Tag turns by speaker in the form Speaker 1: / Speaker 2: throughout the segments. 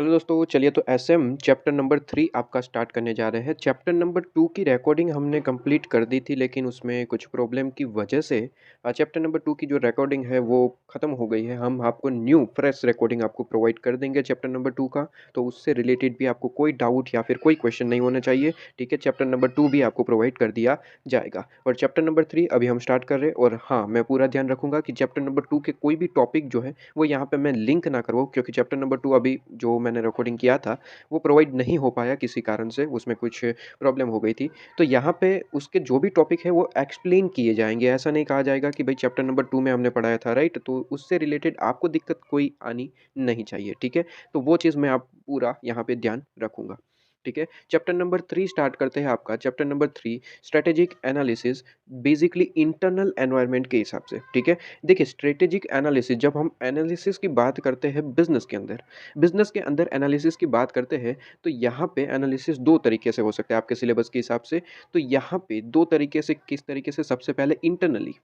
Speaker 1: Hello दोस्तों, चलिए तो एसएम चैप्टर नंबर 3 आपका स्टार्ट करने जा रहे हैं। चैप्टर नंबर 2 की रिकॉर्डिंग हमने कंप्लीट कर दी थी, लेकिन उसमें कुछ प्रॉब्लम की वजह से चैप्टर नंबर 2 की जो रिकॉर्डिंग है वो ख़त्म हो गई है। हम आपको न्यू फ्रेश रिकॉर्डिंग आपको प्रोवाइड कर देंगे चैप्टर नंबर 2 का, तो उससे रिलेटेड भी आपको कोई डाउट या फिर कोई क्वेश्चन नहीं होना चाहिए। ठीक है, चैप्टर नंबर 2 भी आपको प्रोवाइड कर दिया जाएगा और चैप्टर नंबर 3 अभी हम स्टार्ट कर रहे हैं। और हाँ, मैं पूरा ध्यान रखूँगा कि चैप्टर नंबर 2 के कोई भी टॉपिक जो है वो यहाँ पे मैं लिंक ना करवाऊँ, क्योंकि चैप्टर नंबर 2 अभी जो मैंने रिकॉर्डिंग किया था वो प्रोवाइड नहीं हो पाया किसी कारण से, उसमें कुछ प्रॉब्लम हो गई थी। तो यहाँ पे उसके जो भी टॉपिक है वो एक्सप्लेन किए जाएँगे, ऐसा नहीं कहा जाएगा कि भाई चैप्टर नंबर 2 में हमने पढ़ाया था, राइट? तो उससे रिलेटेड आपको दिक्कत कोई आनी नहीं चाहिए, ठीक है? तो वो चीज़ मैं आप पूरा यहाँ पे ध्यान रखूँगा, ठीक है? चैप्टर नंबर 3 स्टार्ट करते हैं आपका। Chapter number 3 strategic analysis, basically internal environment के हिसाब से, ठीक है? देखिए, स्ट्रैटेजिक एनालिसिस, जब हम एनालिसिस की बात करते हैं बिज़नेस के अंदर एनालिसिस की बात करते हैं, तो यहाँ पे एनालिसिस 2 तरीके से हो सकता है आपके सिलेबस के हिसाब से। तो यहाँ पे 2 तरीके से, किस तरीके से? सबसे पहले इंटरनली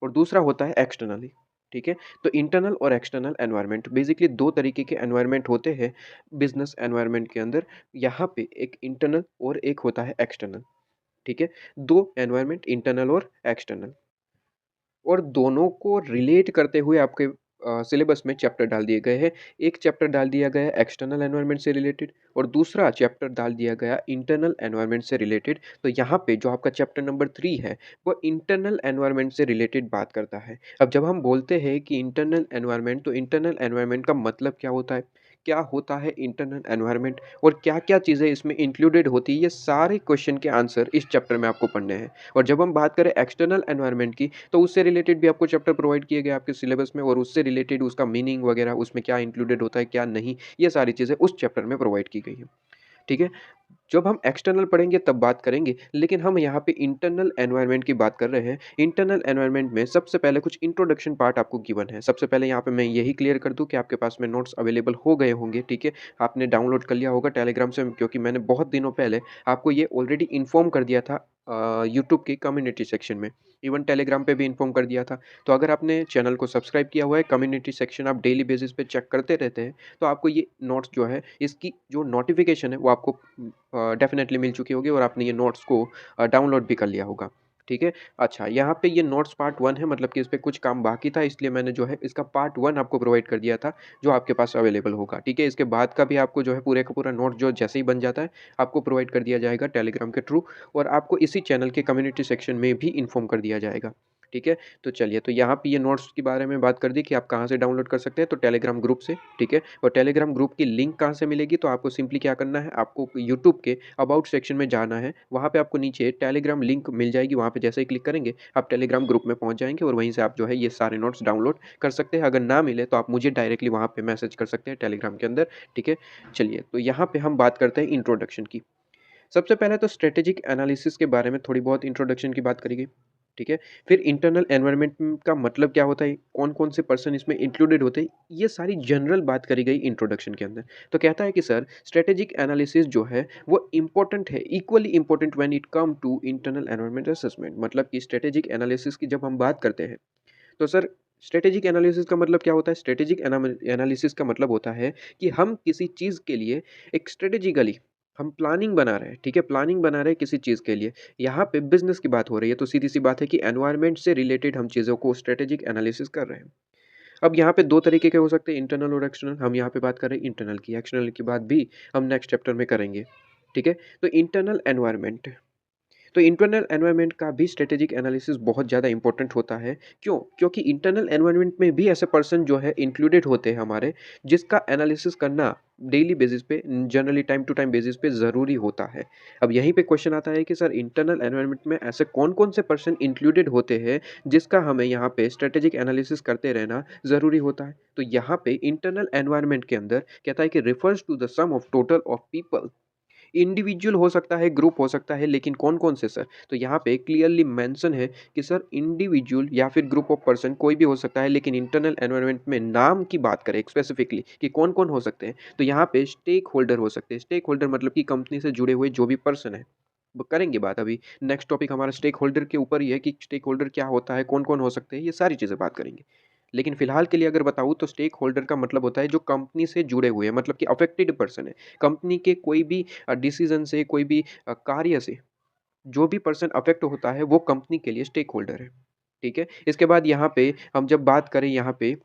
Speaker 1: और दूसरा होता है एक्सटर्नली, ठीक है? तो इंटरनल और एक्सटर्नल एनवायरनमेंट, बेसिकली 2 तरीके के एनवायरनमेंट होते हैं बिज़नेस एनवायरनमेंट के अंदर। यहाँ पे एक इंटरनल और एक होता है एक्सटर्नल, ठीक है? 2 एनवायरनमेंट, इंटरनल और एक्सटर्नल, और दोनों को रिलेट करते हुए आपके सिलेबस में चैप्टर डाल दिए गए हैं। एक चैप्टर डाल दिया गया है एक्सटर्नल एनवायरनमेंट से रिलेटेड और दूसरा चैप्टर डाल दिया गया इंटरनल एनवायरनमेंट से रिलेटेड। तो यहाँ पे जो आपका चैप्टर नंबर 3 है वो इंटरनल एनवायरनमेंट से रिलेटेड बात करता है। अब जब हम बोलते हैं कि इंटरनल एनवायरनमेंट, तो इंटरनल एनवायरनमेंट का मतलब क्या होता है? क्या होता है इंटरनल एनवायरनमेंट और क्या-क्या चीज़ें इसमें इंक्लूडेड होती है, ये सारे क्वेश्चन के आंसर इस चैप्टर में आपको पढ़ने हैं। और जब हम बात करें एक्सटर्नल एनवायरनमेंट की, तो उससे रिलेटेड भी आपको चैप्टर प्रोवाइड किए गए आपके सिलेबस में, और उससे रिलेटेड उसका मीनिंग वगैरह, उसमें क्या इंक्लूडेड होता है, क्या नहीं, ये सारी चीज़ें उस चैप्टर में प्रोवाइड की गई हैं। ठीक है? जब हम एक्सटर्नल पढ़ेंगे तब बात करेंगे, लेकिन हम यहाँ पे इंटरनल एनवायरनमेंट की बात कर रहे हैं। इंटरनल एनवायरनमेंट में सबसे पहले कुछ इंट्रोडक्शन पार्ट आपको गिवन है। सबसे पहले यहाँ पे मैं यही क्लियर कर दूँ कि आपके पास में नोट्स अवेलेबल हो गए होंगे, ठीक है? आपने डाउनलोड कर लिया होगा टेलीग्राम से, क्योंकि मैंने बहुत दिनों पहले आपको ये ऑलरेडी इन्फॉर्म कर दिया था यूट्यूब के कम्युनिटी सेक्शन में। इवन टेलीग्राम पे भी इन्फॉर्म कर दिया था। तो अगर आपने चैनल को सब्सक्राइब किया हुआ है, कम्युनिटी सेक्शन आप डेली बेसिस पे चेक करते रहते हैं, तो आपको ये नोट्स जो है, इसकी जो नोटिफ़िकेशन है वो आपको डेफ़िनेटली मिल चुकी होगी और आपने ये नोट्स को डाउनलोड भी कर लिया होगा, ठीक है? अच्छा, यहाँ पे ये नोट्स पार्ट 1 है, मतलब कि इस पे कुछ काम बाकी था, इसलिए मैंने जो है इसका पार्ट 1 आपको प्रोवाइड कर दिया था, जो आपके पास अवेलेबल होगा, ठीक है? इसके बाद का भी आपको जो है पूरे का पूरा नोट जो जैसे ही बन जाता है, आपको प्रोवाइड कर दिया जाएगा टेलीग्राम के थ्रू, और आपको इसी चैनल के कम्युनिटी सेक्शन में भी इन्फॉर्म कर दिया जाएगा, ठीक है? तो चलिए, तो यहाँ पे ये नोट्स के बारे में बात कर दी कि आप कहाँ से डाउनलोड कर सकते हैं, तो टेलीग्राम ग्रुप से, ठीक है? और टेलीग्राम ग्रुप की लिंक कहाँ से मिलेगी? तो आपको सिंपली क्या करना है, आपको यूट्यूब के अबाउट सेक्शन में जाना है, वहाँ पे आपको नीचे टेलीग्राम लिंक मिल जाएगी, वहाँ पे जैसे ही क्लिक करेंगे, आप टेलीग्राम ग्रुप में पहुँच जाएँगे और वहीं से आप जो है ये सारे नोट्स डाउनलोड कर सकते हैं। अगर ना मिले तो आप मुझे डायरेक्टली वहाँ पे मैसेज कर सकते हैं टेलीग्राम के अंदर, ठीक है? चलिए, तो यहाँ पे हम बात करते हैं इंट्रोडक्शन की। सबसे पहले तो स्ट्रैटेजिक एनालिसिस के बारे में थोड़ी बहुत इंट्रोडक्शन की बात करी गई, ठीक है? फिर इंटरनल एनवायरनमेंट का मतलब क्या होता है, कौन-कौन से पर्सन इसमें इंक्लूडेड होते हैं, ये सारी जनरल बात करी गई इंट्रोडक्शन के अंदर। तो कहता है कि सर, स्ट्रैटेजिक एनालिसिस जो है वो इम्पोर्टेंट है, equally important when it come to internal environment assessment. मतलब कि स्ट्रैटेजिक एनालिसिस की जब हम बात करते हैं, तो सर स्ट्रैटेजिक एनालिसिस का मतलब क्या होता है? स्ट्रैटेजिक एनालिसिस का मतलब होता है कि हम किसी चीज़ के लिए एक स्ट्रैटेजिकली हम प्लानिंग बना रहे हैं, ठीक है? प्लानिंग बना रहे हैं किसी चीज़ के लिए। यहाँ पे बिज़नेस की बात हो रही है, तो सीधी-सी बात है कि एनवायरनमेंट से रिलेटेड हम चीज़ों को स्ट्रैटेजिक एनालिसिस कर रहे हैं। अब यहाँ पे 2 तरीके के हो सकते हैं, इंटरनल और एक्सटर्नल। हम यहाँ पे बात कर रहे हैं इंटरनल की, एक्सटर्नल की बात भी हम नेक्स्ट चैप्टर में करेंगे, ठीक है? तो इंटरनल एनवायरनमेंट, तो इंटरनल एनवायरनमेंट का भी स्ट्रैटेजिक एनालिसिस बहुत ज़्यादा इंपॉर्टेंट होता है। क्यों? क्योंकि इंटरनल एनवायरनमेंट में भी ऐसे पर्सन जो है इंक्लूडेड होते हैं हमारे, जिसका एनालिसिस करना डेली बेसिस पे, generally time to time basis पे ज़रूरी होता है। अब यहीं पे क्वेश्चन आता है कि सर, इंटरनल एनवायरनमेंट में ऐसे कौन-कौन से पर्सन इंक्लूडेड होते हैं, जिसका हमें यहाँ पे स्ट्रैटेजिक एनालिसिस करते रहना ज़रूरी होता है? तो यहाँ पे इंटरनल एनवायरनमेंट के अंदर कहता है कि refers to the sum of total of people. Individual हो सकता है, ग्रुप हो सकता है, लेकिन कौन-कौन से सर? तो यहाँ पे क्लियरली मेंशन है कि सर, इंडिविजुअल या फिर ग्रुप ऑफ पर्सन कोई भी हो सकता है, लेकिन इंटरनल एनवायरनमेंट में नाम की बात करें स्पेसिफिकली कि कौन-कौन हो सकते हैं, तो यहाँ पे स्टेक होल्डर हो सकते हैं। स्टेक होल्डर मतलब कि कंपनी से जुड़े हुए जो भी पर्सन हैं। ब करेंगे बात अभी, नेक्स्ट टॉपिक हमारा स्टेक होल्डर के ऊपर ही है कि स्टेक होल्डर क्या होता है, कौन-कौन हो सकते हैं, ये सारी चीज़ें बात करेंगे। लेकिन फ़िलहाल के लिए अगर बताऊँ तो स्टेक होल्डर का मतलब होता है जो कंपनी से जुड़े हुए हैं, मतलब कि अफ़ेक्टेड पर्सन है। कंपनी के कोई भी डिसीज़न से, कोई भी कार्य से जो भी पर्सन अफ़ेक्ट होता है वो कंपनी के लिए स्टेक होल्डर है। ठीक है? इसके बाद यहाँ पे हम जब बात करें यहाँ पे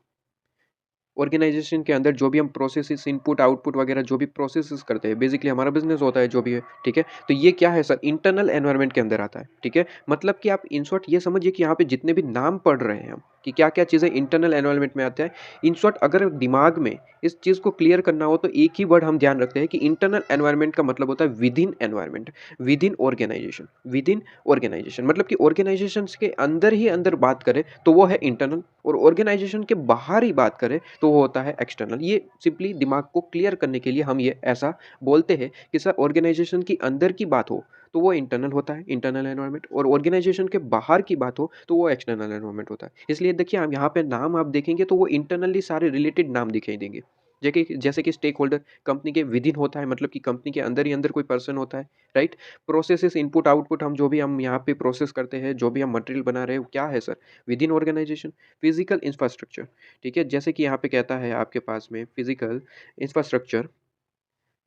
Speaker 1: ऑर्गेनाइज़ेशन के अंदर जो भी हम प्रोसेसेस इनपुट, आउटपुट वगैरह जो भी प्रोसेसेस करते हैं, बेसिकली हमारा बिज़नेस होता है जो भी है, ठीक है? तो ये क्या है सर, इंटरनल एनवायरनमेंट के अंदर आता है, ठीक है? मतलब कि आप इन शॉर्ट ये समझिए कि यहाँ पे जितने भी नाम पढ़ रहे हैं हम, कि क्या-क्या चीज़ें इंटरनल एनवायरनमेंट में आते हैं। इन शॉर्ट अगर दिमाग में इस चीज़ को क्लियर करना हो तो एक ही वर्ड हम ध्यान रखते हैं कि इंटरनल एनवायरनमेंट का मतलब होता है विदिन एनवायरनमेंट, विदिन ऑर्गेनाइज़ेशन मतलब कि ऑर्गेनाइज़ेशंस के अंदर ही अंदर बात करें तो वो है इंटरनल, और ऑर्गेनाइज़ेशन के बाहर ही बात करें तो वो होता है एक्सटर्नल। ये सिंपली दिमाग को क्लियर करने के लिए हम ये ऐसा बोलते हैं कि सर ऑर्गेनाइज़ेशन की अंदर की बात हो तो वो इंटरनल होता है, इंटरनल एनवायरनमेंट, और ऑर्गेनाइज़ेशन के बाहर की बात हो तो वो एक्सटर्नल एनवायरनमेंट होता है। इसलिए देखिए हम यहाँ पे नाम आप देखेंगे तो वो इंटरनली सारे रिलेटेड नाम दिखाई देंगे। जैसे कि स्टेक होल्डर कंपनी के विदिन होता है, मतलब कि कंपनी के अंदर ही अंदर कोई पर्सन होता है, राइट? प्रोसेसेस इनपुट आउटपुट हम जो भी हम यहाँ पे प्रोसेस करते हैं, जो भी हम मटेरियल बना रहे हैं, वो क्या है sir? Within organization. Physical infrastructure, ठीक है? जैसे कि यहाँ पे कहता है आपके पास में फिजिकल इंफ्रास्ट्रक्चर,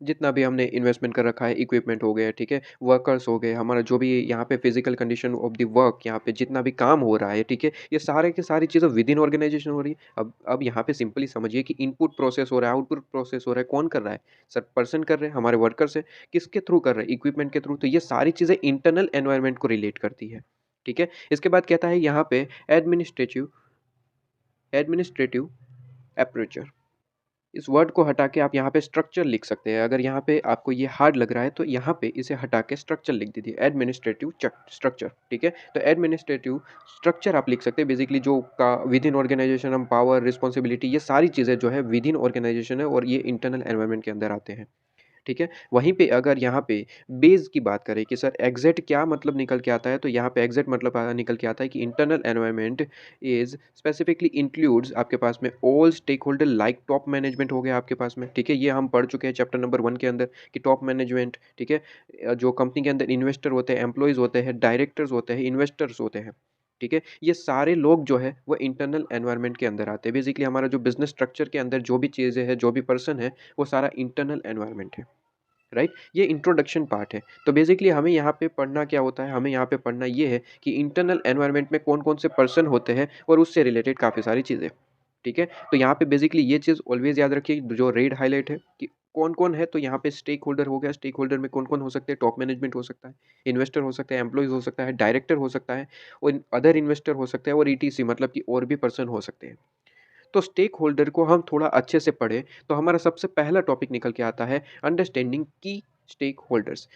Speaker 1: जितना भी हमने इन्वेस्टमेंट कर रखा है, इक्विपमेंट हो गए, ठीक है? वर्कर्स हो गए, हमारा जो भी यहाँ पे physical condition of the work, यहाँ पे जितना भी काम हो रहा है, ठीक है? ये सारे की सारी चीज़ें विदिन ऑर्गेनाइज़ेशन हो रही है। अब यहाँ पे सिंपली समझिए कि इनपुट प्रोसेस हो रहा है, आउटपुट प्रोसेस हो रहा है, कौन कर रहा है? सर पर्सन कर रहे हैं, हमारे वर्कर्स हैं। किसके थ्रू कर रहे हैं? इक्विपमेंट के थ्रू। तो ये सारी चीज़ें इंटरनल एनवायरनमेंट को रिलेट करती है, ठीक है? इसके बाद कहता है यहाँ पे एडमिनिस्ट्रेटिव एडमिनिस्ट्रेटिव एपर्चर। इस वर्ड को हटा के आप यहाँ पे स्ट्रक्चर लिख सकते हैं। अगर यहाँ पे आपको ये हार्ड लग रहा है तो यहाँ पे इसे हटा के स्ट्रक्चर लिख दीजिए, एडमिनिस्ट्रेटिव स्ट्रक्चर, ठीक है? तो एडमिनिस्ट्रेटिव स्ट्रक्चर आप लिख सकते हैं, बेसिकली जो का विद इन ऑर्गेनाइजेशन हम पावर, रिस्पॉन्सिबिलिटी, ये सारी चीज़ें जो है विद इन ऑर्गेनाइजेशन है और ये इंटरनल एनवायरनमेंट के अंदर आते हैं। ठीक है? वहीं पे अगर यहाँ पे बेस की बात करें कि सर एग्ज़ैक्ट क्या मतलब निकल के आता है, तो यहाँ पे एग्ज़ैक्ट मतलब निकल के आता है कि internal environment is specifically includes आपके पास में all stakeholder like top management हो गया आपके पास में, ठीक है? ये हम पढ़ चुके हैं चैप्टर नंबर 1 के अंदर कि टॉप मैनेजमेंट, ठीक है? जो कंपनी के अंदर इन्वेस्टर होते हैं, एम्प्लॉइज़ होते हैं, डायरेक्टर्स होते हैं, इन्वेस्टर्स होते हैं, ठीक है? ये सारे लोग जो है वो इंटरनल एनवायरनमेंट के अंदर आते हैं। बेसिकली हमारा जो बिज़नेस स्ट्रक्चर के अंदर जो भी चीज़ें हैं, जो भी पर्सन है, वो सारा इंटरनल एनवायरनमेंट है। राइट, ये इंट्रोडक्शन पार्ट है। तो बेसिकली हमें यहाँ पे पढ़ना क्या होता है, हमें यहाँ पे पढ़ना ये है कि इंटरनल एनवायरनमेंट में कौन कौन से पर्सन होते हैं और उससे रिलेटेड काफ़ी सारी चीज़ें, ठीक है? तो यहाँ पे बेसिकली ये चीज़ ऑलवेज याद रखिए, जो रेड हाईलाइट है कि कौन कौन है, तो यहाँ पे स्टेक होल्डर हो गया। स्टेक होल्डर में कौन कौन हो सकते हैं? टॉप मैनेजमेंट हो सकता है, इन्वेस्टर हो सकता है, एम्प्लॉयज़ हो सकता है, डायरेक्टर हो सकता है, और अदर इन्वेस्टर हो सकते हैं, और ईटीसी मतलब कि और भी पर्सन हो सकते हैं। तो स्टेक होल्डर को हम थोड़ा अच्छे से पढ़ें तो हमारा सबसे पहला टॉपिक निकल के आता है अंडरस्टैंडिंग की स्टेक होल्डर्स।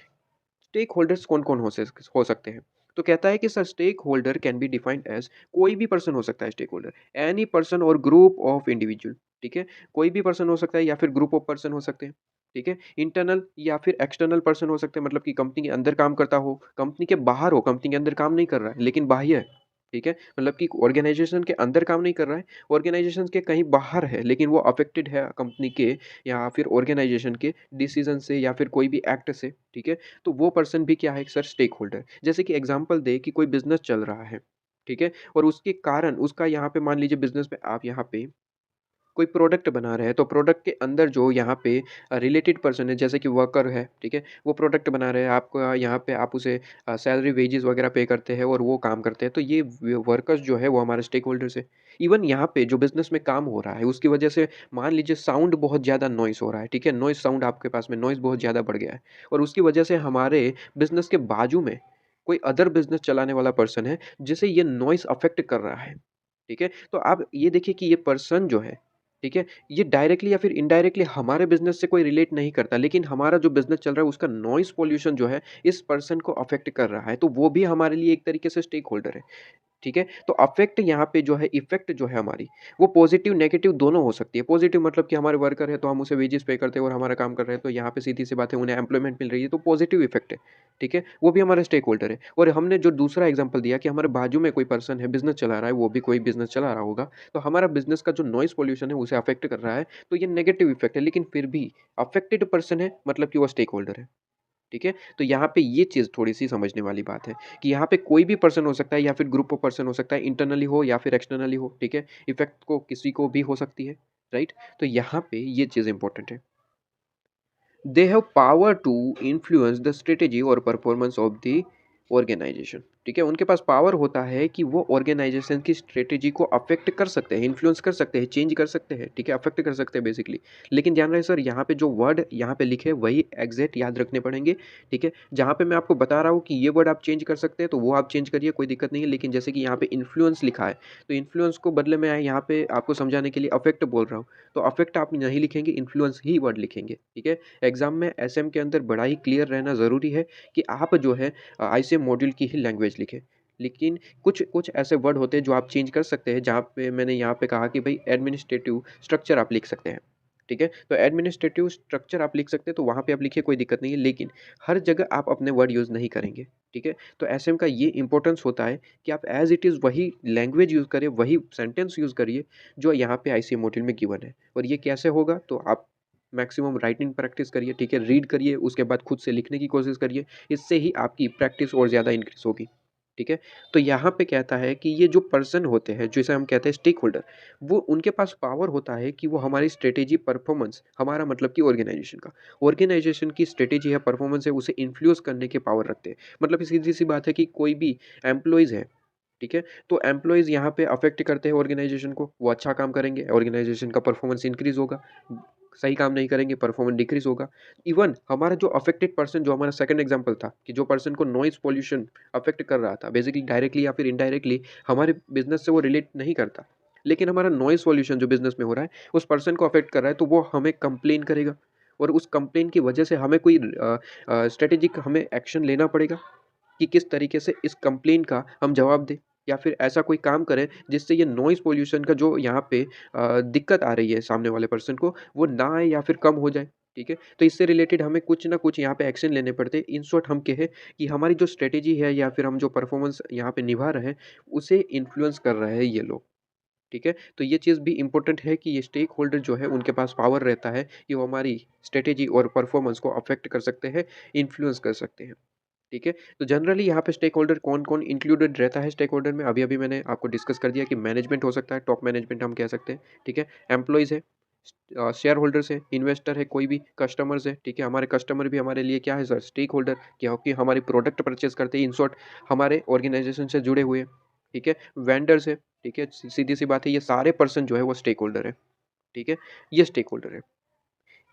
Speaker 1: स्टेक होल्डर्स कौन-कौन हो सकते हैं? तो कहता है कि sir stakeholder can be defined as, कोई भी पर्सन हो सकता है स्टेक होल्डर, एनी पर्सन और ग्रुप ऑफ इंडिविजुअल, ठीक है? कोई भी पर्सन हो सकता है या फिर ग्रुप ऑफ पर्सन हो सकते हैं, ठीक है? इंटरनल या फिर एक्सटर्नल पर्सन हो सकते हैं, मतलब कि कंपनी के अंदर काम करता हो, कंपनी के बाहर हो, कंपनी के अंदर काम नहीं कर रहा है लेकिन बाह्य है, ठीक है? मतलब कि ऑर्गेनाइज़ेशन के अंदर काम नहीं कर रहा है, ऑर्गेनाइज़ेशन के कहीं बाहर है लेकिन वो अफेक्टेड है कंपनी के या फिर ऑर्गेनाइज़ेशन के डिसीज़न से या फिर कोई भी एक्ट से, ठीक है? तो वो पर्सन भी क्या है सर, स्टेक होल्डर। जैसे कि एग्ज़ाम्पल दें कि कोई बिज़नेस चल रहा है, ठीक है? और उसके कारण उसका यहाँ पे मान लीजिए बिज़नेस में आप यहाँ पे कोई प्रोडक्ट बना रहे हैं, तो प्रोडक्ट के अंदर जो यहाँ पे रिलेटेड पर्सन है, जैसे कि वर्कर है, ठीक है? वो प्रोडक्ट बना रहे हैं, आपका यहाँ पे आप उसे सैलरी, वेजेस वगैरह पे करते हैं और वो काम करते हैं, तो ये वर्कर्स जो है वो हमारे स्टेक होल्डर्स है। इवन यहाँ पे जो बिज़नेस में काम हो रहा है, उसकी वजह से मान लीजिए साउंड बहुत ज़्यादा नॉइज़ हो रहा है, ठीक है? नॉइज़ साउंड आपके पास में नॉइज़ बहुत ज़्यादा बढ़ गया है और उसकी वजह से हमारे बिज़नेस के बाजू में कोई अदर बिज़नेस चलाने वाला पर्सन है, जिसे ये नॉइज़ अफ़ेक्ट कर रहा है, ठीक है? तो आप ये देखिए कि ये पर्सन जो है, ठीक है? ये डायरेक्टली या फिर इनडायरेक्टली हमारे बिज़नेस से कोई रिलेट नहीं करता, लेकिन हमारा जो बिज़नेस चल रहा है उसका नॉइज़ पॉल्यूशन जो है इस पर्सन को अफ़ेक्ट कर रहा है, तो वो भी हमारे लिए एक तरीके से स्टेक होल्डर है। ठीक है? तो अफ़ेक्ट यहाँ पे जो है, इफ़ेक्ट जो है हमारी, वो पॉज़िटिव नेगेटिव दोनों हो सकती है। पॉज़िटिव मतलब कि हमारे वर्कर है तो हम उसे वेजेस पे करते हैं और हमारा काम कर रहे हैं, तो यहाँ पे सीधी-सी बात है, उन्हें एम्प्लॉयमेंट मिल रही है, तो पॉज़िटिव इफ़ेक्ट है। ठीक है? वो भी हमारा स्टेक होल्डर है। और हमने जो दूसरा एग्ज़ाम्पल दिया कि हमारे बाजू में कोई पर्सन है, बिज़नेस चला रहा है, वो भी कोई बिज़नेस चला रहा होगा, तो हमारा बिज़नेस का जो नॉइज़ पॉल्यूशन है उसे अफ़ेक्ट कर रहा है, तो ये नेगेटिव इफ़ेक्ट है, लेकिन फिर भी अफ़ेक्टेड पर्सन है मतलब कि वो स्टेक होल्डर है। ठीक है? तो यहाँ पे ये चीज़ थोड़ी-सी समझने वाली बात है कि यहाँ पे कोई भी पर्सन हो सकता है या फिर ग्रुप ऑफ पर्सन हो सकता है, इंटरनली हो या फिर एक्सटर्नली हो, ठीक है? इफ़ेक्ट को किसी को भी हो सकती है, राइट? तो यहाँ पे ये चीज़ इम्पोर्टेंट है। They have power to influence the strategy और परफॉर्मेंस ऑफ द ऑर्गेनाइजेशन, ठीक है? उनके पास पावर होता है कि वो ऑर्गेनाइजेशन की स्ट्रेटेजी को अफेक्ट कर सकते हैं, इन्फ्लुएंस कर सकते हैं, चेंज कर सकते हैं, ठीक है? अफेक्ट कर सकते हैं बेसिकली। लेकिन ध्यान रहे सर, यहाँ पे जो वर्ड यहाँ पे लिखे वही एग्जैक्ट याद रखने पड़ेंगे, ठीक है? जहाँ पे मैं आपको बता रहा हूँ कि ये वर्ड आप चेंज कर सकते हैं तो वो आप चेंज करिए, कोई दिक्कत नहीं है। लेकिन जैसे कि यहाँ पे इन्फ्लुएंस लिखा है, तो इन्फ्लुएंस को बदले में यहाँ पे आपको समझाने के लिए अफेक्ट बोल रहा हूँ, तो अफेक्ट आप नहीं लिखेंगे, इन्फ्लुएंस ही वर्ड लिखेंगे, ठीक है? एग्जाम में एसएम के अंदर बड़ा ही क्लियर रहना ज़रूरी है कि आप जो है आईसीएम मॉड्यूल की ही लैंग्वेज लिखें। लेकिन कुछ कुछ ऐसे वर्ड होते हैं जो आप चेंज कर सकते हैं, जहाँ पे मैंने यहाँ पे कहा कि भाई एडमिनिस्ट्रेटिव स्ट्रक्चर आप लिख सकते हैं, ठीक है? तो एडमिनिस्ट्रेटिव स्ट्रक्चर आप लिख सकते हैं, तो वहाँ पे आप लिखिए, कोई दिक्कत नहीं है। लेकिन हर जगह आप अपने वर्ड यूज़ नहीं करेंगे, ठीक है? तो एसएम का ये इंपॉर्टेंस होता है कि आप एज़ इट इज़ वही लैंग्वेज यूज़ करिए, वही सेंटेंस यूज़ करिए जो यहाँ पे आईसीएम मॉड्यूल में गिवन है। और ये कैसे होगा? तो आप मैक्सिमम राइटिंग प्रैक्टिस करिए, ठीक है? रीड करिए, उसके बाद खुद से लिखने की कोशिश करिए, इससे ही आपकी प्रैक्टिस और ज़्यादा इंक्रीज़ होगी, ठीक है? तो यहाँ पे कहता है कि ये जो पर्सन होते हैं, जिसे हम कहते हैं स्टेक होल्डर, वो उनके पास पावर होता है कि वो हमारी स्ट्रैटेजी, परफॉर्मेंस, हमारा मतलब कि ऑर्गेनाइज़ेशन का, ऑर्गेनाइज़ेशन की स्ट्रैटेजी है, परफॉर्मेंस है, उसे इन्फ्लुएंस करने की पावर रखते हैं। मतलब सीधी-सी बात है कि कोई भी एम्प्लॉइज़ है, ठीक है? तो एम्प्लॉइज़ यहाँ पे अफ़ेक्ट करते हैं ऑर्गेनाइज़ेशन को, वो अच्छा काम करेंगे, ऑर्गेनाइज़ेशन का परफॉर्मेंस इंक्रीज़ होगा। सही काम नहीं करेंगे, परफॉर्मेंस डिक्रीज़ होगा। इवन हमारा जो अफ़ेक्टेड पर्सन, जो हमारा सेकंड एग्ज़ाम्पल था कि जो पर्सन को नॉइज़ पॉल्यूशन अफ़ेक्ट कर रहा था, बेसिकली डायरेक्टली या फिर इनडायरेक्टली हमारे बिज़नेस से वो रिलेट नहीं करता। लेकिन हमारा नॉइज़ पॉल्यूशन जो बिज़नेस में हो रहा है, उस पर्सन को अफ़ेक्ट कर रहा है, तो वो हमें कंप्लेन करेगा और उस कंप्लेन की वजह से हमें कोई स्ट्रैटेजिक हमें एक्शन लेना पड़ेगा कि किस तरीके से इस कंप्लेन का हम जवाब दें, या फिर ऐसा कोई काम करें जिससे ये नॉइज़ पॉल्यूशन का जो यहाँ पे दिक्कत आ रही है सामने वाले पर्सन को, वो ना आए या फिर कम हो जाए, ठीक है? तो इससे रिलेटेड हमें कुछ ना कुछ यहाँ पे एक्शन लेने पड़ते हैं। इन शॉर्ट हम कहें कि हमारी जो स्ट्रैटेजी है या फिर हम जो परफॉर्मेंस यहाँ पे निभा रहे हैं, उसे इन्फ्लुएंस कर रहे हैं ये लोग, ठीक है? तो ये चीज़ भी इम्पोर्टेंट है कि ये स्टेक होल्डर जो है उनके पास पावर रहता है कि वो हमारी स्ट्रैटेजी और परफॉर्मेंस को अफ़ेक्ट कर सकते हैं, इन्फ्लुएंस कर सकते हैं। ठीक है? तो जनरली यहाँ पे स्टेक होल्डर कौन-कौन इंक्लूडेड रहता है स्टेक होल्डर में, अभी-अभी मैंने आपको डिस्कस कर दिया कि मैनेजमेंट हो सकता है, टॉप मैनेजमेंट हम कह सकते हैं, ठीक है? एम्प्लॉइज़ है, शेयर होल्डर्स है, इन्वेस्टर है, कोई भी कस्टमर्स है, ठीक है? हमारे कस्टमर भी हमारे लिए क्या है सर? स्टेक होल्डर, क्योंकि हमारी प्रोडक्ट परचेज़ करते हैं, इन शॉर्ट हमारे ऑर्गेनाइज़ेशन से जुड़े हुए हैं, ठीक है? वेंडर्स है, ठीक है? सीधी-सी बात है, ये सारे पर्सन जो है वो स्टेक होल्डर है, ठीक है? ये स्टेक होल्डर है।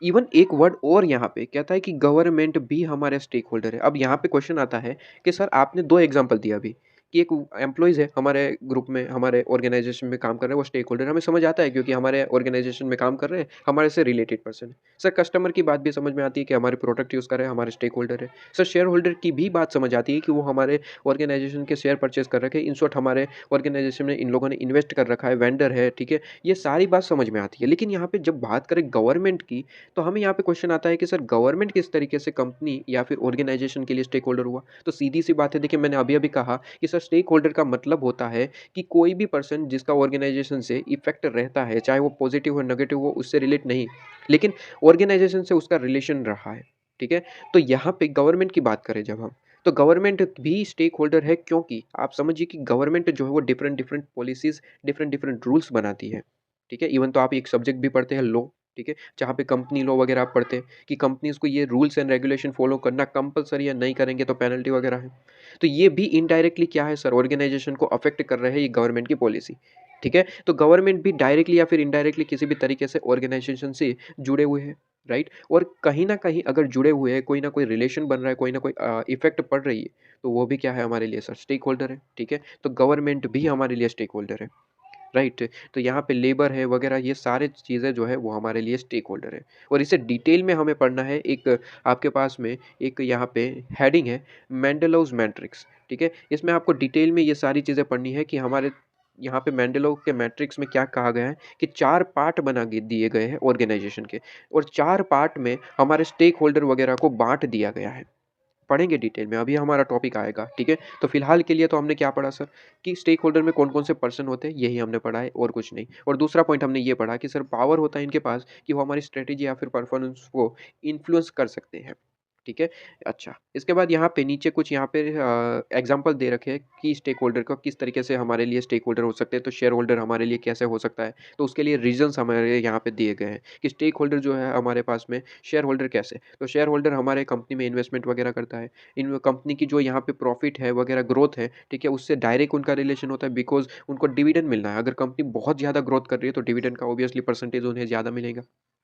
Speaker 1: इवन एक वर्ड और यहाँ पे कहता है कि गवर्नमेंट भी हमारे स्टेक होल्डर है। अब यहाँ पे क्वेश्चन आता है कि सर आपने 2 एग्ज़ाम्पल दिया अभी कि एक एम्प्लॉइज़ है हमारे ग्रुप में, हमारे ऑर्गेनाइज़ेशन में काम कर रहे हैं, वो स्टेक होल्डर है। हमें समझ आता है क्योंकि हमारे ऑर्गेनाइज़ेशन में काम कर रहे हैं, हमारे से रिलेटेड पर्सन है। सर कस्टमर की बात भी समझ में आती है कि हमारे प्रोडक्ट यूज़ कर रहे हैं, हमारे स्टेक होल्डर है। सर शेयर होल्डर की भी बात समझ आती है कि वो हमारे ऑर्गेनाइज़ेशन के शेयर परचेज़ कर रखे हैं। इन शॉर्ट हमारे ऑर्गेनाइज़ेशन में इन लोगों ने इन्वेस्ट कर रखा है, वेंडर है, ठीक है? ये सारी बात समझ में आती है। लेकिन यहाँ पे जब बात करें गवर्नमेंट की, तो हमें यहाँ पे क्वेश्चन आता है कि सर गवर्नमेंट किस तरीके से कंपनी या फिर ऑर्गेनाइजेशन के लिए स्टेक होल्डर हुआ? तो सीधी-सी बात है, देखिए मैंने अभी-अभी कहा कि सर स्टेक होल्डर का मतलब होता है कि कोई भी पर्सन जिसका ऑर्गेनाइजेशन से इफ़ेक्ट रहता है, चाहे वो पॉजिटिव हो, नेगेटिव हो, उससे रिलेट नहीं, लेकिन ऑर्गेनाइजेशन से उसका रिलेशन रहा है, ठीक है? तो यहाँ पे गवर्नमेंट की बात करें जब हम, तो गवर्नमेंट भी स्टेक होल्डर है, क्योंकि आप समझिए कि गवर्नमेंट जो है वो डिफरेंट-डिफरेंट पॉलिसीज़, डिफरेंट-डिफरेंट रूल्स बनाती है, ठीक है? इवन तो आप एक सब्जेक्ट भी पढ़ते हैं लॉ, ठीक है? जहाँ पे कंपनी लॉ वगैरह आप पढ़ते हैं कि कंपनीज़ को ये रूल्स एंड रेगुलेशन फॉलो करना कंपल्सरी है, नहीं करेंगे तो पेनल्टी वगैरह है। तो ये भी इनडायरेक्टली क्या है सर, ऑर्गेनाइजेशन को अफेक्ट कर रहे हैं ये गवर्नमेंट की पॉलिसी, ठीक है? तो गवर्नमेंट भी डायरेक्टली या फिर इनडायरेक्टली किसी भी तरीके से ऑर्गेनाइजेशन से जुड़े हुए हैं, राइट? और कहीं न कहीं अगर जुड़े हुए हैं, कोई ना कोई रिलेशन बन रहा है, कोई ना कोई इफ़ेक्ट पड़ रही है, तो वो भी क्या है हमारे लिए सर, स्टेक होल्डर है, ठीक है? तो गवर्नमेंट भी हमारे लिए स्टेक होल्डर है। राइट? तो यहाँ पे लेबर है वगैरह, ये सारे चीज़ें जो है वो हमारे लिए स्टेक होल्डर है। और इसे डिटेल में हमें पढ़ना है। एक आपके पास में एक यहाँ पे हेडिंग है, मेंडेलोव मैट्रिक्स, ठीक है? इसमें आपको डिटेल में ये सारी चीज़ें पढ़नी है कि हमारे यहाँ पे मेंडेलोव के मैट्रिक्स में क्या कहा गया है कि 4 पार्ट बना के दिए गए हैं ऑर्गेनाइजेशन के, और 4 पार्ट में हमारे स्टेक होल्डर वगैरह को बाँट दिया गया है। पढ़ेंगे डिटेल में, अभी हमारा टॉपिक आएगा, ठीक है? तो फिलहाल के लिए तो हमने क्या पढ़ा सर, कि स्टेक होल्डर में कौन-कौन से पर्सन होते हैं, यही हमने पढ़ा है और कुछ नहीं। और दूसरा पॉइंट हमने ये पढ़ा कि सर पावर होता है इनके पास कि वो हमारी स्ट्रैटेजी या फिर परफॉर्मेंस को इन्फ्लुएंस कर सकते हैं, ठीक है? अच्छा, इसके बाद यहाँ पे नीचे कुछ यहाँ पे एग्ज़ाम्पल दे रखे हैं कि स्टेक होल्डर को किस तरीके से हमारे लिए स्टेक होल्डर हो सकते हैं, तो शेयर होल्डर हमारे लिए कैसे हो सकता है? तो उसके लिए रीज़न्स हमारे यहाँ पे दिए गए हैं कि स्टेक होल्डर जो है हमारे पास में शेयर होल्डर कैसे? तो शेयर होल्डर हमारे कंपनी में इन्वेस्टमेंट वगैरह करता है। इन कंपनी की जो यहाँ पे प्रॉफ़िट है वगैरह ग्रोथ है, ठीक है? उससे डायरेक्ट उनका रिलेशन होता है बिकॉज़ उनको डिविडेंड मिलना है। अगर कंपनी बहुत ज़्यादा ग्रोथ कर रही है तो डिविडेंड का ऑब्वियसली परसेंटेज उन्हें ज़्यादा मिलेगा,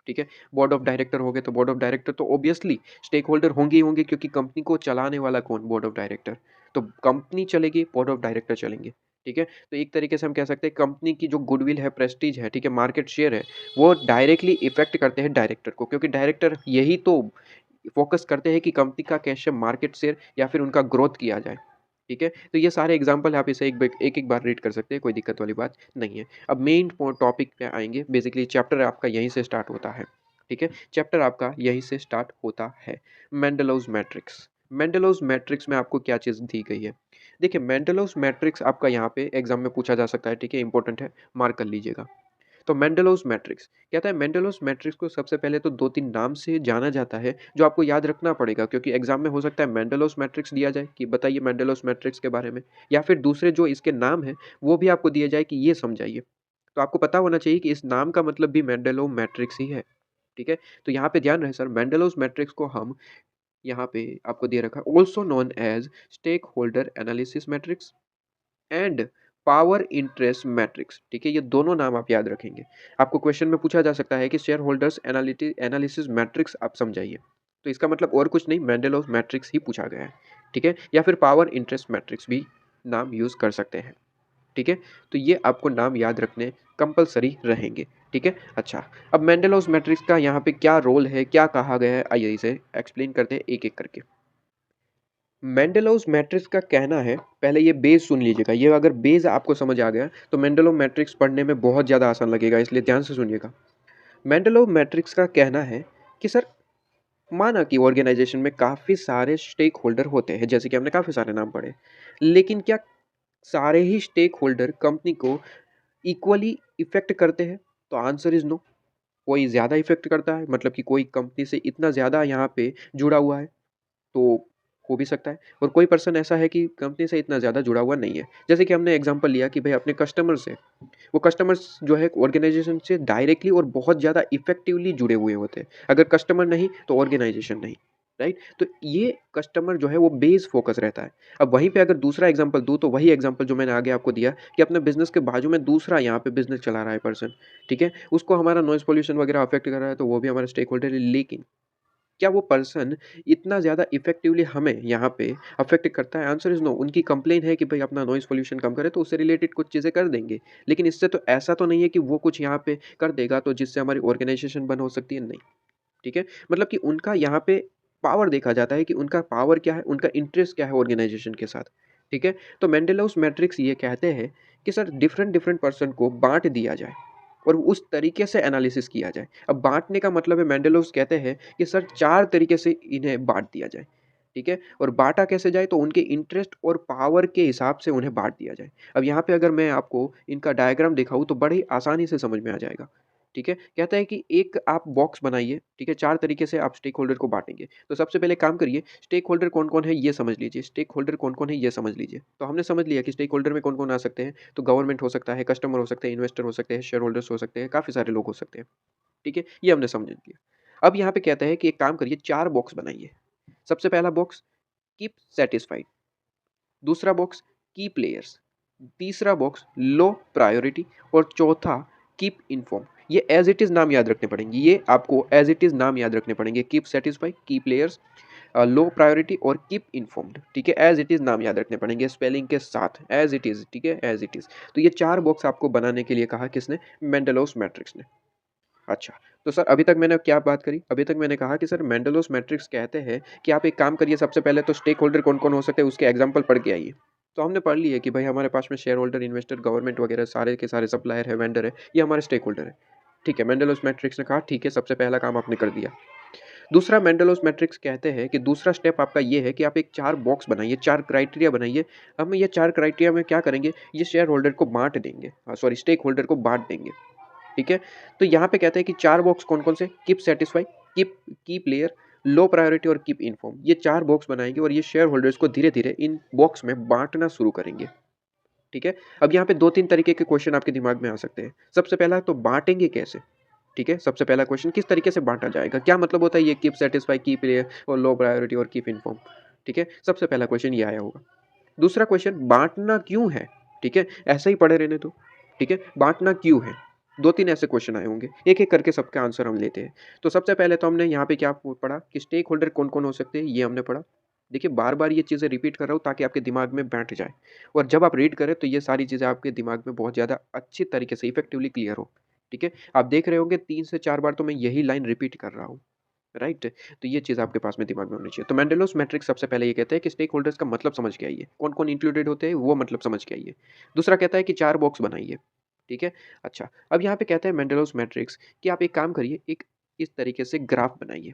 Speaker 1: ठीक है? बोर्ड ऑफ डायरेक्टर हो गए तो बोर्ड ऑफ डायरेक्टर तो ऑब्वियसली स्टेक होल्डर होंगे ही होंगे क्योंकि कंपनी को चलाने वाला कौन? Board of director. तो कंपनी चलेगी, बोर्ड ऑफ डायरेक्टर चलेंगे, ठीक है? तो एक तरीके से हम कह सकते हैं कंपनी की जो गुडविल है, प्रेस्टीज है, ठीक है? मार्केट शेयर है, वो डायरेक्टली इफ़ेक्ट करते हैं डायरेक्टर को क्योंकि डायरेक्टर यही तो फ़ोकस करते हैं कि कंपनी का कैसे मार्केट शेयर या फिर उनका ग्रोथ किया जाए, ठीक है? तो ये सारे एग्ज़ाम्पल आप इसे एक-एक बार रीड कर सकते हैं, कोई दिक्कत वाली बात नहीं है। अब मेन टॉपिक पे आएँगे, बेसिकली चैप्टर आपका यहीं से स्टार्ट होता है, ठीक है? चैप्टर आपका यहीं से स्टार्ट होता है। मेंडलोज़ मैट्रिक्स। मेंडलोज़ मैट्रिक्स में आपको क्या चीज़ दी गई है? देखिए मेंडलोज़ मैट्रिक्स आपका यहाँ पे एग्ज़ाम में पूछा जा सकता है, ठीक है? इम्पोर्टेंट है, मार्क कर लीजिएगा। तो मेंडलोज़ मैट्रिक्स कहता है मेंडलोज़ मैट्रिक्स को सबसे पहले तो 2-3 नाम से जाना जाता है, जो आपको याद रखना पड़ेगा क्योंकि एग्ज़ाम में हो सकता है मेंडलोज़ मैट्रिक्स दिया जाए कि बताइए मेंडलोज़ मैट्रिक्स के बारे में या फिर दूसरे जो इसके नाम हैं, वो भी आपको दिए जाए कि ये समझाइए। तो आपको पता होना चाहिए कि इस नाम का मतलब भी मेंडलो मैट्रिक्स ही है, ठीक है? तो यहाँ पे ध्यान रहे सर मेंडलोज़ मैट्रिक्स को हम यहाँ पे आपको दे रखा है also known as stakeholder analysis matrix and power interest matrix, ठीक है? ये दोनों नाम आप याद रखेंगे। आपको क्वेश्चन में पूछा जा सकता है कि शेयर होल्डर्स एनालिसिस मैट्रिक्स आप समझाइए। तो इसका मतलब और कुछ नहीं मेंडलोव मैट्रिक्स ही पूछा गया है, ठीक है? या फिर पावर इंटरेस्ट मैट्रिक्स भी नाम यूज़ कर सकते हैं, ठीक है? तो ये आपको नाम याद रखने कंपल्सरी रहेंगे, ठीक है? अच्छा, अब मेंडलोव मैट्रिक्स का यहाँ पे क्या रोल है, क्या कहा गया है, आइए इसे एक्सप्लेन करते हैं एक-एक करके। मेंडलोव मैट्रिक्स का कहना है पहले ये बेस सुन लीजिएगा, ये अगर बेस आपको समझ आ गया तो मेंडलोव मैट्रिक्स पढ़ने में बहुत ज़्यादा आसान लगेगा, इसलिए ध्यान से सुनिएगा। मेंडलोव मैट्रिक्स का कहना है कि सर माना कि ऑर्गेनाइजेशन में काफ़ी सारे स्टेक होल्डर होते हैं, जैसे कि हमने काफ़ी सारे नाम पढ़े, लेकिन क्या सारे ही स्टेक होल्डर कंपनी को इक्वली इफेक्ट करते हैं? तो आंसर इज नो। कोई ज़्यादा इफेक्ट करता है, मतलब कि कोई कंपनी से इतना ज़्यादा यहाँ पे जुड़ा हुआ है, तो हो भी सकता है और कोई पर्सन ऐसा है कि कंपनी से इतना ज़्यादा जुड़ा हुआ नहीं है। जैसे कि हमने एग्ज़ाम्पल लिया कि भाई अपने कस्टमर से, वो कस्टमर्स जो है ऑर्गेनाइज़ेशन से डायरेक्टली और बहुत ज़्यादा इफ़ेक्टिवली जुड़े हुए होते हैं। अगर कस्टमर नहीं तो ऑर्गेनाइज़ेशन नहीं, राइट? तो ये कस्टमर जो है वो बेस फ़ोकस रहता है। अब वहीं पे अगर दूसरा एग्ज़ाम्पल दूँ तो वही एग्ज़ाम्पल जो मैंने आगे आपको दिया कि अपने बिज़नेस के बाजू में दूसरा यहाँ पे बिज़नेस चला रहा है पर्सन, ठीक है? उसको हमारा नॉइज़ पॉल्यूशन वगैरह अफ़ेक्ट कर रहा है तो वो भी हमारा स्टेक होल्डर है, लेकिन क्या वो पर्सन इतना ज़्यादा इफ़ेक्टिवली हमें यहाँ पे अफ़ेक्ट करता है? Answer is no. उनकी कंप्लेन है कि भाई अपना नॉइज़ पॉल्यूशन कम करें, तो उससे रिलेटेड कुछ चीज़ें कर देंगे। लेकिन इससे तो ऐसा तो नहीं है कि वो कुछ यहाँ पे कर देगा तो जिससे हमारी ऑर्गनाइज़ेशन बंद हो सकती है, नहीं। ठीक है? मतलब कि उनका यहाँ पे पावर देखा जाता है कि उनका पावर क्या है, उनका इंटरेस्ट क्या है ऑर्गनाइज़ेशन के साथ। ठीक है? तो मेंडेलॉस मैट्रिक्स ये कहते हैं कि सर डिफरेंट पर्सन को बाँट दिया जाए और उस तरीके से एनालिसिस किया जाए। अब बाँटने का मतलब है मेंडेलॉस कहते हैं कि सर 4 तरीके से इन्हें बाँट दिया जाए। ठीक है? और बाँटा कैसे जाए तो उनके इंटरेस्ट और पावर के हिसाब से उन्हें बाँट दिया जाए। अब यहाँ पे अगर मैं आपको इनका डायग्राम दिखाऊँ तो बड़े ही आसानी से समझ में आ जाएगा। ठीक है? कहता है कि एक आप बॉक्स बनाइए, ठीक है? 4 तरीके से आप स्टेक होल्डर को बाँटेंगे। तो सबसे पहले काम करिए, स्टेक होल्डर कौन-कौन है ये समझ लीजिए, स्टेक होल्डर कौन-कौन है ये समझ लीजिए। तो हमने समझ लिया कि स्टेक होल्डर में कौन-कौन आ सकते हैं, तो गवर्नमेंट हो सकता है, कस्टमर हो सकते हैं, इन्वेस्टर हो सकते हैं, शेयर होल्डर्स हो सकते हैं, काफ़ी सारे लोग हो सकते हैं। ठीक है? ये हमने समझ लिया। अब यहाँ पे कहता है कि एक काम करिए 4 बॉक्स बनाइए। सबसे पहला बॉक्स कीप सैटिस्फाइड, दूसरा बॉक्स की प्लेयर्स, तीसरा बॉक्स लो प्रायोरिटी और चौथा कीप इन्फॉर्म। ये एज इट इज़ नाम याद रखने पड़ेंगे, ये आपको एज इट इज़ नाम याद रखने पड़ेंगे, कीप सेटिस्फाई, की प्लेयर्स, लो प्रायोरिटी और कीप इन्फॉर्म्ड। ठीक है, एज इट इज़ नाम याद रखने पड़ेंगे स्पेलिंग के साथ, एज इट इज़, ठीक है, एज इट इज़। तो ये 4 बॉक्स आपको बनाने के लिए कहा किसने? मेंडेलोस मैट्रिक्स ने। अच्छा, तो सर अभी तक मैंने क्या बात करी? अभी तक मैंने कहा कि सर मेंडेलोस मैट्रिक्स कहते हैं कि आप एक काम करिए, सबसे पहले तो स्टेक होल्डर कौन-कौन हो सकते हैं उसके एग्ज़ाम्पल पढ़ के आइए। तो हमने पढ़ ली है कि भाई हमारे पास में शेयर होल्डर, इन्वेस्टर, गवर्नमेंट वगैरह सारे के सारे सप्लायर है, वेंडर है, ये हमारे स्टेक होल्डर है। ठीक है, मेंडेलोस मैट्रिक्स ने कहा ठीक है, सबसे पहला काम आपने कर दिया। दूसरा मेंडेलोस मैट्रिक्स कहते हैं कि दूसरा स्टेप आपका ये है कि आप एक 4 बॉक्स बनाइए, 4 क्राइटेरिया बनाइए। हम ये 4 क्राइटेरिया में क्या करेंगे, ये शेयर होल्डर को बाँट देंगे, सॉरी स्टेक होल्डर को बाँट देंगे। ठीक है? तो यहाँ पे कहते हैं कि 4 बॉक्स कौन-कौन से? कीप सैटिस्फाई, कीप की प्लेयर, लो प्रायोरिटी और कीप इन्फॉर्म, ये 4 बॉक्स बनाएँगे और ये शेयर होल्डर्स को धीरे-धीरे इन बॉक्स में बाँटना शुरू करेंगे। ठीक है? अब यहाँ पे 2-3 तरीके के क्वेश्चन आपके दिमाग में आ सकते हैं। सबसे पहला तो बाँटेंगे कैसे? ठीक है? सबसे पहला क्वेश्चन किस तरीके से बाँटा जाएगा? क्या मतलब होता है ये कीप सैटिस्फाई, कीप और लो प्रायोरिटी और कीप इन्फॉर्म? ठीक है? सबसे पहला क्वेश्चन ये आया होगा। दूसरा क्वेश्चन बाँटना क्यों है? ठीक है? ऐसे ही पड़े रहने दो। ठीक है? बाँटना क्यों है? 2-3 ऐसे क्वेश्चन आए होंगे। एक-एक करके सबका आंसर हम लेते हैं। तो सबसे पहले तो हमने यहाँ पे क्या पढ़ा कि स्टेक होल्डर कौन-कौन हो सकते हैं, ये हमने पढ़ा। देखिए बार-बार ये चीज़ें रिपीट कर रहा हूँ ताकि आपके दिमाग में बैठ जाए और जब आप रीड करें तो ये सारी चीज़ें आपके दिमाग में बहुत ज़्यादा अच्छी तरीके से इफेक्टिवली क्लियर हो। ठीक है? आप देख रहे होंगे 3 से 4 बार तो मैं यही लाइन रिपीट कर रहा हूँ। राइट? तो ये चीज़ आपके पास में दिमाग में होनी चाहिए। तो मेंडेलोस मैट्रिक्स सबसे पहले ये कहता है कि स्टेक होल्डर्स का मतलब समझ के आइए। कौन-कौन इंक्लूडेड होते हैं वो मतलब समझ के आइए। दूसरा कहता है कि 4 बॉक्स बनाइए। ठीक है? अच्छा, अब यहाँ पे कहता है मेंडेलोस मैट्रिक्स कि आप एक काम करिए, एक इस तरीके से ग्राफ बनाइए।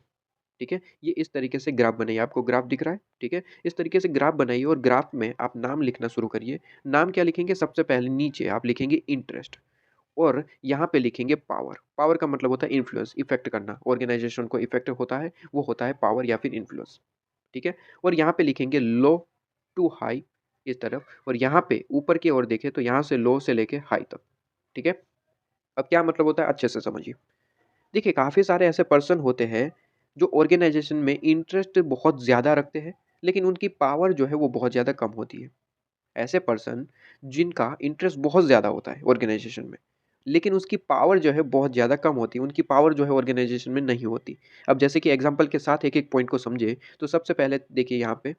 Speaker 1: ठीक है? ये इस तरीके से ग्राफ बनाइए, आपको ग्राफ दिख रहा है? ठीक है? इस तरीके से ग्राफ बनाइए और ग्राफ में आप नाम लिखना शुरू करिए। नाम क्या लिखेंगे? सबसे पहले नीचे आप लिखेंगे इंटरेस्ट और यहाँ पे लिखेंगे पावर। पावर का मतलब होता है इन्फ्लुएंस, इफ़ेक्ट करना। ऑर्गेनाइज़ेशन को इफ़ेक्ट होता है, वो होता है पावर या फिर इन्फ्लुएंस। ठीक है? और यहाँ पे लिखेंगे लो टू हाई इस तरफ और यहाँ पे ऊपर की ओर देखें तो यहाँ से लो से लेके हाई तक। ठीक है? अब क्या मतलब होता है अच्छे से समझिए। देखिए काफ़ी सारे ऐसे पर्सन होते हैं जो ऑर्गेनाइज़ेशन में इंटरेस्ट बहुत ज़्यादा रखते हैं, लेकिन उनकी पावर जो है वो बहुत ज़्यादा कम होती है। ऐसे पर्सन जिनका इंटरेस्ट बहुत ज़्यादा होता है ऑर्गेनाइज़ेशन में, लेकिन उसकी पावर जो है बहुत ज़्यादा कम होती है, उनकी पावर जो है ऑर्गेनाइज़ेशन में नहीं होती। अब जैसे कि एग्ज़ाम्पल के साथ एक-एक पॉइंट को समझे, तो सबसे पहले देखिए यहाँ पे,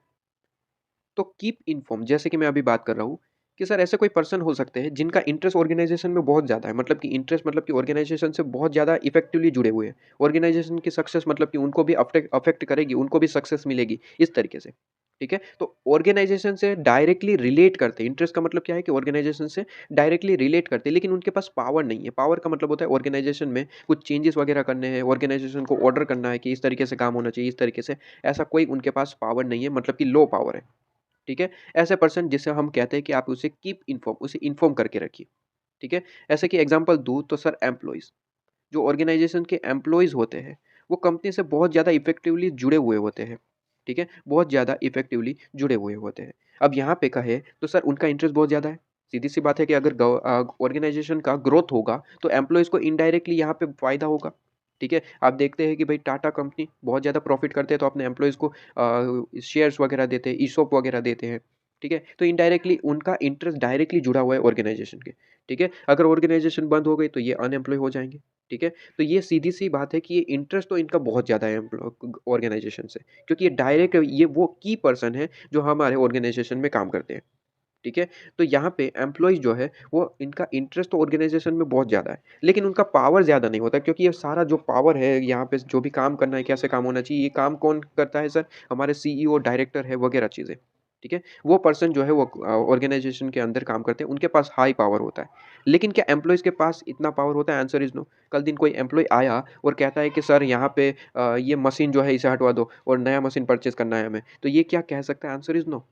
Speaker 1: तो कीप इन्फॉर्म जैसे कि मैं अभी बात कर रहा हूँ कि सर ऐसे कोई पर्सन हो सकते हैं जिनका इंटरेस्ट ऑर्गेनाइज़ेशन में बहुत ज़्यादा है, मतलब कि इंटरेस्ट मतलब कि ऑर्गेनाइज़ेशन से बहुत ज़्यादा इफेक्टिवली जुड़े हुए हैं। ऑर्गेनाइज़ेशन की सक्सेस मतलब कि उनको भी अफ़ेक्ट करेगी, उनको भी सक्सेस मिलेगी, इस तरीके से। ठीक है? तो ऑर्गेनाइज़ेशन से डायरेक्टली रिलेट करते हैं, इंटरेस्ट का मतलब क्या है कि ऑर्गेनाइज़ेशन से डायरेक्टली रिलेट करते हैं, लेकिन उनके पास पावर नहीं है। पावर का मतलब होता है ऑर्गेनाइज़ेशन में कुछ चेंजेस वगैरह करने हैं, ऑर्गेनाइज़ेशन को ऑर्डर करना है कि इस तरीके से काम होना चाहिए, इस तरीके से। ऐसा कोई उनके पास पावर नहीं है, मतलब कि लो पावर है। ठीक है? ऐसे पर्सन जिसे हम कहते हैं कि आप उसे कीप इन्फॉर्म, उसे इन्फॉर्म करके रखिए। ठीक है? ऐसे कि एग्ज़ाम्पल दूँ तो सर एम्प्लॉइज़, जो ऑर्गेनाइज़ेशन के एम्प्लॉइज़ होते हैं, वो कंपनी से बहुत ज़्यादा इफ़ेक्टिवली जुड़े हुए होते हैं। ठीक है? बहुत ज़्यादा इफ़ेक्टिवली जुड़े हुए होते हैं। अब यहाँ पे कहें तो सर उनका इंटरेस्ट बहुत ज़्यादा है। सीधी-सी बात है कि अगर ऑर्गेनाइज़ेशन का ग्रोथ होगा, तो एम्प्लॉइज़ को इनडायरेक्टली यहाँ पे फ़ायदा होगा। ठीक है? आप देखते हैं कि भाई टाटा कंपनी बहुत ज़्यादा प्रॉफ़िट करते हैं, तो अपने एम्प्लॉइज़ को शेयर्स वगैरह देते हैं, ईसॉप वगैरह देते हैं। ठीक है? तो इनडायरेक्टली उनका इंटरेस्ट डायरेक्टली जुड़ा हुआ है ऑर्गेनाइज़ेशन के। ठीक है? अगर ऑर्गेनाइज़ेशन बंद हो गई, तो ये अनएम्प्लॉय हो जाएँगे। ठीक है? तो ये सीधी-सी बात है कि ये इंटरेस्ट तो इनका बहुत ज़्यादा है ऑर्गेनाइज़ेशन से, क्योंकि ये डायरेक्ट ये वो की पर्सन है जो हमारे ऑर्गेनाइज़ेशन में काम करते हैं। ठीक है? तो यहाँ पे एम्प्लॉइज़ जो है वो इनका इंटरेस्ट तो ऑर्गेनाइज़ेशन में बहुत ज़्यादा है, लेकिन उनका पावर ज़्यादा नहीं होता, क्योंकि ये सारा जो पावर है यहाँ पे जो भी काम करना है, कैसे काम होना चाहिए, ये काम कौन करता है सर? हमारे सीईओ, डायरेक्टर है वगैरह चीज़ें। ठीक है? वो पर्सन जो है वो ऑर्गेनाइज़ेशन के अंदर काम करते हैं, उनके पास हाई पावर होता है। लेकिन क्या एम्प्लॉइज़ के पास इतना पावर होता है? Answer is no. कल दिन कोई एम्प्लॉयी आया और कहता है कि सर यहाँ पे ये मशीन जो है इसे हटवा दो और नया मशीन परचेज़ करना है हमें। तो ये क्या कह सकता है? Answer is no.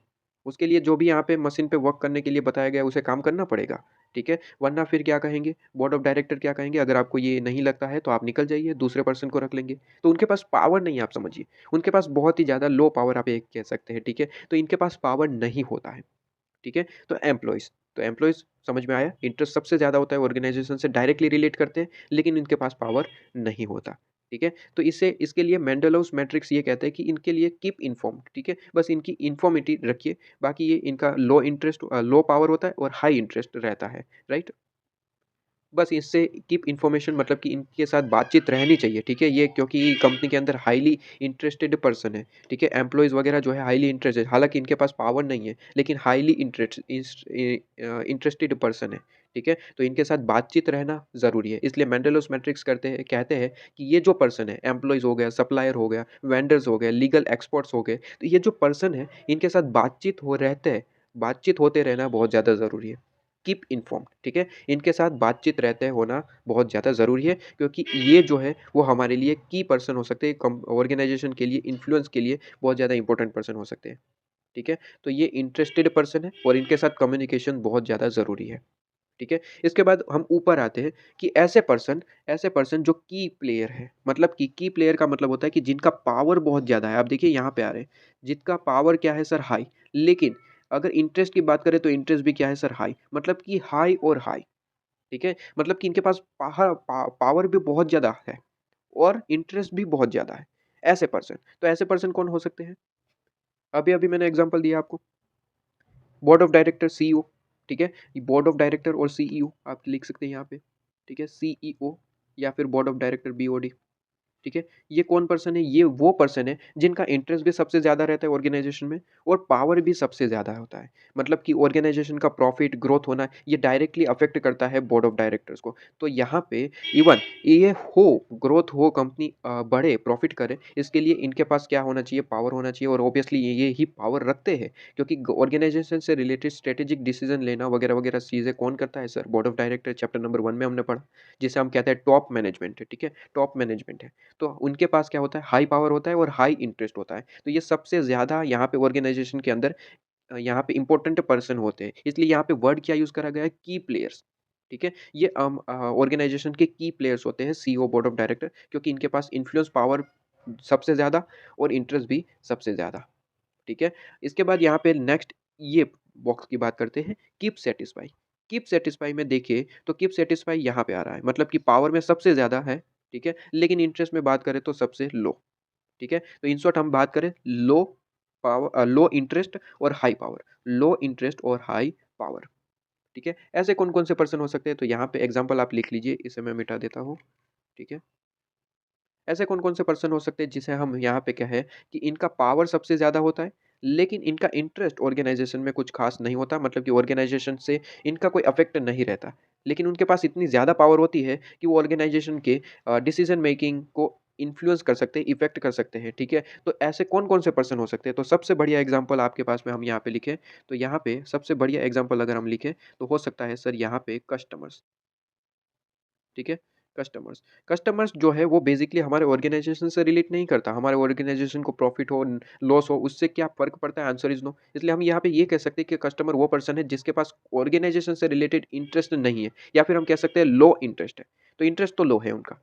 Speaker 1: उसके लिए जो भी यहाँ पे मशीन पे वर्क करने के लिए बताया गया है, उसे काम करना पड़ेगा, ठीक है? वरना फिर क्या कहेंगे, बोर्ड ऑफ डायरेक्टर क्या कहेंगे, अगर आपको ये नहीं लगता है तो आप निकल जाइए, दूसरे पर्सन को रख लेंगे। तो उनके पास पावर नहीं है, आप समझिए। उनके पास बहुत ही ज़्यादा लो पावर आप ये कह सकते हैं, ठीक है? तो इनके पास पावर नहीं होता है, ठीक है? तो एम्प्लॉइज़ समझ में आया? इंटरेस्ट सबसे ज़्यादा होता है, ऑर्गेनाइज़ेशन से डायरेक्टली रिलेट करते हैं, लेकिन इनके पास पावर नहीं होता, ठीक है? तो इसके लिए मेंडलॉस मैट्रिक्स ये कहता है कि इनके लिए कीप इन्फॉर्म्ड, ठीक है? बस इनकी इन्फॉर्मिटी रखिए, बाकी ये इनका लो पावर होता है और हाई इंटरेस्ट रहता है, राइट? बस इससे कीप इन्फॉर्मेशन मतलब कि इनके साथ बातचीत रहनी चाहिए, ठीक है? ये क्योंकि कंपनी के अंदर हाइली इंटरेस्टेड पर्सन है, ठीक है? एम्प्लॉइज़ वगैरह जो है हाइली इंटरेस्टेड, हालाँकि इनके पास पावर नहीं है, लेकिन हाइली इंटरेस्टेड पर्सन है, ठीक है? तो इनके साथ बातचीत रहना ज़रूरी है। इसलिए मेंडलोस मैट्रिक्स कहते हैं कि ये जो पर्सन है, एम्प्लॉइज़ हो गया, सप्लायर हो गया, वेंडर्स हो गए, लीगल एक्सपर्ट्स हो गए, तो ये जो पर्सन है, इनके साथ बातचीत होते रहना बहुत ज़्यादा ज़रूरी है। कीप इन्फॉर्म्ड, ठीक है? इनके साथ बातचीत रहते होना बहुत ज़्यादा ज़रूरी है, क्योंकि ये जो है वो हमारे लिए की पर्सन हो सकते हैं, कम ऑर्गेनाइज़ेशन के लिए, इन्फ्लुएंस के लिए बहुत ज़्यादा इंपॉर्टेंट पर्सन हो सकते हैं, ठीक है? तो ये इंटरेस्टेड पर्सन है और इनके साथ कम्युनिकेशन बहुत ज़्यादा ज़रूरी है। ठीक है? इसके बाद हम ऊपर आते हैं कि ऐसे पर्सन जो की प्लेयर है, मतलब कि की प्लेयर का मतलब होता है कि जिनका पावर बहुत ज़्यादा है। आप देखिए यहाँ पे आ रहे हैं, जिनका पावर क्या है सर हाई, लेकिन अगर इंटरेस्ट की बात करें तो इंटरेस्ट भी क्या है सर हाई, मतलब कि हाई और हाई, ठीक है? मतलब कि इनके पास पावर भी बहुत ज़्यादा है और इंटरेस्ट भी बहुत ज़्यादा है, ऐसे पर्सन। तो ऐसे पर्सन कौन हो सकते हैं? अभी-अभी मैंने एग्ज़ाम्पल दिया आपको, बोर्ड ऑफ डायरेक्टर सीईओ, ठीक है? ये बोर्ड ऑफ डायरेक्टर और सीईओ आप लिख सकते हैं यहाँ पे, ठीक है? सीईओ या फिर बोर्ड ऑफ डायरेक्टर बीओडी, ठीक है? ये कौन पर्सन है? ये वो पर्सन है जिनका इंटरेस्ट भी सबसे ज़्यादा रहता है ऑर्गेनाइज़ेशन में और पावर भी सबसे ज़्यादा होता है। मतलब कि ऑर्गेनाइज़ेशन का प्रॉफ़िट, ग्रोथ होना ये डायरेक्टली अफ़ेक्ट करता है बोर्ड ऑफ डायरेक्टर्स को। तो यहाँ पे इवन ये हो, ग्रोथ हो, कंपनी बढ़े, प्रॉफ़िट करे, इसके लिए इनके पास क्या होना चाहिए? पावर होना चाहिए और ऑब्वियसली ये ही पावर रखते हैं क्योंकि ग ऑर्गेनाइज़ेशन से रिलेटेड स्ट्रैटेजिक डिसीज़न लेना वगैरह-वगैरह चीज़ें कौन करता है sir? Board of director chapter number 1 में हमने पढ़ा, जिसे हम कहते हैं टॉप मैनेजमेंट है, ठीक है? टॉप मैनेजमेंट है। तो उनके पास क्या होता है? हाई पावर होता है और हाई इंटरेस्ट होता है। तो ये सबसे ज़्यादा यहाँ पे ऑर्गेनाइज़ेशन के अंदर यहाँ पे इम्पोर्टेंट पर्सन होते हैं। इसलिए यहाँ पे वर्ड क्या यूज़ करा गया है? की प्लेयर्स, ठीक है? ये ऑर्गेनाइज़ेशन के की प्लेयर्स होते हैं सीईओ, बोर्ड ऑफ डायरेक्टर, क्योंकि इनके पास इन्फ्लुएंस पावर सबसे ज़्यादा और इंटरेस्ट भी सबसे ज़्यादा, ठीक है? इसके बाद यहाँ पे नेक्स्ट ये बॉक्स की बात करते हैं, कीप सैटिस्फाई। कीप सैटिस्फाई में देखिए तो कीप सैटिस्फाई यहाँ पे आ रहा है, मतलब कि पावर में सबसे ज़्यादा है, ठीक है? लेकिन इंटरेस्ट में बात करें तो सबसे लो, ठीक है? तो इन शॉर्ट हम बात करें लो लो इंटरेस्ट और हाई पावर, लो इंटरेस्ट और हाई पावर, ठीक है? ऐसे कौन-कौन से पर्सन हो सकते हैं? तो यहाँ पे एग्ज़ाम्पल आप लिख लीजिए, इसे मैं मिटा देता हूँ, ठीक है? ऐसे कौन-कौन से पर्सन हो सकते हैं जिसे हम यहाँ पे क्या है कि इनका पावर सबसे ज़्यादा होता है, लेकिन इनका इंटरेस्ट ऑर्गेनाइज़ेशन में कुछ ख़ास नहीं होता, मतलब कि ऑर्गेनाइज़ेशन से इनका कोई अफ़ेक्ट नहीं रहता। लेकिन उनके पास इतनी ज़्यादा पावर होती है कि वो ऑर्गेनाइज़ेशन के डिसीज़न मेकिंग को इन्फ्लुएंस कर सकते हैं, इफ़ेक्ट कर सकते हैं, ठीक है? तो ऐसे कौन-कौन से पर्सन हो सकते हैं? तो सबसे बढ़िया एग्ज़ाम्पल आपके पास में हम यहाँ पे लिखें, तो यहाँ पे सबसे बढ़िया एग्ज़ाम्पल अगर हम लिखें, तो हो सकता है सर यहाँ पे कस्टमर्स। ठीक है? कस्टमर्स। कस्टमर्स जो है वो बेसिकली हमारे ऑर्गेनाइज़ेशन से रिलेट नहीं करता। हमारे ऑर्गेनाइज़ेशन को प्रॉफ़िट हो, लॉस हो, उससे क्या फ़र्क पड़ता है? Answer is no. इसलिए हम यहाँ पे ये कह सकते हैं कि कस्टमर वो पर्सन है जिसके पास ऑर्गेनाइज़ेशन से रिलेटेड इंटरेस्ट नहीं है, या फिर हम कह सकते हैं लो इंटरेस्ट है। तो इंटरेस्ट तो लो है उनका।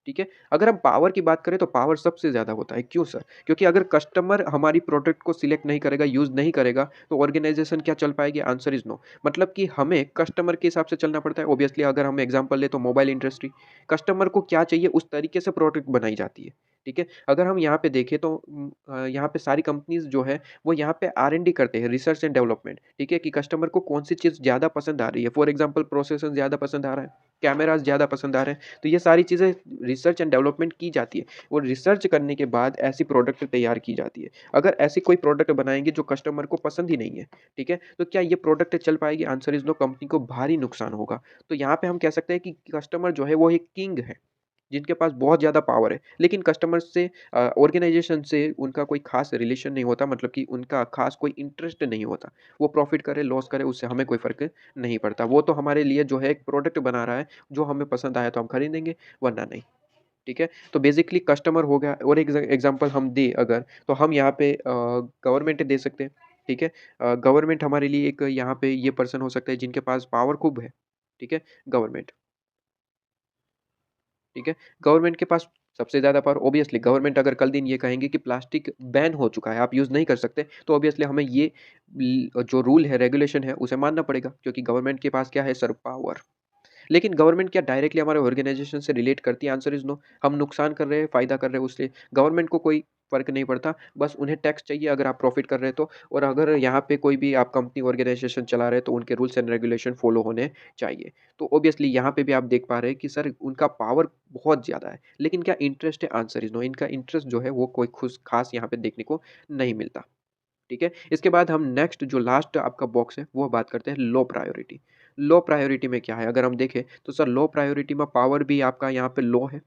Speaker 1: ठीक है? अगर हम पावर की बात करें तो पावर सबसे ज़्यादा होता है, क्यों सर? क्योंकि अगर कस्टमर हमारी प्रोडक्ट को सिलेक्ट नहीं करेगा, यूज़ नहीं करेगा, तो ऑर्गेनाइज़ेशन क्या चल पाएगी? Answer is no. मतलब कि हमें कस्टमर के हिसाब से चलना पड़ता है। ऑब्वियसली अगर हम एग्ज़ाम्पल लें तो मोबाइल इंडस्ट्री, कस्टमर को क्या चाहिए उस तरीके से प्रोडक्ट बनाई जाती है। ठीक है? अगर हम यहाँ पे देखें तो यहाँ पे सारी कंपनीज़ जो है वो यहाँ पे आर-एन-डी करते हैं, रिसर्च एंड डेवलपमेंट, ठीक है? कि कस्टमर को कौन-सी चीज़ ज़्यादा पसंद आ रही है। फॉर एग्ज़ाम्पल प्रोसेसर ज़्यादा पसंद आ रहा है, कैमराज़ ज़्यादा पसंद आ रहे हैं। तो ये सारी चीज़ें रिसर्च एंड डेवलपमेंट की जाती है और रिसर्च करने के बाद ऐसी प्रोडक्ट तैयार की जाती है। अगर ऐसी कोई प्रोडक्ट बनाएँगे जो कस्टमर को पसंद ही नहीं है, ठीक है? तो क्या ये प्रोडक्ट चल पाएगी? आंसर इज़ नो, कंपनी को भारी नुकसान होगा। तो यहाँ पे हम कह सकते हैं कि कस्टमर जो है वो एक किंग है, जिनके पास बहुत ज़्यादा पावर है। लेकिन कस्टमर से ऑर्गेनाइज़ेशन से उनका कोई ख़ास रिलेशन नहीं होता, मतलब कि उनका ख़ास कोई इंटरेस्ट नहीं होता। वो प्रॉफ़िट करे, लॉस करे, उससे हमें कोई फ़र्क नहीं पड़ता। वो तो हमारे लिए जो है एक प्रोडक्ट बना रहा है, जो हमें पसंद आया तो हम खरीदेंगे, वरना नहीं। ठीक है? तो बेसिकली कस्टमर हो गया, और एग्ज़ाम्पल हम दें अगर, तो हम यहाँ पे गवर्नमेंट दे सकते हैं, ठीक है? गवर्नमेंट हमारे लिए एक यहाँ पे ये पर्सन हो सकता है जिनके पास पावर खूब है, ठीक है? गवर्नमेंट, ठीक है? गवर्नमेंट के पास सबसे ज़्यादा पावर, ऑब्वियसली गवर्नमेंट अगर कल दिन ये कहेंगे कि प्लास्टिक बैन हो चुका है, आप यूज़ नहीं कर सकते, तो ऑब्वियसली हमें ये जो रूल है, रेगुलेशन है, उसे मानना पड़ेगा, क्योंकि गवर्नमेंट के पास क्या है सर? पावर। लेकिन गवर्नमेंट क्या डायरेक्टली हमारे ऑर्गेनाइजेशन से रिलेट करती है? Answer is no. हम नुकसान कर रहे हैं, फ़ायदा कर रहे हैं उससे गवर्नमेंट को कोई फ़र्क नहीं पड़ता। बस उन्हें टैक्स चाहिए अगर आप प्रॉफ़िट कर रहे हैं तो, और अगर यहाँ पे कोई भी आप कंपनी ऑर्गेनाइजेशन चला रहे हैं तो उनके रूल्स एंड रेगुलेशन फ़ॉलो होने चाहिए। तो ऑब्वियसली यहाँ पे भी आप देख पा रहे हैं कि सर उनका पावर बहुत ज़्यादा है, लेकिन क्या इंटरेस्ट है? Answer is no. इनका इंटरेस्ट जो है वो कोई खुस ख़ास यहाँ पे देखने को नहीं मिलता। ठीक है? इसके बाद हम नेक्स्ट जो लास्ट आपका बॉक्स है, वो बात करते हैं लो प्रायोरिटी। लो प्रायोरिटी में क्या है? अगर हम देखें तो सर लो प्रायोरिटी में पावर भी आपका यहाँ पे लो है,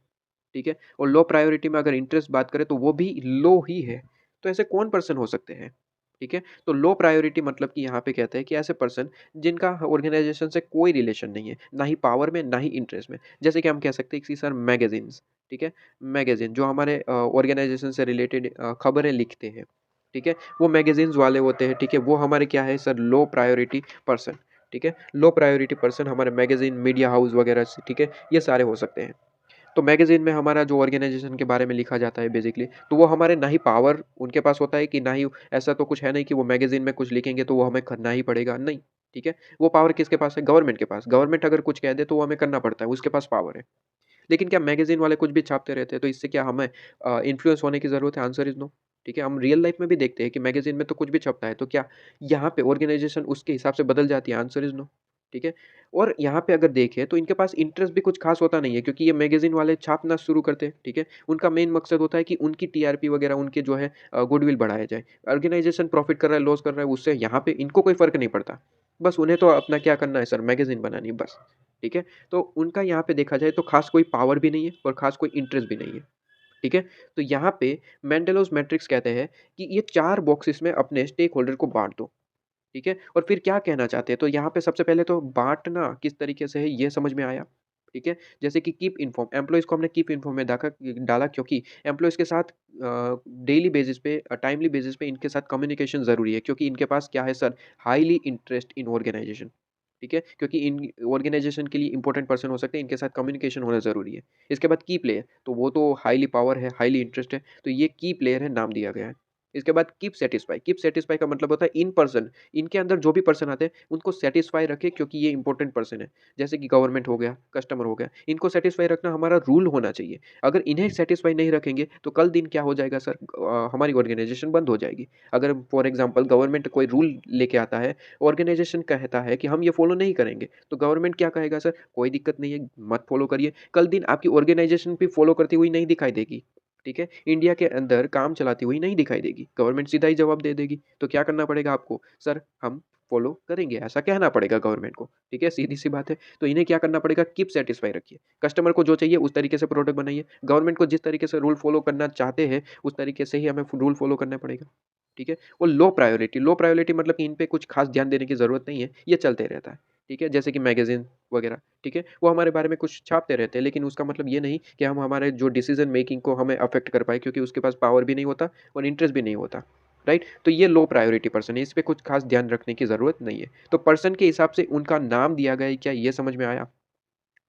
Speaker 1: ठीक है? और लो प्रायोरिटी में अगर इंटरेस्ट बात करें तो वो भी लो ही है। तो ऐसे कौन पर्सन हो सकते हैं? ठीक है? तो लो प्रायोरिटी मतलब कि यहाँ पे कहते हैं कि ऐसे पर्सन जिनका ऑर्गेनाइज़ेशन से कोई रिलेशन नहीं है, ना ही पावर में, ना ही इंटरेस्ट में। जैसे कि हम कह सकते हैं कि सर मैगज़ीन्स, ठीक है? मैगज़ीन जो हमारे ऑर्गेनाइज़ेशन से रिलेटेड खबरें लिखते हैं, ठीक है? वो मैगज़ीन्स वाले होते हैं, ठीक है? वो हमारे क्या है सर? लो प्रायोरिटी पर्सन, ठीक है? लो प्रायोरिटी पर्सन हमारे मैगज़ीन, मीडिया हाउस वगैरह से, ठीक है? ये सारे हो सकते हैं। तो मैगज़ीन में हमारा जो ऑर्गेनाइज़ेशन के बारे में लिखा जाता है बेसिकली, तो वो हमारे ना ही पावर उनके पास होता है कि ना ही ऐसा तो कुछ है नहीं कि वो मैगज़ीन में कुछ लिखेंगे तो वो हमें करना ही पड़ेगा, नहीं, ठीक है? वो पावर किसके पास है? गवर्नमेंट के पास। गवर्नमेंट अगर कुछ कह दे तो वो हमें करना पड़ता है, उसके पास पावर है। लेकिन क्या मैगज़ीन वाले कुछ भी छापते रहते हैं, तो इससे क्या हमें इन्फ्लुएंस होने की ज़रूरत है? Answer is no. ठीक है? हम रियल लाइफ़ में भी देखते हैं कि मैगज़ीन में तो कुछ भी छपता है, तो क्या यहाँ पे ऑर्गेनाइज़ेशन उसके हिसाब से बदल जाती है? Answer is no. ठीक है? और यहाँ पे अगर देखें तो इनके पास इंटरेस्ट भी कुछ ख़ास होता नहीं है, क्योंकि ये मैगज़ीन वाले छापना शुरू करते हैं, ठीक है? उनका मेन मकसद होता है कि उनकी टीआरपी वग़ैरह उनके जो है गुडविल बढ़ाया जाए। ऑर्गेनाइज़ेशन प्रॉफ़िट कर रहा है, लॉस कर रहा है, उससे यहाँ पे इनको कोई फ़र्क नहीं पड़ता। बस उन्हें तो अपना क्या करना है सर, मैगज़ीन बनानी है बस। ठीक है? तो उनका यहाँ पे देखा जाए तो ख़ास कोई पावर भी नहीं है और ख़ास कोई इंटरेस्ट भी नहीं है। ठीक है? तो यहाँ पे मेंडेलोस मैट्रिक्स कहते हैं कि ये 4 बॉक्सेस में अपने स्टेक होल्डर को बाँट दो। ठीक है? और फिर क्या कहना चाहते हैं? तो यहाँ पे सबसे पहले तो बाँटना किस तरीके से है ये समझ में आया। ठीक है? जैसे कि कीप इन्फॉर्म, एम्प्लॉइज़ को हमने कीप इन्फॉर्म में दाखा डाला, क्योंकि एम्प्लॉइज़ के साथ डेली बेसिस पे टाइमली बेसिस पे इनके साथ कम्युनिकेशन ज़रूरी है, क्योंकि इनके पास क्या है sir, highly interest in organization. ठीक है? क्योंकि इन ऑर्गेनाइज़ेशन के लिए इम्पोर्टेंट पर्सन हो सकते हैं, इनके साथ कम्युनिकेशन होना ज़रूरी है। इसके बाद की प्लेयर, तो वो तो हाइली पावर है, हाइली इंटरेस्ट है, तो ये की प्लेयर है, नाम दिया गया है। इसके बाद कीप सैटिस्फाई का मतलब होता है इन पर्सन, इनके अंदर जो भी पर्सन आते हैं उनको सैटिस्फाई रखें, क्योंकि ये इंपॉर्टेंट पर्सन है। जैसे कि गवर्नमेंट हो गया, कस्टमर हो गया, इनको सैटिस्फाई रखना हमारा रूल होना चाहिए। अगर इन्हें सैटिस्फाई नहीं रखेंगे तो कल दिन क्या हो जाएगा सर, हमारी ऑर्गेनाइजेशन बंद हो जाएगी। अगर फॉर एग्जांपल गवर्नमेंट कोई रूल लेके आता है, ऑर्गेनाइजेशन कहता है कि हम ये फॉलो नहीं करेंगे, तो गवर्नमेंट क्या कहेगा सर, कोई दिक्कत नहीं है, मत फॉलो करिए। कल दिन आपकी ऑर्गेनाइजेशन भी फॉलो करती हुई नहीं दिखाई देगी। ठीक है? इंडिया के अंदर काम चलाती हुई नहीं दिखाई देगी। गवर्नमेंट सीधा ही जवाब दे देगी। तो क्या करना पड़ेगा आपको? सर हम फॉलो करेंगे, ऐसा कहना पड़ेगा गवर्नमेंट को। ठीक है? सीधी-सी बात है। तो इन्हें क्या करना पड़ेगा? कीप सैटिस्फाई रखिए। कस्टमर को जो चाहिए उस तरीके से प्रोडक्ट बनाइए। गवर्नमेंट को जिस तरीके से रूल फॉलो करना चाहते हैं, उस तरीके से ही हमें रूल फॉलो करना पड़ेगा। ठीक है? और लो प्रायोरिटी मतलब कि इन पे कुछ खास ध्यान देने की ज़रूरत नहीं है, ये चलते रहता है। ठीक है? जैसे कि मैगज़ीन वगैरह, ठीक है? वो हमारे बारे में कुछ छापते रहते हैं, लेकिन उसका मतलब ये नहीं कि हम हमारे जो डिसीज़न मेकिंग को हमें अफ़ेक्ट कर पाएँ, क्योंकि उसके पास पावर भी नहीं होता और इंटरेस्ट भी नहीं होता, राइट? तो ये लो प्रायोरिटी पर्सन है, इस पे कुछ खास ध्यान रखने की ज़रूरत नहीं है। तो पर्सन के हिसाब से उनका नाम दिया गया है, क्या ये समझ में आया?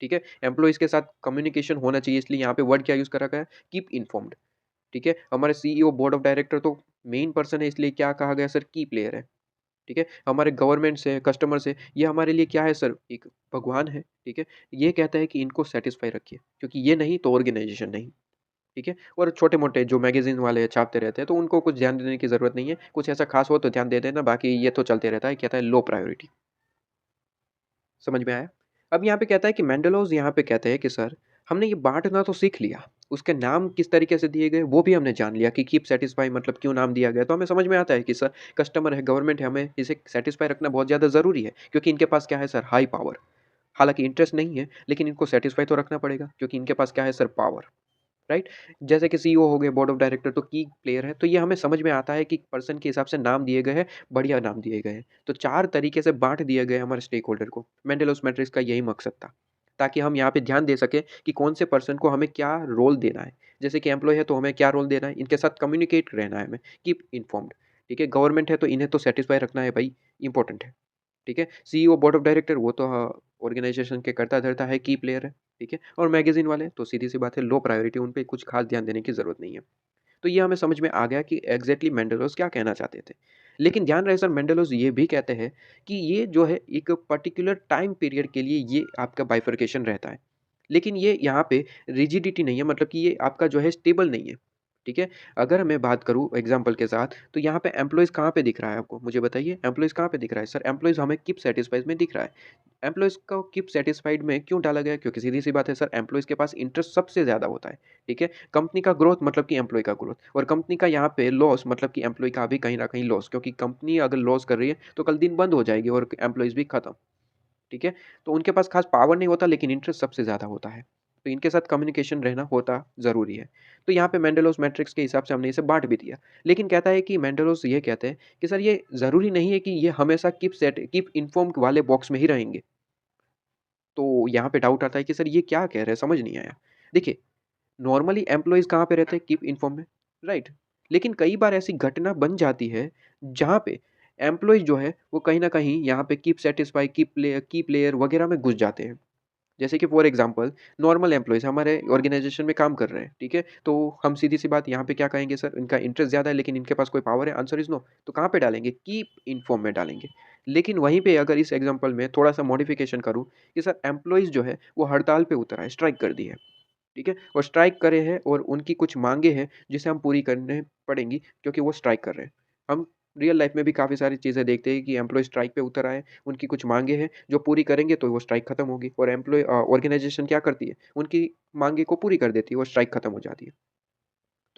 Speaker 1: ठीक है? एम्प्लॉइज़ के साथ कम्युनिकेशन होना चाहिए, इसलिए यहाँ पे वर्ड क्या यूज़ करा गया है? Keep informed. ठीक है? हमारे सीईओ, बोर्ड ऑफ डायरेक्टर तो मेन पर्सन है, इसलिए क्या कहा गया सर, की प्लेयर है। ठीक है? हमारे गवर्नमेंट से, कस्टमर से, ये हमारे लिए क्या है सर? एक भगवान है, ठीक है? ये कहता है कि इनको सैटिस्फाई रखिए, क्योंकि ये नहीं तो ऑर्गेनाइज़ेशन नहीं, ठीक है? और छोटे-मोटे जो मैगज़ीन वाले छापते रहते हैं, तो उनको कुछ ध्यान देने की ज़रूरत नहीं है। कुछ ऐसा ख़ास हो तो ध्यान दे देना, बाकी ये तो चलते रहता है, कहता है लो प्रायोरिटी। समझ में आया? अब यहाँ पे कहता है कि मेंडेलोज़ यहाँ पे कहते हैं कि सर, हमने ये बाँटना तो सीख लिया, उसके नाम किस तरीके से दिए गए वो भी हमने जान लिया कि कीप सैटिस्फाई मतलब क्यों नाम दिया गया। तो हमें समझ में आता है कि सर, कस्टमर है, गवर्नमेंट है, हमें इसे सैटिस्फाई रखना बहुत ज़्यादा ज़रूरी है, क्योंकि इनके पास क्या है सर, हाई पावर। हालाँकि इंटरेस्ट नहीं है, लेकिन इनको सैटिस्फाई तो रखना पड़ेगा, क्योंकि इनके पास क्या है सर, पावर। राइट? जैसे कि सीईओ हो गए, बोर्ड ऑफ डायरेक्टर तो की प्लेयर है, तो ये हमें समझ में आता है कि पर्सन के हिसाब से नाम दिए गए हैं, बढ़िया नाम दिए गए हैं। तो 4 तरीके से बाँट दिए गए हमारे स्टेक होल्डर को। मेंडेलोस मैट्रिक्स का यही मकसद था, ताकि हम यहाँ पे ध्यान दे सकें कि कौन से पर्सन को हमें क्या रोल देना है। जैसे कि एम्प्लॉयी है तो हमें क्या रोल देना है, इनके साथ कम्युनिकेट रहना है हमें, कीप इन्फॉर्म्ड। ठीक है? गवर्नमेंट है तो इन्हें तो सैटिस्फाई रखना है भाई, इम्पोर्टेंट है। ठीक है? सीईओ, बोर्ड ऑफ डायरेक्टर वो तो ऑर्गेनाइज़ेशन के कर्ता-धर्ता है, की प्लेयर है, ठीक है? और मैगज़ीन वाले तो सीधी-सी बात है, लो प्रायोरिटी, उन पे कुछ ख़ास ध्यान देने की ज़रूरत नहीं है। तो ये हमें समझ में आ गया कि एग्ज़ैक्टली मेंडेलोस क्या कहना चाहते थे। लेकिन ध्यान रहे सर, मेंडेलोस ये भी कहते हैं कि ये जो है एक पर्टिकुलर टाइम पीरियड के लिए ये आपका बाइफरकेशन रहता है। लेकिन ये यहाँ पे रिजिडिटी नहीं है, मतलब कि ये आपका जो है स्टेबल नहीं है। ठीक है? अगर मैं बात करूँ एग्ज़ाम्पल के साथ, तो यहाँ पे एम्प्लॉइज़ कहाँ पे दिख रहा है आपको? मुझे बताइए, एम्प्लॉइज़ कहाँ पे दिख रहा है? सर, एम्प्लॉइज़ हमें कीप सैटिस्फाइड में दिख रहा है। एम्प्लॉइज़ को कीप सैटिस्फाइड में क्यों डाला गया है? क्योंकि सीधी-सी बात है सर, एम्प्लॉइज़ के पास इंटरेस्ट सबसे ज़्यादा होता है। ठीक है? कंपनी का ग्रोथ मतलब कि एम्प्लॉयी का ग्रोथ, और कंपनी का यहाँ पे लॉस मतलब कि एम्प्लॉयी का भी कहीं न कहीं लॉस, क्योंकि कंपनी अगर लॉस कर रही है, तो कल दिन बंद हो जाएगी और एम्प्लॉइज़ भी खत्म। ठीक है? तो उनके पास ख़ास पावर नहीं होता, लेकिन इंटरेस्ट सबसे ज़्यादा होता है। तो इनके साथ कम्युनिकेशन रहना होता ज़रूरी है। तो यहाँ पे मेंडेलोस मैट्रिक्स के हिसाब से हमने इसे बाँट भी दिया। लेकिन कहता है कि मेंडेलोस ये कहते हैं कि सर, ये ज़रूरी नहीं है कि ये हमेशा कीप इन्फॉर्म्ड वाले बॉक्स में ही रहेंगे। तो यहाँ पे डाउट आता है कि सर, ये क्या कह रहे हैं, समझ नहीं आया। देखिए, नॉर्मली एम्प्लॉइज़ कहाँ पे रहते हैं? कीप इन्फॉर्म में, राइट? लेकिन कई बार ऐसी घटना बन जाती है, जहाँ पे एम्प्लॉइज़ जो है वो कहीं न कहीं यहाँ पे कीप सैटिस्फाई, की प्लेयर वगैरह में घुस जाते हैं। जैसे कि फॉर एग्ज़ाम्पल नॉर्मल एम्प्लॉइज़ हमारे ऑर्गेनाइज़ेशन में काम कर रहे हैं, ठीक है? तो हम सीधी-सी बात यहाँ पे क्या कहेंगे सर इनका इंटरेस्ट ज़्यादा है लेकिन इनके पास कोई पावर है? Answer is no. तो कहाँ पे डालेंगे? कीप इन्फॉर्म में डालेंगे। लेकिन वहीं पे अगर इस एग्ज़ाम्पल में थोड़ा-सा मॉडिफ़िकेशन करूँ कि सर एम्प्लॉइज़ जो है वो हड़ताल पे उतर आए, स्ट्राइक कर दी है, ठीक है? और स्ट्राइक करे हैं और उनकी कुछ माँगे हैं जिसे हम पूरी करने पड़ेंगी क्योंकि वो स्ट्राइक कर रहे हैं। हम रियल लाइफ़ में भी काफ़ी सारी चीज़ें देखते हैं कि एम्प्लॉयी स्ट्राइक पे उतर आए, उनकी कुछ माँगे हैं जो पूरी करेंगे तो वो स्ट्राइक खत्म होगी और ऑर्गेनाइज़ेशन क्या करती है, उनकी माँगे को पूरी कर देती है और स्ट्राइक खत्म हो जाती है।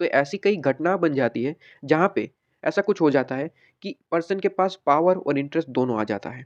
Speaker 1: तो ऐसी कई घटना बन जाती है जहाँ पे ऐसा कुछ हो जाता है कि पर्सन के पास पावर और इंटरेस्ट दोनों आ जाता है।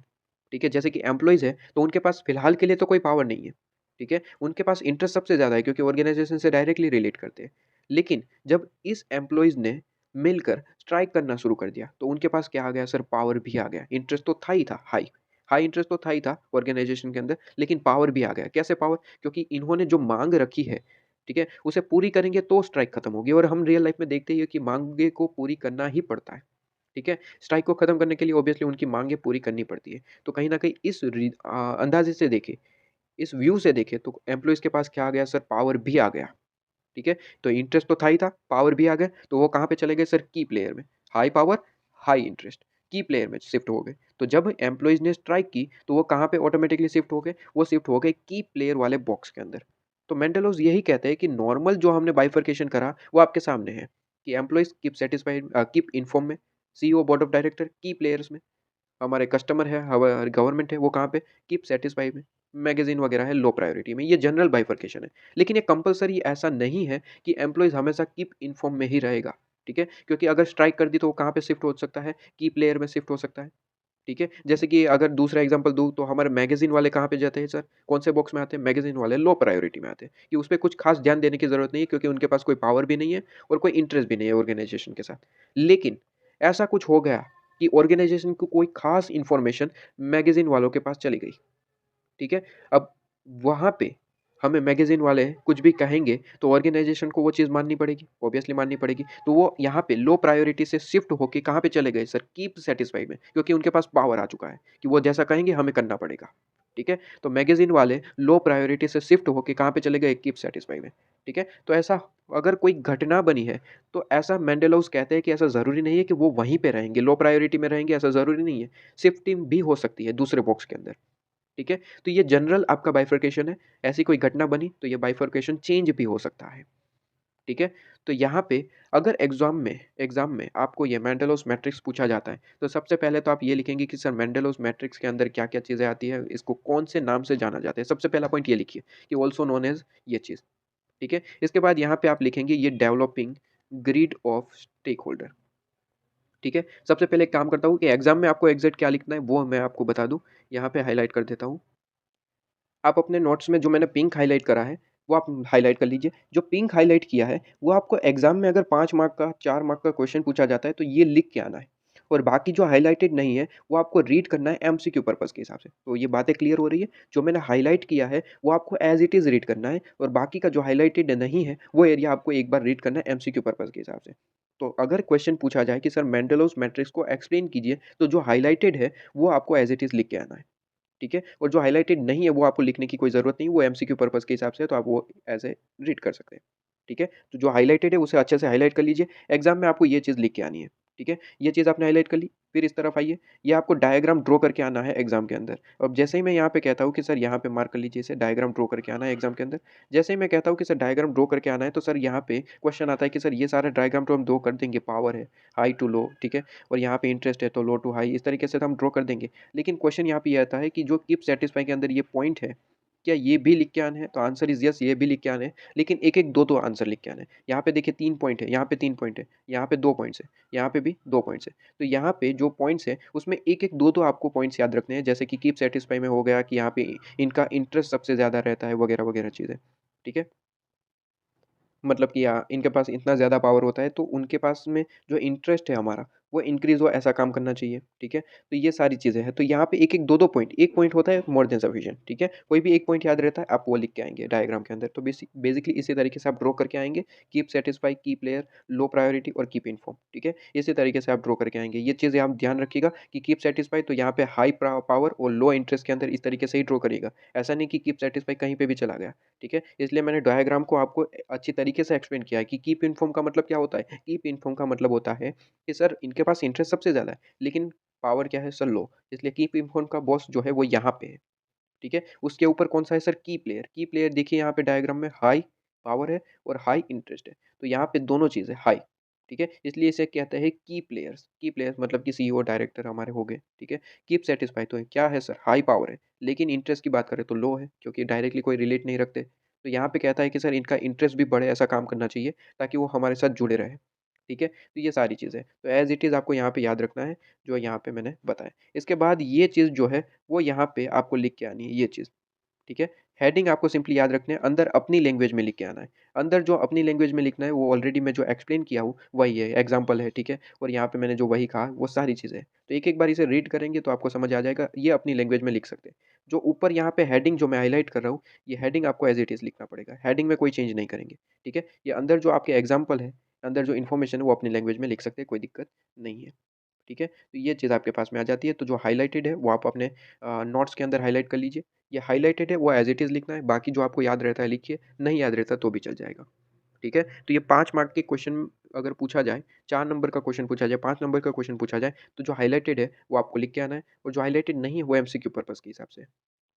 Speaker 1: ठीक है? जैसे कि एम्प्लॉइज़ हैं, तो उनके पास फ़िलहाल के लिए तो कोई पावर नहीं है, ठीक है? उनके पास इंटरेस्ट सबसे ज़्यादा है क्योंकि ऑर्गेनाइज़ेशन से डायरेक्टली रिलेट करते हैं। लेकिन जब इस एम्प्लॉइज़ ने मिलकर स्ट्राइक करना शुरू कर दिया, तो उनके पास क्या आ गया सर पावर भी आ गया। इंटरेस्ट तो था ही था हाई, हाई इंटरेस्ट तो था ही था ऑर्गेनाइज़ेशन के अंदर, लेकिन पावर भी आ गया। कैसे पावर? क्योंकि इन्होंने जो माँग रखी है, ठीक है? उसे पूरी करेंगे तो स्ट्राइक खत्म होगी और हम रियल लाइफ़ में देखते ही हैं कि माँगे को पूरी करना ही पड़ता है। ठीक है? स्ट्राइक को खत्म करने के लिए ऑब्वियसली उनकी माँगें पूरी करनी पड़ती है। तो कहीं न कहीं इस अंदाज़े से देखें, इस व्यू से देखें तो एम्प्लॉइज़ के पास क्या आ गया सर पावर भी आ गया, ठीक है? तो इंटरेस्ट तो था ही था, पावर भी आ गया, तो वो कहाँ पे चले गए सर की प्लेयर में। हाई पावर, हाई इंटरेस्ट, की प्लेयर में शिफ्ट हो गए। तो जब एम्प्लॉइज़ ने स्ट्राइक की, तो वो कहाँ पे ऑटोमैटिकली शिफ्ट हो गए? वो शिफ्ट हो गए की प्लेयर वाले बॉक्स के अंदर। तो मेंडेलोस यही कहते हैं कि नॉर्मल जो हमने बाइफरकेशन करा, वो आपके सामने है कि employees keep satisfied keep inform में, सीईओ, बोर्ड ऑफ डायरेक्टर की प्लेयर्स में। हमारे कस्टमर है, हमारी गवर्नमेंट है, वो कहाँ पे? कीप सैटिस्फाइड में, मैगज़ीन वगैरह है लो प्रायोरिटी में, ये जनरल बाइफरकेशन है। लेकिन ये कंपल्सरी ऐसा नहीं है कि एम्प्लॉइज़ हमेशा कीप इन्फॉर्म में ही रहेगा, ठीक है? क्योंकि अगर स्ट्राइक कर दी तो वो कहाँ पे शिफ्ट हो सकता है? की प्लेयर में शिफ्ट हो सकता है, ठीक है? जैसे कि अगर दूसरा एग्ज़ाम्पल दूँ तो हमारे मैगज़ीन वाले कहाँ पे जाते हैं सर? कौन से बॉक्स में आते हैं? मैगज़ीन वाले लो प्रायोरिटी में आते हैं, कि उसपे कुछ ख़ास ध्यान देने की ज़रूरत नहीं है क्योंकि उनके पास कोई पावर भी नहीं है और कोई इंटरेस्ट भी नहीं है ऑर्गेनाइज़ेशन के साथ। लेकिन ऐसा कुछ हो गया कि ऑर्गेनाइज़ेशन को कोई ख़ास इन्फॉर्मेशन मैगज़ीन वालों के पास चली गई, ठीक है? अब वहाँ पे हमें मैगज़ीन वाले कुछ भी कहेंगे तो ऑर्गेनाइज़ेशन को वो चीज़ माननी पड़ेगी, ऑब्वियसली माननी पड़ेगी। तो वो यहाँ पे लो प्रायोरिटी से शिफ्ट होके कहाँ पे चले गए सर? कीप सैटिस्फाइड में, क्योंकि उनके पास पावर आ चुका है कि वो जैसा कहेंगे हमें करना पड़ेगा, ठीक है? तो मैगज़ीन वाले लो प्रायोरिटी से शिफ्ट होके कहाँ पे चले गए? कीप सैटिस्फाइड में, ठीक है? तो ऐसा अगर कोई घटना बनी है, तो ऐसा मेंडेलोस कहते हैं कि ऐसा ज़रूरी नहीं है कि वो वहीं पे रहेंगे, लो प्रायोरिटी में रहेंगे ऐसा ज़रूरी नहीं है। शिफ्टिंग भी हो सकती है दूसरे बॉक्स के अंदर। ठीक है? तो ये जनरल आपका बाइफरकेशन है, ऐसी कोई घटना बनी तो ये बाइफरकेशन चेंज भी हो सकता है, ठीक है? तो यहाँ पे अगर एग्ज़ाम में आपको ये मेंडेलोस मैट्रिक्स पूछा जाता है, तो सबसे पहले तो आप ये लिखेंगे कि सर मेंडेलोस मैट्रिक्स के अंदर क्या-क्या चीज़ें आती हैं, इसको कौन से नाम से जाना जाता है? सबसे पहला पॉइंट ये लिखिए कि ऑल्सो नोन एज़ ये चीज़, ठीक है? इसके बाद यहाँ पे आप लिखेंगे ये developing grid of stakeholder, ठीक है? सबसे पहले एक काम करता हूँ कि एग्ज़ाम में आपको एग्ज़ैक्ट क्या लिखना है, वो मैं आपको बता दूँ। यहाँ पे हाइलाइट कर देता हूँ। आप अपने नोट्स में जो मैंने पिंक हाइलाइट करा है, वो आप हाइलाइट कर लीजिए। जो पिंक हाइलाइट किया है, वो आपको एग्ज़ाम में अगर 5 मार्क का, 4 मार्क का क्वेश्चन पूछा जाता है, तो ये लिख के आना है। और बाकी जो हाइलाइटेड नहीं है, वो आपको रीड करना है एमसीक्यू पर्पज़ के हिसाब से। तो ये बातें क्लियर हो रही है? जो मैंने हाइलाइट किया है, वो आपको एज़ इट इज़ रीड करना है और बाकी का जो हाइलाइटेड नहीं है, वो एरिया आपको एक बार रीड करना है एमसीक्यू पर्पज़ के हिसाब से। तो अगर क्वेश्चन पूछा जाए कि सर मेंडेलोस मैट्रिक्स को एक्सप्लेन कीजिए, तो जो हाइलाइटेड है, वो आपको एज़ इट इज़ लिख के आना है। ठीक है? और जो हाइलाइटेड नहीं है वो आपको लिखने की कोई ज़रूरत नहीं है, वो एमसीक्यू पर्पज़ के हिसाब से है तो आप वो ऐज़ ए रीड कर सकते हैं। ठीक है? तो जो हाइलाइटेड है उसे अच्छे से हाइलाइट कर लीजिए, एग्ज़ाम में आपको ये चीज़ लिख के आनी है। ठीक है? ये चीज़ आपने हाइलाइट कर ली, फिर इस तरफ आइए, ये आपको डायग्राम ड्रॉ करके आना है एग्ज़ाम के अंदर। अब जैसे ही मैं यहाँ पे कहता हूँ कि सर यहाँ पे मार्क कर लीजिए इसे, डायग्राम ड्रॉ करके आना है एग्ज़ाम के अंदर। जैसे ही मैं कहता हूँ कि सर डायग्राम ड्रॉ करके आना है, तो सर यहाँ पे क्वेश्चन आता है कि सर ये सारा डायग्राम तो हम ड्रॉ कर देंगे, पावर है, हाई टू लो, ठीक है? और यहाँ पे इंटरेस्ट है तो लो टू हाई, इस तरीके से तो हम ड्रॉ कर देंगे। लेकिन क्वेश्चन यहाँ पे ये आता है कि जो कीप सैटिस्फाई के अंदर ये पॉइंट है, क्या ये भी लिख के आने हैं? तो आंसर इज़ यस, ये भी लिख के आने हैं, लेकिन एक-एक, दो-दो आंसर लिख के आने हैं। यहाँ पे देखिए 3 पॉइंट है, यहाँ पे 3 पॉइंट है, यहाँ पे 2 पॉइंट्स है, यहाँ पे भी 2 पॉइंट्स है। तो यहाँ पे जो पॉइंट्स हैं, उसमें एक-एक, दो-दो आपको पॉइंट्स याद रखने हैं, जैसे कि कीप सैटिस्फाई में हो गया कि यहाँ पे इनका इंटरेस्ट सबसे ज़्यादा रहता है, वगैरह-वगैरह चीज़ें। ठीक है? मतलब कि इनके पास इतना ज़्यादा पावर होता है, तो उनके पास में जो इंटरेस्ट है हमारा, वो इंक्रीज़ हो ऐसा काम करना चाहिए, ठीक है? तो ये सारी चीज़ें हैं। तो यहाँ पे एक-एक, दो-दो पॉइंट, एक पॉइंट होता है मोर देन सफिशिएंट, ठीक है? कोई भी एक पॉइंट याद रहता है, आप वो लिख के आएँगे डायग्राम के अंदर। तो बेसिकली इसी तरीके से आप ड्रॉ करके आएँगे, कीप सैटिस्फाई, की प्लेयर, लो प्रायोरिटी और कीप इन्फॉर्म, ठीक है? इसी तरीके से आप ड्रॉ करके आएँगे। ये चीज़ें आप ध्यान रखिएगा कि कीप सैटिस्फाई तो यहाँ पे हाई पावर और लो इंटरेस्ट के अंदर इस तरीके से ही ड्रॉ करिएगा। ऐसा नहीं कि कीप सैटिस्फाई कहीं पे भी चला गया, ठीक है? इसलिए मैंने डायग्राम को आपको अच्छी तरीके से एक्सप्लेन किया है कि कीप इन्फॉर्म का मतलब क्या होता है? कीप इन्फॉर्म का मतलब होता है कि सर इनके पास इंटरेस्ट सबसे ज़्यादा है, लेकिन पावर क्या है सर लो, इसलिए कीप इन्फॉर्म का बॉस जो है वो यहाँ पे है, ठीक है? उसके ऊपर कौन-सा है सर की प्लेयर देखिए यहाँ पे डायग्राम में हाई पावर है और हाई इंटरेस्ट है, तो यहाँ पे दोनों चीज़ है हाई, ठीक है? इसलिए इसे कहते हैं की प्लेयर्स मतलब कि सीईओ डायरेक्टर हमारे हो गए, ठीक है? कीप सैटिस्फाई तो क्या है सर हाई पावर है, लेकिन इंटरेस्ट की बात करें तो लो है, क्योंकि डायरेक्टली कोई रिलेट नहीं रखते। तो यहाँ पे कहता है कि सर इनका इंटरेस्ट भी बढ़े ऐसा काम करना चाहिए, ताकि वो हमारे साथ जुड़े रहें, ठीक है? तो ये सारी चीज़ें हैं। तो एज़ इट इज़ आपको यहाँ पे याद रखना है, जो यहाँ पे मैंने बताया। इसके बाद ये चीज़ जो है, वो यहाँ पे आपको लिख के आनी है ये चीज़, ठीक है? हेडिंग आपको सिंपली याद रखने हैं, अंदर अपनी लैंग्वेज में लिख के आना है। अंदर जो अपनी लैंग्वेज में लिखना है, वो ऑलरेडी मैं जो एक्सप्लेन किया हूँ, वही है, एग्ज़ाम्पल है, ठीक है? और यहाँ पे मैंने जो वही कहा, वो सारी चीज़ें हैं। तो एक-एक बार इसे रीड करेंगे तो आपको समझ आ जाएगा, ये अपनी लैंग्वेज में लिख सकते हैं। जो ऊपर यहाँ पे हेडिंग जो मैं हाइलाइट कर रहा हूँ, ये हेडिंग आपको एज़ इट इज़ लिखना पड़ेगा। हेडिंग में कोई चेंज नहीं करेंगे, ठीक है? ये अंदर जो आपके एग्ज़ाम्पल है, अंदर जो इन्फॉर्मेशन है, वो अपनी लैंग्वेज में लिख सकते हैं, कोई दिक्कत नहीं है। ठीक है? तो ये चीज़ आपके पास में आ जाती है, तो जो हाइलाइटेड है वो आप अपने नोट्स के अंदर हाइलाइट कर लीजिए। ये हाइलाइटेड है वो एज़ इट इज़ लिखना है, बाकी जो आपको याद रहता है लिखिए, नहीं याद रहता तो भी चल जाएगा। ठीक है? तो ये 5 मार्क के क्वेश्चन अगर पूछा जाए, 4 नंबर का क्वेश्चन पूछा जाए, 5 नंबर का क्वेश्चन पूछा जाए, तो जो हाइलाइटेड है वो आपको लिख के आना है और जो हाइलाइटेड नहीं है वो एमसीक्यू पर्पज़ के हिसाब से है।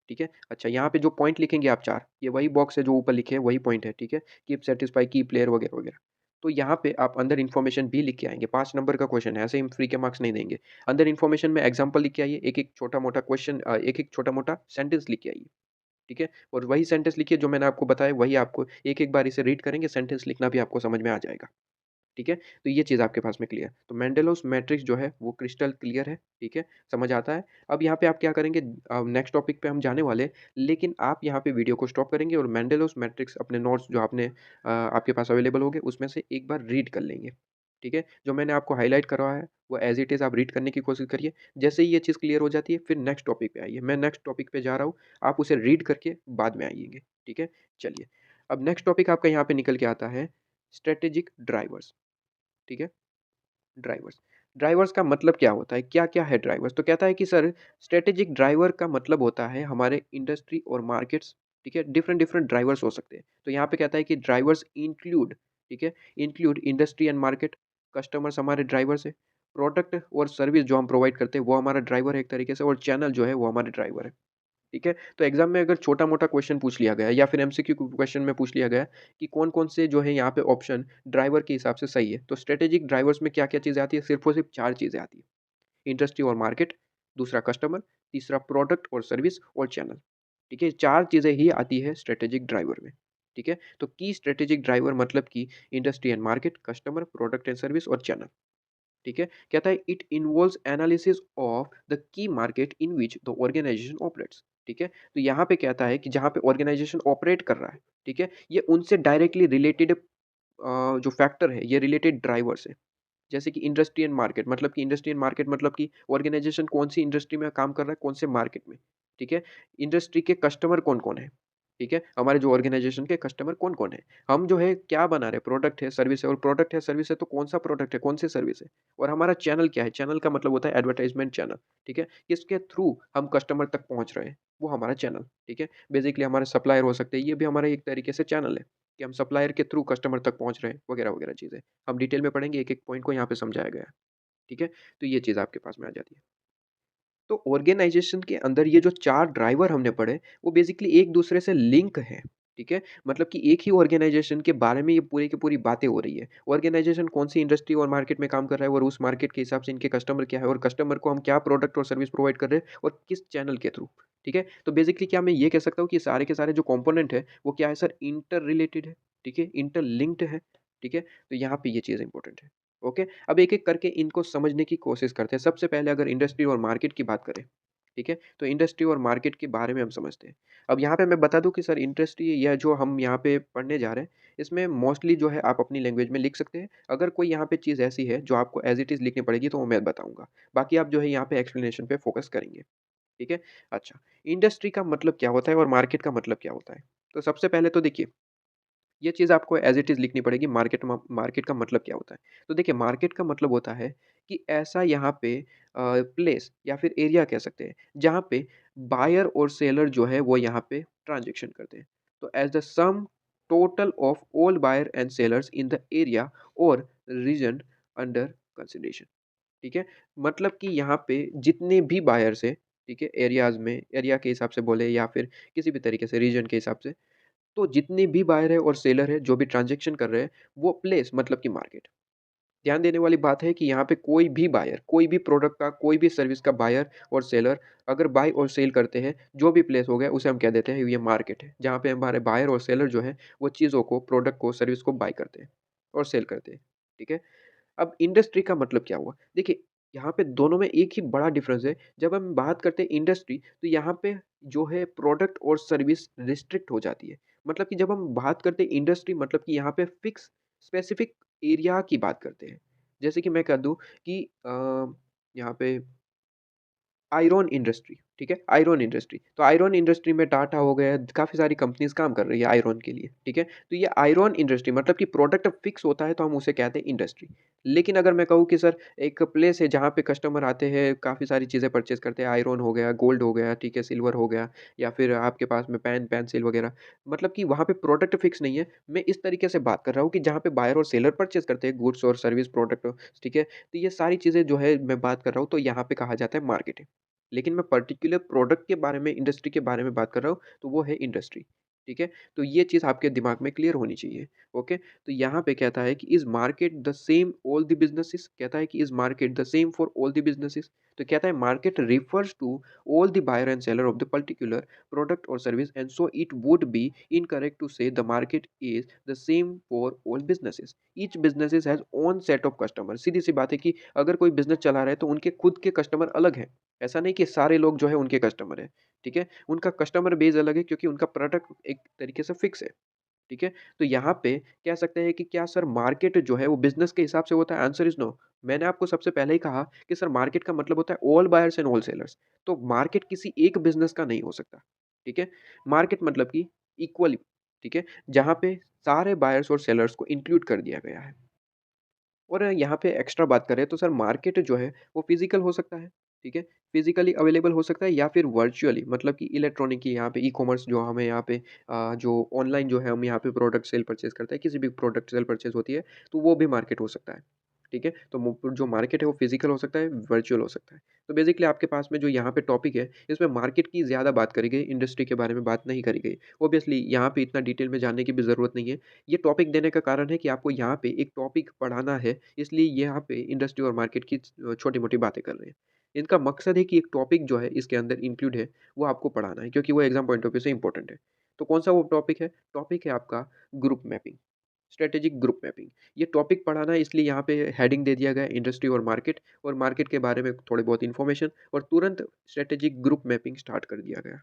Speaker 1: ठीक है? अच्छा यहाँ पे जो पॉइंट लिखेंगे आप 4, ये वही बॉक्स है जो ऊपर लिखे हैं, वही पॉइंट है, ठीक है? कीप सैटिस्फाई, की प्लेयर वगैरह, वगैरह। तो यहाँ पे आप अंदर इन्फॉर्मेशन भी लिख के आएँगे, 5 नंबर का क्वेश्चन है, ऐसे ही हम फ्री के मार्क्स नहीं देंगे। अंदर इन्फॉर्मेशन में एग्ज़ाम्पल लिख के आइए, एक-एक छोटा-मोटा क्वेश्चन एक-एक छोटा-मोटा सेंटेंस लिख के आइए, ठीक है? और वही सेंटेंस लिखिए जो मैंने आपको बताया, वही आपको एक-एक बार इसे रीड करेंगे, सेंटेंस लिखना भी आपको समझ में आ जाएगा। ठीक है? तो ये चीज़ आपके पास में क्लियर। तो मेंडेलोस मैट्रिक्स जो है वो क्रिस्टल क्लियर है, ठीक है? समझ आता है। अब यहाँ पे आप क्या करेंगे नेक्स्ट टॉपिक पे हम जाने वाले हैं, लेकिन आप यहाँ पे वीडियो को स्टॉप करेंगे और मेंडेलोस मैट्रिक्स अपने नोट्स जो आपने आपके पास अवेलेबल होंगे उसमें से एक बार रीड कर लेंगे, ठीक है? जो मैंने आपको हाइलाइट करवाया है वो एज़ इट इज़ आप रीड करने की कोशिश करिए। जैसे ही ये चीज़ क्लियर हो जाती है फिर नेक्स्ट टॉपिक पे आइए। मैं नेक्स्ट टॉपिक पे जा रहा हूँ, आप उसे रीड करके बाद में आइएगा, ठीक है? चलिए, अब नेक्स्ट टॉपिक आपका यहाँ पे निकल के आता है स्ट्रैटेजिक ड्राइवर्स, ठीक है? ड्राइवर्स। ड्राइवर्स का मतलब क्या होता है? क्या-क्या है ड्राइवर्स? तो कहता है कि सर स्ट्रैटेजिक ड्राइवर का मतलब होता है हमारे इंडस्ट्री और मार्केट्स, ठीक है? डिफरेंट-डिफरेंट ड्राइवर्स हो सकते हैं। तो यहाँ पे कहता है कि ड्राइवर्स इंक्लूड, ठीक है? Include industry and market, customers हमारे ड्राइवर्स हैं, प्रोडक्ट और सर्विस जो हम प्रोवाइड करते हैं वो हमारा ड्राइवर है एक तरीके से और चैनल जो है वो हमारे ड्राइवर है। ठीक है? तो एग्ज़ाम में अगर छोटा-मोटा क्वेश्चन पूछ लिया गया या फिर एमसीक्यू क्वेश्चन में पूछ लिया गया कि कौन-कौन से जो है यहाँ पे ऑप्शन ड्राइवर के हिसाब से सही है। तो स्ट्रैटेजिक ड्राइवर्स में क्या-क्या चीज़ें आती है? सिर्फ़ और सिर्फ़ 4 चीज़ें आती हैं। इंडस्ट्री और मार्केट, दूसरा कस्टमर, तीसरा प्रोडक्ट और सर्विस और चैनल। ठीक है? 4 चीज़ें ही आती है स्ट्रैटेजिक ड्राइवर में। ठीक है? तो की स्ट्रैटेजिक ड्राइवर मतलब कि industry and market, customer, product and service और चैनल। ठीक है? कहता है it involves analysis of the key market in which the organization operates. ठीक है? तो यहाँ पे कहता है कि जहाँ पे ऑर्गेनाइजेशन ऑपरेट कर रहा है, ठीक है? ये उनसे डायरेक्टली रिलेटेड जो फैक्टर है, ये रिलेटेड ड्राइवर्स हैं। जैसे कि इंडस्ट्री एंड मार्केट मतलब कि इंडस्ट्री एंड मार्केट मतलब कि ऑर्गेनाइजेशन कौन-सी इंडस्ट्री में काम कर रहा है, कौन से मार्केट में, ठीक है? इंडस्ट्री के कस्टमर कौन-कौन है, ठीक है? हमारे जो ऑर्गेनाइजेशन के कस्टमर कौन-कौन है? हम जो है क्या बना रहे हैं, प्रोडक्ट है, सर्विस है और प्रोडक्ट है, सर्विस है तो कौन-सा प्रोडक्ट है, कौन-सी सर्विस है? और हमारा चैनल क्या है? चैनल का मतलब होता है एडवर्टाइज़मेंट चैनल, ठीक है? किसके थ्रू हम कस्टमर तक पहुँच रहे हैं, वो हमारा चैनल, ठीक है? बेसिकली हमारे सप्लायर हो सकते हैं, ये भी हमारा एक तरीके से चैनल है, कि हम सप्लायर के थ्रू कस्टमर तक पहुँच रहे हैं, वगैरह-वगैरह चीज़ें। हम डिटेल में पढ़ेंगे, एक-एक पॉइंट को यहाँ पे समझाया गया है, ठीक है? तो ये चीज़ आपके पास में आ जाती है। तो ऑर्गेनाइज़ेशन के अंदर ये जो 4 ड्राइवर हमने पढ़े, वो बेसिकली एक-दूसरे से लिंक हैं, ठीक है? मतलब कि एक ही ऑर्गेनाइज़ेशन के बारे में ये पूरी की पूरी बातें हो रही है। ऑर्गेनाइज़ेशन कौन-सी इंडस्ट्री और मार्केट में काम कर रहा है और उस मार्केट के हिसाब से इनके कस्टमर क्या है और कस्टमर को हम क्या प्रोडक्ट और सर्विस प्रोवाइड कर रहे हैं और किस चैनल के थ्रू, ठीक है? तो बेसिकली क्या मैं ये कह सकता हूँ कि सारे के सारे जो कंपोनेंट हैं, वो क्या है सर इंटर रिलेटेड है, ठीक है? इंटरलिंक्ड है, ठीक है? तो यहाँ पे ये चीज़ इम्पोर्टेंट है, ओके? अब एक-एक करके इनको समझने की कोशिश करते हैं। सबसे पहले अगर इंडस्ट्री और मार्केट की बात करें, ठीक है? तो इंडस्ट्री और मार्केट के बारे में हम समझते हैं। अब यहाँ पे मैं बता दूँ कि सर इंडस्ट्री या जो हम यहाँ पे पढ़ने जा रहे हैं, इसमें मोस्टली जो है आप अपनी लैंग्वेज में लिख सकते हैं। अगर कोई यहाँ पे चीज़ ऐसी है जो आपको एज़ इट इज़ लिखनी पड़ेगी तो वो मैं बताऊँगा। बाकी आप जो है यहाँ पे एक्सप्लेनेशन पे फ़ोकस करेंगे, ठीक है? अच्छा, इंडस्ट्री का मतलब क्या होता है और मार्केट का मतलब क्या होता है? तो सबसे पहले तो देखिए, ये चीज़ आपको एज़ इट इज़ लिखनी पड़ेगी। मार्केट का मतलब क्या होता है? तो देखिए, मार्केट का मतलब होता है कि ऐसा यहाँ पे प्लेस या फिर एरिया कह सकते हैं, जहाँ पे बायर और सेलर जो है वो यहाँ पे ट्रांज़ैक्शन करते हैं। तो as the sum total of all buyer and sellers in the area और रीजन अंडर कंसिडरेशन, ठीक है? मतलब कि यहाँ पे जितने भी बायर्स हैं, ठीक है? एरियाज़ में एरिया के हिसाब से बोले या फिर किसी भी तरीके से रीजन के हिसाब से, तो जितने भी बायर है और सेलर है, जो भी ट्रांज़ैक्शन कर रहे हैं, वो प्लेस मतलब कि मार्केट। ध्यान देने वाली बात है कि यहाँ पे कोई भी बायर, कोई भी प्रोडक्ट का, कोई भी सर्विस का बायर और सेलर अगर बाय और सेल करते हैं, जो भी प्लेस हो गया उसे हम कह देते हैं ये मार्केट है। जहाँ पे हमारे बायर और सेलर जो हैं, वो चीज़ों को, प्रोडक्ट को, सर्विस को बाय करते हैं और सेल करते हैं। ठीक है? अब इंडस्ट्री का मतलब क्या हुआ? देखिए, यहाँ पे दोनों में एक ही बड़ा डिफ़रेंस है। जब हम बात करते हैं इंडस्ट्री, तो यहाँ पे जो है प्रोडक्ट और सर्विस रिस्ट्रिक्ट हो जाती है। मतलब कि जब हम बात करते हैं इंडस्ट्री, मतलब कि यहाँ पे फ़िक्स स्पेसिफ़िक एरिया की बात करते हैं। जैसे कि मैं कह दूँ कि यहाँ पे आयरन इंडस्ट्री, ठीक है? Iron industry. तो आयरन इंडस्ट्री में टाटा हो गया, काफ़ी सारी कंपनीज़ काम कर रही है आयरन के लिए, ठीक है? तो ये आयरन इंडस्ट्री मतलब कि प्रोडक्ट फिक्स होता है तो हम उसे कहते हैं इंडस्ट्री। लेकिन अगर मैं कहूँ कि सर एक प्लेस है जहाँ पे कस्टमर आते हैं, काफ़ी सारी चीज़ें परचेज़ करते हैं, आयरन हो गया, गोल्ड हो गया, ठीक है, सिल्वर हो गया या फिर आपके पास में पेन, पेंसिल वगैरह, मतलब कि वहाँ पे प्रोडक्ट फिक्स नहीं है। मैं इस तरीके से बात कर रहा हूँ कि जहाँ पे बायर और सेलर परचेज़ करते हैं गुड्स और सर्विस प्रोडक्ट, ठीक है? तो ये सारी चीज़ें जो है मैं बात कर रहा हूँ, तो यहाँ पे कहा जाता है मार्केटिंग। लेकिन मैं पर्टिकुलर प्रोडक्ट के बारे में, इंडस्ट्री के बारे में बात कर रहा हूँ, तो वो है इंडस्ट्री, ठीक है? तो ये चीज़ आपके दिमाग में क्लियर होनी चाहिए, ओके? तो यहाँ पे कहता है कि is market the same all the businesses, कहता है कि is market the same for all the businesses? तो कहता है market refers to all the buyer and seller of the particular product और service, and so it would be incorrect to say the market is the same for all businesses. Each businesses has own set of customer. सीधी-सी बात है कि अगर कोई business चला रहा है, तो उनके खुद के कस्टमर अलग हैं। ऐसा नहीं कि सारे लोग जो है उनके कस्टमर हैं, ठीक है? उनका कस्टमर बेस अलग है क्योंकि उनका प्रोडक्ट एक तरीके से फिक्स है, ठीक है? तो यहाँ पे कह सकते हैं कि क्या सर मार्केट जो है वो बिज़नेस के हिसाब से होता है? Answer is no. मैंने आपको सबसे पहले ही कहा कि सर मार्केट का मतलब होता है all buyers and all sellers. तो मार्केट किसी एक बिज़नेस का नहीं हो सकता, ठीक है? मार्केट मतलब कि इक्वली, ठीक है? जहाँ पे सारे बायर्स और सेलर्स को इंक्लूड कर दिया गया है। और यहाँ पे एक्स्ट्रा बात करें तो सर मार्केट जो है वो फिजिकल हो सकता है, ठीक है? फिजिकली अवेलेबल हो सकता है या फिर वर्चुअली, मतलब कि इलेक्ट्रॉनिक की यहाँ पे ई-कॉमर्स जो हमें यहाँ पे जो ऑनलाइन जो है हम यहाँ पे प्रोडक्ट सेल परचेज़ करते हैं, किसी भी प्रोडक्ट सेल परचेज़ होती है, तो वो भी मार्केट हो सकता है, ठीक है? तो जो मार्केट है वो फिजिकल हो सकता है, वर्चुअल हो सकता है। तो बेसिकली आपके पास में जो यहाँ पे टॉपिक है, इसमें मार्केट की ज़्यादा बात करी गई, इंडस्ट्री के बारे में बात नहीं करी गई। ऑब्वियसली यहाँ पे इतना डिटेल में जानने की भी ज़रूरत नहीं है। ये टॉपिक देने का कारण है कि आपको यहाँ पे एक टॉपिक पढ़ाना है, इसलिए यहाँ पे इंडस्ट्री और मार्केट की छोटी-मोटी बातें कर रहे हैं। इनका मकसद है कि एक टॉपिक जो है इसके अंदर इंक्लूड है, वो आपको पढ़ाना है क्योंकि वो एग्ज़ाम पॉइंट ऑफ व्यू से इम्पोर्टेंट है। तो कौन-सा वो टॉपिक है? टॉपिक है आपका group mapping, strategic group mapping. ये टॉपिक पढ़ाना है, इसलिए यहाँ पे हेडिंग दे दिया गया है इंडस्ट्री और मार्केट के बारे में थोड़ी बहुत इन्फॉर्मेशन, और तुरंत स्ट्रैटेजिक ग्रुप मैपिंग स्टार्ट कर दिया गया।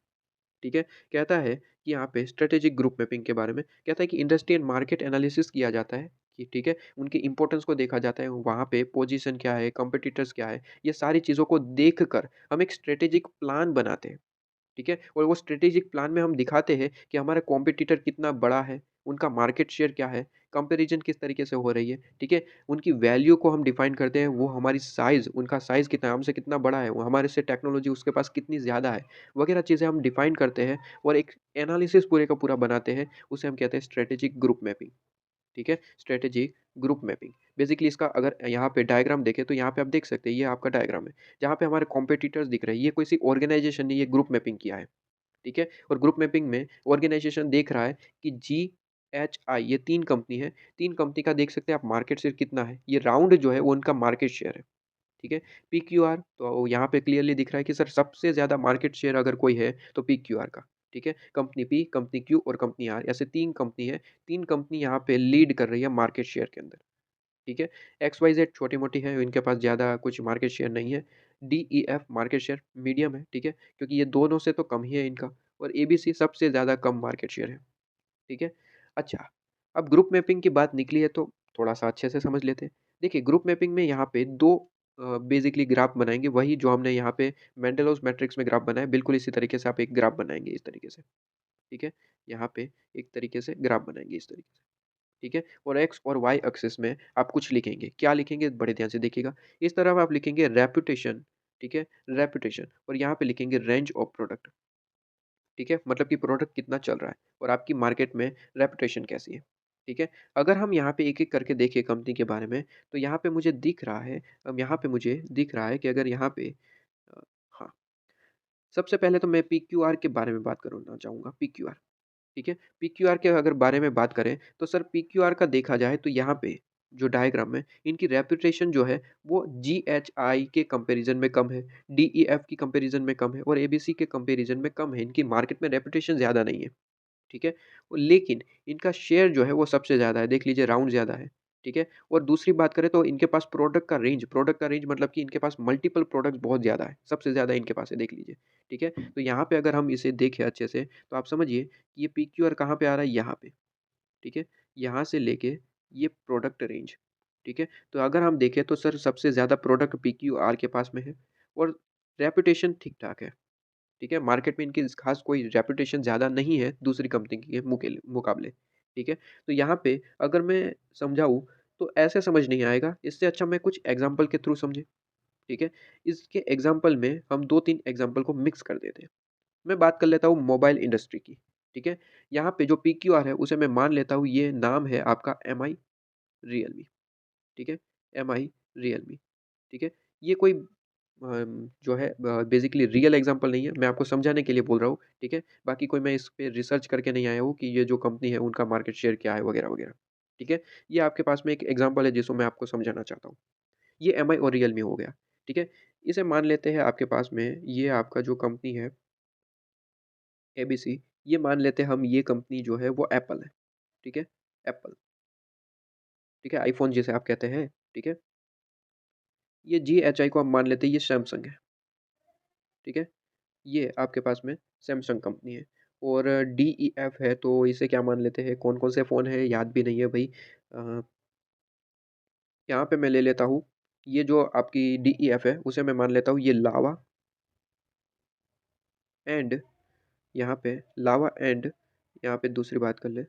Speaker 1: ठीक है? कहता है कि यहाँ पे स्ट्रैटेजिक ग्रुप मैपिंग के बारे में कहता है कि इंडस्ट्री एंड मार्केट एनालिसिस किया जाता है कि ठीक है, उनकी इम्पोर्टेंस को देखा जाता है, वहाँ पे पोजीशन क्या है, कॉम्पिटिटर्स क्या है, ये सारी चीज़ों को देखकर हम एक स्ट्रैटेजिक प्लान बनाते हैं। ठीक है? और वो स्ट्रैटेजिक प्लान में हम दिखाते हैं कि हमारा कॉम्पिटिटर कितना बड़ा है, उनका मार्केट शेयर क्या है, कंपैरिज़न किस तरीके से हो रही है, ठीक है? उनकी वैल्यू को हम डिफाइन करते हैं, वो हमारी साइज़, उनका साइज़ कितना है, हमसे कितना बड़ा है, वो हमारे से टेक्नोलॉजी उसके पास कितनी ज़्यादा है, वगैरह चीज़ें हम डिफाइन करते हैं और एक एनालिसिस पूरे का पूरा बनाते हैं, उसे हम कहते हैं स्ट्रैटेजिक ग्रुप मैपिंग। ठीक है? Strategy group mapping. बेसिकली इसका अगर यहाँ पे डायग्राम देखें तो यहाँ पे आप देख सकते हैं, ये आपका डायग्राम है। जहाँ पे हमारे कॉम्पिटिटर्स दिख रहे हैं, ये किसी ऑर्गेनाइज़ेशन ने ये ग्रुप मैपिंग किया है। ठीक है? और ग्रुप मैपिंग में ऑर्गेनाइज़ेशन देख रहा है कि जीएचआई, ये 3 कंपनी है, 3 कंपनी का देख सकते हैं आप मार्केट शेयर कितना है। ये राउंड जो है वो उनका मार्केट शेयर है। ठीक है? पीक्यूआर तो यहाँ पे क्लियरली दिख रहा है कि सर सबसे ज़्यादा मार्केट शेयर अगर कोई है तो पीक्यूआर का। ठीक है? कंपनी पी, कंपनी क्यू और कंपनी आर, ऐसे 3 कंपनी है। 3 कंपनी यहाँ पे लीड कर रही है मार्केट शेयर के अंदर। ठीक है। XYZ छोटी-मोटी है, इनके पास ज़्यादा कुछ मार्केट शेयर नहीं है। DEF मार्केट शेयर मीडियम है, ठीक है, क्योंकि ये दोनों से तो कम ही है इनका। और ABC सबसे ज़्यादा कम मार्केट शेयर है, ठीक है। अच्छा, अब ग्रुप मैपिंग की बात निकली है तो थोड़ा-सा अच्छे से समझ लेते हैं। देखिए ग्रुप मैपिंग में यहाँ पे 2 बेसिकली ग्राफ बनाएँगे, वही जो हमने यहाँ पे मेंडेलोस मैट्रिक्स में ग्राफ बनाया, बिल्कुल इसी तरीके से आप एक ग्राफ बनाएँगे इस तरीके से, ठीक है। यहाँ पे एक तरीके से ग्राफ बनाएँगे इस तरीके से। ठीक है? और एक्स और वाई एक्सिस में आप कुछ लिखेंगे, क्या लिखेंगे बड़े ध्यान से देखिएगा। इस तरफ आप लिखेंगे रेपुटेशन, ठीक है? रेपुटेशन और यहाँ पे लिखेंगे रेंज ऑफ प्रोडक्ट, ठीक है? मतलब कि प्रोडक्ट कितना चल रहा है और आपकी मार्केट में रेपुटेशन कैसी है, ठीक है? अगर हम यहाँ पे एक-एक करके देखें कंपनी के बारे में, तो यहाँ पे मुझे दिख रहा है यहाँ पे मुझे दिख रहा है कि अगर यहाँ पे अ, हाँ, सबसे पहले तो मैं पीक्यूआर के बारे में बात करना चाहूँगा, पीक्यूआर। ठीक है? पीक्यूआर के अगर बारे में बात करें, तो सर पीक्यूआर का देखा जाए तो यहाँ पे जो डायग्राम है, इनकी रेपुटेशन जो है वो जीएचआई के कंपैरिज़न में कम है, डीईएफ की कंपैरिज़न में कम है और एबीसी के कंपैरिज़न में कम है। इनकी मार्केट में रेपुटेशन ज़्यादा नहीं है। ठीक है? लेकिन इनका शेयर जो है वो सबसे ज़्यादा है, देख लीजिए राउंड ज़्यादा है, ठीक है? और दूसरी बात करें तो इनके पास प्रोडक्ट का रेंज मतलब कि इनके पास मल्टीपल प्रोडक्ट्स बहुत ज़्यादा है, सबसे ज़्यादा इनके पास है देख लीजिए, ठीक है? तो यहाँ पे अगर हम इसे देखें अच्छे से, तो आप समझिए कि ये पीक्यूआर कहाँ पे आ रहा है, यहाँ पे, ठीक है? यहाँ से लेके ये प्रोडक्ट रेंज, ठीक है? तो अगर हम देखें तो सर सबसे ज़्यादा प्रोडक्ट पीक्यूआर के पास में है और रेपुटेशन ठीक-ठाक है। ठीक है? मार्केट में इनकी ख़ास कोई रेपुटेशन ज़्यादा नहीं है दूसरी कंपनी के मुकाबले, ठीक है? तो यहाँ पे अगर मैं समझाऊँ तो ऐसे समझ नहीं आएगा, इससे अच्छा मैं कुछ एग्ज़ाम्पल के थ्रू समझें, ठीक है? इसके एग्ज़ाम्पल में हम 2-3 एग्ज़ाम्पल को मिक्स कर देते हैं। मैं बात कर लेता हूँ मोबाइल इंडस्ट्री की, ठीक है? यहाँ पे जो पीक्यूआर है उसे मैं मान लेता हूँ ये नाम है आपका एमआई, रियलमी, ठीक है? एमआई, रियलमी, ठीक है? ये कोई जो है बेसिकली रियल एग्ज़ाम्पल नहीं है, मैं आपको समझाने के लिए बोल रहा हूँ, ठीक है? बाकी कोई मैं इस पे रिसर्च करके नहीं आया हूँ कि ये जो कंपनी है उनका मार्केट शेयर क्या है वगैरह-वगैरह, ठीक है? ये आपके पास में एक एग्ज़ाम्पल है जिसको मैं आपको समझाना चाहता हूँ। ये एमआई और रियलमी हो गया, ठीक है? इसे मान लेते हैं आपके पास में ये आपका जो कंपनी है एबीसी, ये मान लेते हैं हम ये कंपनी जो है वो एप्पल है, ठीक है? एप्पल, ठीक है? आईफ़ोन जिसे आप कहते हैं, ठीक है? ये जीएचआई को हम मान लेते हैं ये सैमसंग है, ठीक है? ये आपके पास में सैमसंग कंपनी है और डीईएफ है तो इसे क्या मान लेते हैं, कौन-कौन से फ़ोन है याद भी नहीं है भई। अ, यहाँ पे मैं ले लेता हूँ, ये जो आपकी डीईएफ है उसे मैं मान लेता हूँ ये लावा एंड यहाँ पे लावा एंड यहाँ पे दूसरी बात कर लें,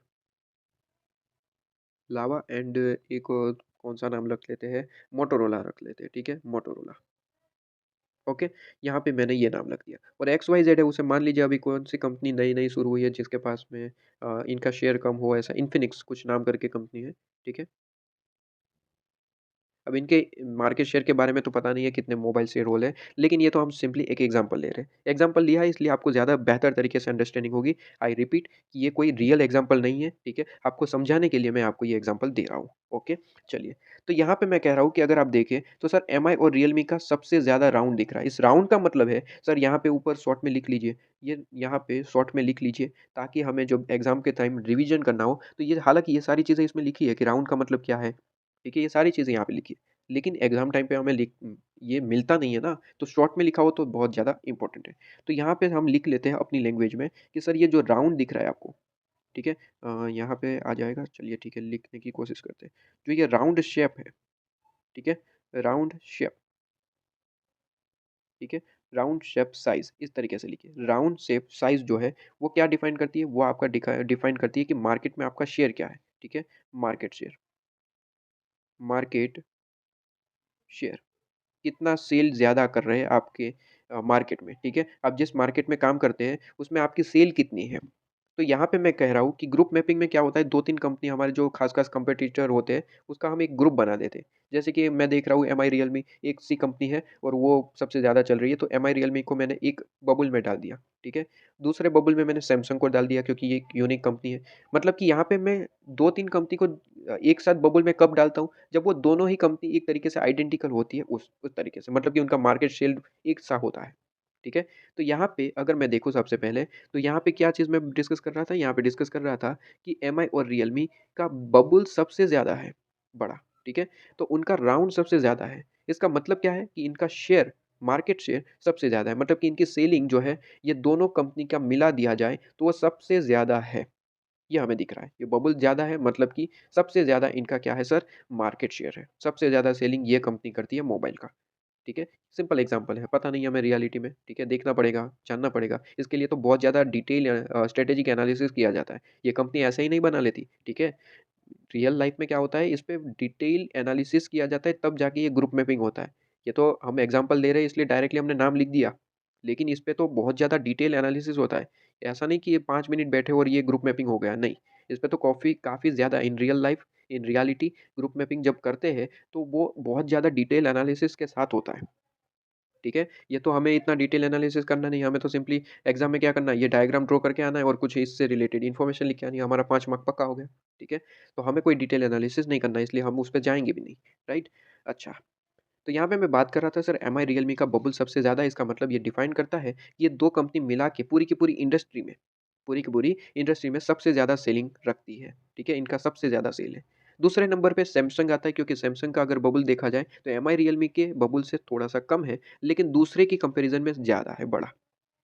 Speaker 1: लावा एंड एक और कौन-सा नाम रख लेते हैं, मोटोरोला रख लेते हैं, ठीक है? Motorola, okay? यहाँ पे मैंने ये नाम रख दिया और एक्स-वाई-ज़ेड है उसे मान लीजिए अभी कौन-सी कंपनी नई-नई शुरू हुई है जिसके पास में इनका शेयर कम हो ऐसा इन्फिनिक्स कुछ नाम करके कंपनी है, ठीक है? अब इनके मार्केट शेयर के बारे में तो पता नहीं है कितने मोबाइल शेयर होल है, लेकिन ये तो हम सिंपली एक एग्ज़ाम्पल ले रहे हैं। एग्ज़ाम्पल लिया है इसलिए आपको ज़्यादा बेहतर तरीके से अंडरस्टैंडिंग होगी। आई रिपीट कि ये कोई रियल एग्ज़ाम्पल नहीं है, ठीक है? आपको समझाने के लिए मैं आपको ये एग्ज़ाम्पल दे रहा हूँ, ओके? चलिए, तो यहाँ पे मैं कह रहा हूँ कि अगर आप देखें तो सर एमआई और रियलमी का सबसे ज़्यादा राउंड दिख रहा है। इस राउंड का मतलब है सर यहाँ पे ऊपर शॉर्ट में लिख लीजिए, ये यहाँ पे शॉर्ट में लिख लीजिए ताकि हमें जब एग्ज़ाम के टाइम रिवीज़न करना हो तो ये हालाँकि ये सारी चीज़ें इसमें लिखी है कि राउंड का मतलब क्या है, ठीक है? ये सारी चीज़ें यहाँ पे लिखी है। लेकिन एग्ज़ाम टाइम पे हमें ये मिलता नहीं है ना, तो शॉर्ट में लिखा हो तो बहुत ज़्यादा इम्पोर्टेंट है। तो यहाँ पे हम लिख लेते हैं अपनी लैंग्वेज में कि सर ये जो राउंड दिख रहा है आपको, ठीक है? यहाँ पे आ जाएगा, चलिए ठीक है, लिखने की कोशिश करते हैं। जो ये राउंड शेप है, ठीक है? राउंड शेप, ठीक है? राउंड शेप साइज़ इस तरीके से लिखिए। राउंड शेप साइज़ जो है, वो क्या डिफ़ाइन करती है? वो आपका डिफ़ाइन करती है कि मार्केट में आपका शेयर क्या है, ठीक है? Market share, market share. कितना सेल ज़्यादा कर रहे हैं आपके मार्केट में, ठीक है? आप जिस मार्केट में काम करते हैं, उसमें आपकी सेल कितनी है? तो यहाँ पे मैं कह रहा हूँ कि ग्रुप मैपिंग में क्या होता है 2-3 कंपनी हमारे जो खास-खास कॉम्पिटिटर होते हैं, उसका हम एक ग्रुप बना देते हैं। जैसे कि मैं देख रहा हूँ एमआई रियलमी एक सी कंपनी है और वो सबसे ज़्यादा चल रही है, तो एमआई रियलमी को मैंने एक बबल में डाल दिया, ठीक है? दूसरे बबल में मैंने सैमसंग को डाल दिया क्योंकि ये एक यूनिक कंपनी है। मतलब कि यहाँ पे मैं 2-3 कंपनी को एक साथ बबल में कब डालता हूँ, जब वो दोनों ही कंपनी एक तरीके से आइडेंटिकल होती है उस तरीके से, मतलब कि उनका मार्केट शेयर एक सा होता है, ठीक है? तो यहाँ पे अगर मैं देखूँ सबसे पहले, तो यहाँ पे क्या चीज़ मैं डिस्कस कर रहा था? यहाँ पे डिस्कस कर रहा था कि एमआई और रियलमी का बबल सबसे ज़्यादा है, बड़ा, ठीक है? तो उनका राउंड सबसे ज़्यादा है। इसका मतलब क्या है कि इनका शेयर, मार्केट शेयर सबसे ज़्यादा है, मतलब कि इनकी सेलिंग जो है, ये दोनों कंपनी का मिला दिया जाए तो वो सबसे ज़्यादा है। ये हमें दिख रहा है। ये बबल ज़्यादा है मतलब कि सबसे ज़्यादा इनका क्या है सर, मार्केट शेयर है। सबसे ज़्यादा सेलिंग ये कंपनी करती है मोबाइल का। ठीक है? सिंपल एग्ज़ाम्पल है, पता नहीं हमें रियलिटी में, ठीक है? देखना पड़ेगा, जानना पड़ेगा। इसके लिए तो बहुत ज़्यादा डिटेल स्ट्रैटेजिक एनालिसिस किया जाता है। ये कंपनी ऐसे ही नहीं बना लेती, ठीक है? रियल लाइफ़ में क्या होता है, इस पे डिटेल एनालिसिस किया जाता है, तब जाके ये ग्रुप मैपिंग होता है। ये तो हम एग्ज़ाम्पल दे रहे हैं इसलिए डायरेक्टली हमने नाम लिख दिया, लेकिन इस पे तो बहुत ज़्यादा डिटेल एनालिसिस होता है। ऐसा नहीं कि ये 5 मिनट बैठे और ये ग्रुप मैपिंग हो गया, नहीं। इस पे तो काफ़ी ज़्यादा in real life, in reality group mapping जब करते हैं, तो वो बहुत ज़्यादा डिटेल एनालिसिस के साथ होता है। ठीक है? ये तो हमें इतना डिटेल एनालिसिस करना नहीं है, हमें तो सिंपली एग्ज़ाम में क्या करना है, ये डायग्राम ड्रॉ करके आना है और कुछ इससे रिलेटेड इन्फॉर्मेशन लिख के आनी है, हमारा 5 मार्क पक्का हो गया, ठीक है? तो हमें कोई डिटेल एनालिसिस नहीं करना है, इसलिए हम उस पे जाएँगे भी नहीं, राइट? अच्छा, तो यहाँ पे मैं बात कर रहा था सर, एमआई रियलमी का बबल सबसे ज़्यादा है, इसका मतलब ये डिफाइन करता है कि ये 2 कंपनी मिला के पूरी की पूरी इंडस्ट्री में, पूरी की पूरी इंडस्ट्री में सबसे ज़्यादा सेलिंग रखती है, ठीक है? इनका सबसे ज़्यादा सेल है। दूसरे नंबर पे सैमसंग आता है, क्योंकि सैमसंग का अगर बबल देखा जाए तो एमआई रियलमी के बबल से थोड़ा-सा कम है, लेकिन दूसरे की कंपैरिज़न में ज़्यादा है, बड़ा।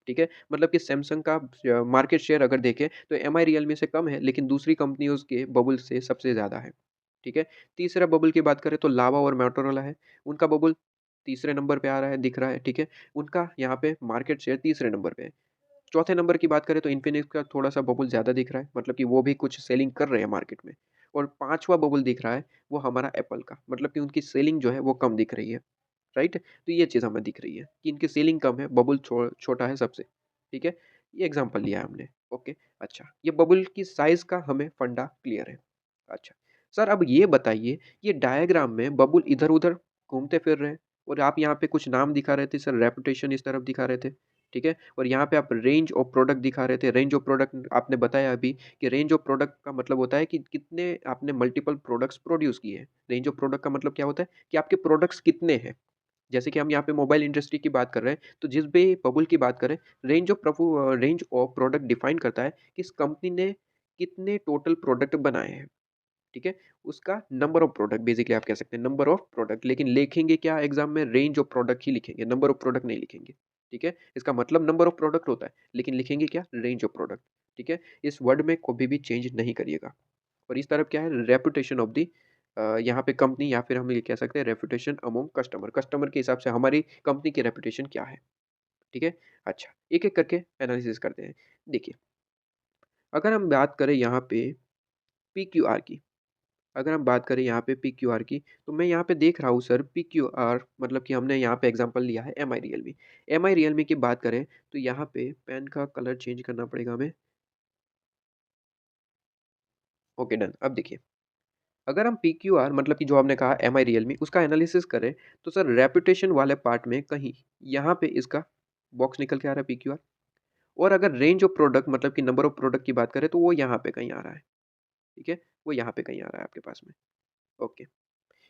Speaker 1: ठीक है? मतलब कि सैमसंग का मार्केट शेयर अगर देखें तो एमआई रियलमी से कम है, लेकिन दूसरी कंपनियों के बबल से सबसे ज़्यादा है। ठीक है? तीसरा बबल की बात करें तो लावा और मोटोरोला है। उनका बबल तीसरे नंबर पे आ रहा है, दिख रहा है, ठीक है? उनका यहाँ पे मार्केट शेयर तीसरे नंबर पे है। चौथे नंबर की बात करें तो इन्फिनिक्स का थोड़ा-सा बबल ज़्यादा दिख रहा है, मतलब कि वो भी कुछ सेलिंग कर रहे हैं मार्केट में। और पाँचवाँ बबल दिख रहा है, वो हमारा एप्पल का, मतलब कि उनकी सेलिंग जो है वो कम दिख रही है। राइट? तो ये चीज़ हमें दिख रही है कि इनकी सेलिंग कम है, बबल छोटा है सबसे, ठीक है? ये एग्ज़ाम्पल लिया है हमने, ओके। अच्छा, ये बबल की साइज़ का हमें फंडा क्लियर है। अच्छा, सर अब ये बताइए, ये डायग्राम में बबल इधर-उधर घूमते फिर रहे हैं और आप यहाँ पे कुछ नाम दिखा रहे थे सर, रेपुटेशन इस तरफ दिखा रहे थे, ठीक है? और यहाँ पे आप रेंज ऑफ प्रोडक्ट दिखा रहे थे, रेंज ऑफ प्रोडक्ट आपने बताया अभी कि रेंज ऑफ प्रोडक्ट का मतलब होता है कि कितने आपने मल्टीपल प्रोडक्ट्स प्रोड्यूस किए हैं। रेंज ऑफ प्रोडक्ट का मतलब क्या होता है कि आपके प्रोडक्ट्स कितने हैं। जैसे कि हम यहाँ पे मोबाइल इंडस्ट्री की बात कर रहे हैं, तो जिस भी बबल की बात करें, रेंज ऑफ प्रोडक्ट डिफाइन करता है कि इस कंपनी ने कितने टोटल प्रोडक्ट बनाए हैं, ठीक है? उसका नंबर ऑफ प्रोडक्ट बेसिकली आप कह सकते हैं, नंबर ऑफ प्रोडक्ट, लेकिन लिखेंगे क्या एग्ज़ाम में, रेंज ऑफ प्रोडक्ट ही लिखेंगे, नंबर ऑफ प्रोडक्ट नहीं लिखेंगे, ठीक है? इसका मतलब नंबर ऑफ प्रोडक्ट होता है, लेकिन लिखेंगे क्या, रेंज ऑफ प्रोडक्ट, ठीक है? इस वर्ड में कभी भी चेंज नहीं करिएगा। और इस तरफ क्या है, रेपुटेशन ऑफ द यहाँ पे कंपनी, या फिर हम ये कह सकते हैं रेपुटेशन अमंग कस्टमर, कस्टमर के हिसाब से हमारी कंपनी की रेपुटेशन क्या है, ठीक है? अच्छा, एक-एक करके एनालिसिस करते हैं। देखिए, अगर हम बात करें यहाँ पे पीक्यूआर की, अगर हम बात करें यहाँ पे पीक्यूआर की, तो मैं यहाँ पे देख रहा हूँ सर, पीक्यूआर मतलब कि हमने यहाँ पे एग्ज़ाम्पल लिया है एमआई रियलमी। एमआई रियलमी की बात करें तो यहाँ पे पेन का कलर चेंज करना पड़ेगा हमें। Okay done. अब देखिए, अगर हम पीक्यूआर मतलब कि जो हमने कहा एमआई रियलमी, उसका एनालिसिस करें, तो सर रेपुटेशन वाले पार्ट में कहीं यहाँ पे इसका बॉक्स निकल के आ रहा है पीक्यूआर। और अगर रेंज ऑफ प्रोडक्ट मतलब कि नंबर ऑफ प्रोडक्ट की बात करें, तो वो यहाँ पे कहीं आ रहा है, ठीक है? वो यहाँ पे कहीं आ रहा है आपके पास में। ओके,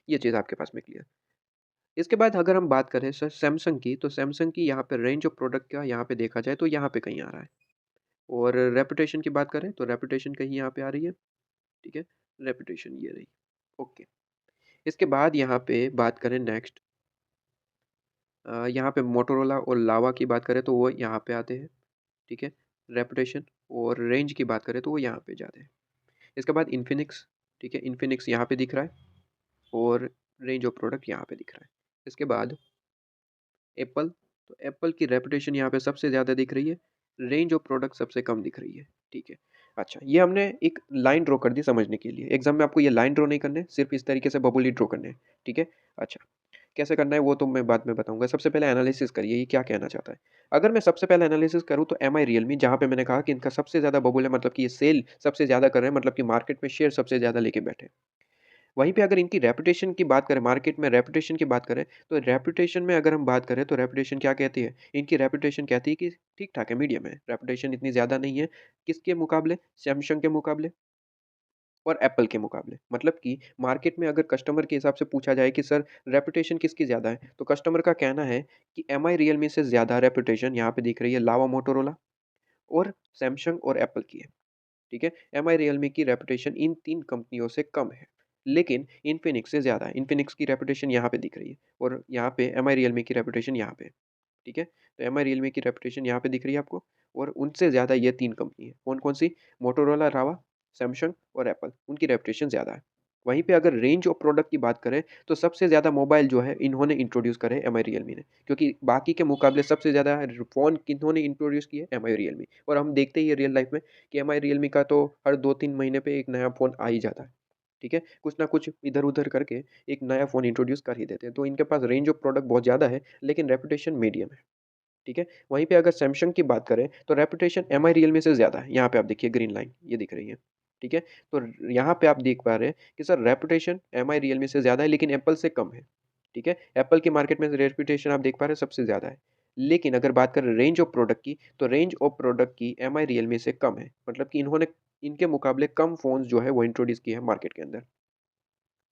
Speaker 1: ये चीज़ आपके पास में क्लियर। इसके बाद अगर हम बात करें सर सैमसंग की, तो सैमसंग की यहाँ पे रेंज ऑफ प्रोडक्ट का यहाँ पे देखा जाए तो यहाँ पे कहीं आ रहा है। और रेपुटेशन की बात करें तो रेपुटेशन कहीं यहाँ पे आ रही है, ठीक है? रेपुटेशन ये रही, ओके। इसके बाद यहाँ पे बात करें नेक्स्ट, यहाँ पे मोटोरोला और लावा की बात करें तो वो यहाँ पे आते हैं, ठीक है? रेपुटेशन और रेंज की बात करें तो वो यहाँ पे जाते हैं। इसके बाद इन्फिनिक्स, ठीक है? इन्फिनिक्स यहाँ पे दिख रहा है और रेंज ऑफ प्रोडक्ट यहाँ पे दिख रहा है। इसके बाद एप्पल, तो एप्पल की रेपुटेशन यहाँ पे सबसे ज़्यादा दिख रही है, रेंज ऑफ प्रोडक्ट सबसे कम दिख रही है, ठीक है। अच्छा, ये हमने एक लाइन ड्रॉ कर दी समझने के लिए, एग्जाम में आपको ये लाइन ड्रॉ नहीं करने, सिर्फ इस तरीके से बबूल ही ड्रॉ करने हैं, ठीक है। अच्छा, कैसे करना है वो तो मैं बाद में बताऊंगा, सबसे पहले एनालिसिस करिए ये क्या कहना चाहता है। अगर मैं सबसे पहले एनालिसिस करूँ तो एम आई रियलमी, जहाँ पे मैंने कहा कि इनका सबसे ज़्यादा बबूल है, मतलब कि ये सेल सबसे ज़्यादा कर रहे हैं, मतलब कि मार्केट में शेयर सबसे ज़्यादा लेके बैठे हैं। वहीं पे अगर इनकी रेपुटेशन की बात करें, मार्केट में रेपुटेशन की बात करें, तो रेपुटेशन में अगर हम बात करें तो रेपुटेशन क्या कहती है? इनकी रेपुटेशन कहती है कि ठीक-ठाक है, मीडियम है, रेपुटेशन इतनी ज़्यादा नहीं है। किसके मुकाबले? सैमसंग के मुकाबले और एप्पल के मुकाबले। मतलब कि मार्केट में अगर कस्टमर के हिसाब से पूछा जाए कि सर रेपुटेशन किसकी ज़्यादा है? तो कस्टमर का कहना है कि एमआई रियलमी से ज़्यादा रेपुटेशन यहाँ पे दिख रही है लावा मोटोरोला और सैमसंग और एप्पल की है। ठीक है? एमआई रियलमी की रेपुटेशन इन 3 कंपनियों से कम है। लेकिन इन्फिनिक्स से ज़्यादा है। इन्फिनिक्स की रेपुटेशन यहाँ पे दिख रही है और यहाँ पे एमआई रियलमी की रेपुटेशन यहाँ पे है, ठीक है? तो एमआई रियलमी की रेपुटेशन यहाँ पे दिख रही है आपको और उनसे ज़्यादा ये 3 कंपनी है। कौन-कौन सी? मोटोरोला, रावा, सैमसंग और एप्पल, उनकी रेपुटेशन ज़्यादा है। वहीं पे अगर रेंज ऑफ प्रोडक्ट की बात करें तो सबसे ज़्यादा मोबाइल जो है इन्होंने इंट्रोड्यूस करे एमआई रियलमी ने, क्योंकि बाकी के मुकाबले सबसे ज़्यादा फ़ोन किन्होंने इंट्रोड्यूस किए? MI Realme. और हम देखते ही है रियल लाइफ़ में कि एमआई रियलमी का तो हर 2-3 महीने पे एक नया फ़ोन आ ही जाता है, ठीक है? कुछ ना कुछ इधर-उधर करके एक नया फ़ोन इंट्रोड्यूस कर ही देते हैं। तो इनके पास रेंज ऑफ प्रोडक्ट बहुत ज़्यादा है, लेकिन रेपुटेशन मीडियम है। ठीक है? वहीं पे अगर सैमसंग की बात करें तो रेपुटेशन एमआई रियलमी से ज़्यादा है। यहाँ पे आप देखिए ग्रीन लाइन ये दिख रही है। ठीक है? तो यहाँ पे आप देख पा रहे हैं कि सर रेपुटेशन एमआई रियलमी से ज़्यादा है लेकिन एप्पल से कम है। ठीक है? एप्पल की मार्केट में रेपुटेशन आप देख पा रहे हैं सबसे ज़्यादा है। लेकिन अगर बात करें रेंज ऑफ प्रोडक्ट की तो रेंज ऑफ प्रोडक्ट की एमआई रियलमी से कम है। मतलब कि इन्होंने इनके मुकाबले कम फ़ोन्स जो है वो इंट्रोड्यूस किए हैं मार्केट के अंदर।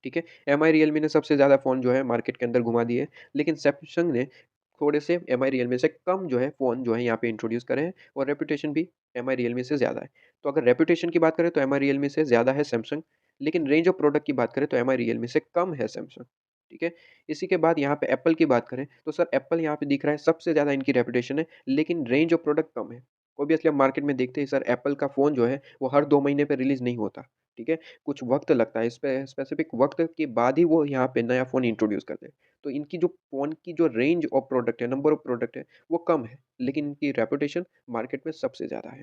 Speaker 1: ठीक है? एमआई रियलमी ने सबसे ज़्यादा फ़ोन जो है मार्केट के अंदर घुमा दिए, लेकिन सैमसंग ने थोड़े से एमआई रियलमी से कम जो है फ़ोन जो है यहाँ पे इंट्रोड्यूस करे हैं और रेपुटेशन भी एमआई रियलमी से ज़्यादा है। तो अगर रेपुटेशन की बात करें तो एमआई रियलमी से ज़्यादा है सैमसंग, लेकिन रेंज ऑफ प्रोडक्ट की बात करें तो एमआई रियलमी से कम है सैमसंग। ठीक है? इसी के बाद यहाँ पे एप्पल की बात करें तो सर एप्पल यहाँ पे दिख रहा है सबसे ज़्यादा इनकी रेपुटेशन है, लेकिन रेंज ऑफ प्रोडक्ट कम है। ऑब्वियसली हम मार्केट में देखते हैं सर एप्पल का फ़ोन जो है वो हर 2 महीने पे रिलीज़ नहीं होता। ठीक है? कुछ वक़्त लगता है, स्पेसिफ़िक वक़्त के बाद ही वो यहाँ पे नया फ़ोन इंट्रोड्यूस करते हैं। तो इनकी जो फ़ोन की जो रेंज ऑफ प्रोडक्ट है, नंबर ऑफ प्रोडक्ट है, वो कम है, लेकिन इनकी रेपुटेशन मार्केट में सबसे ज़्यादा है।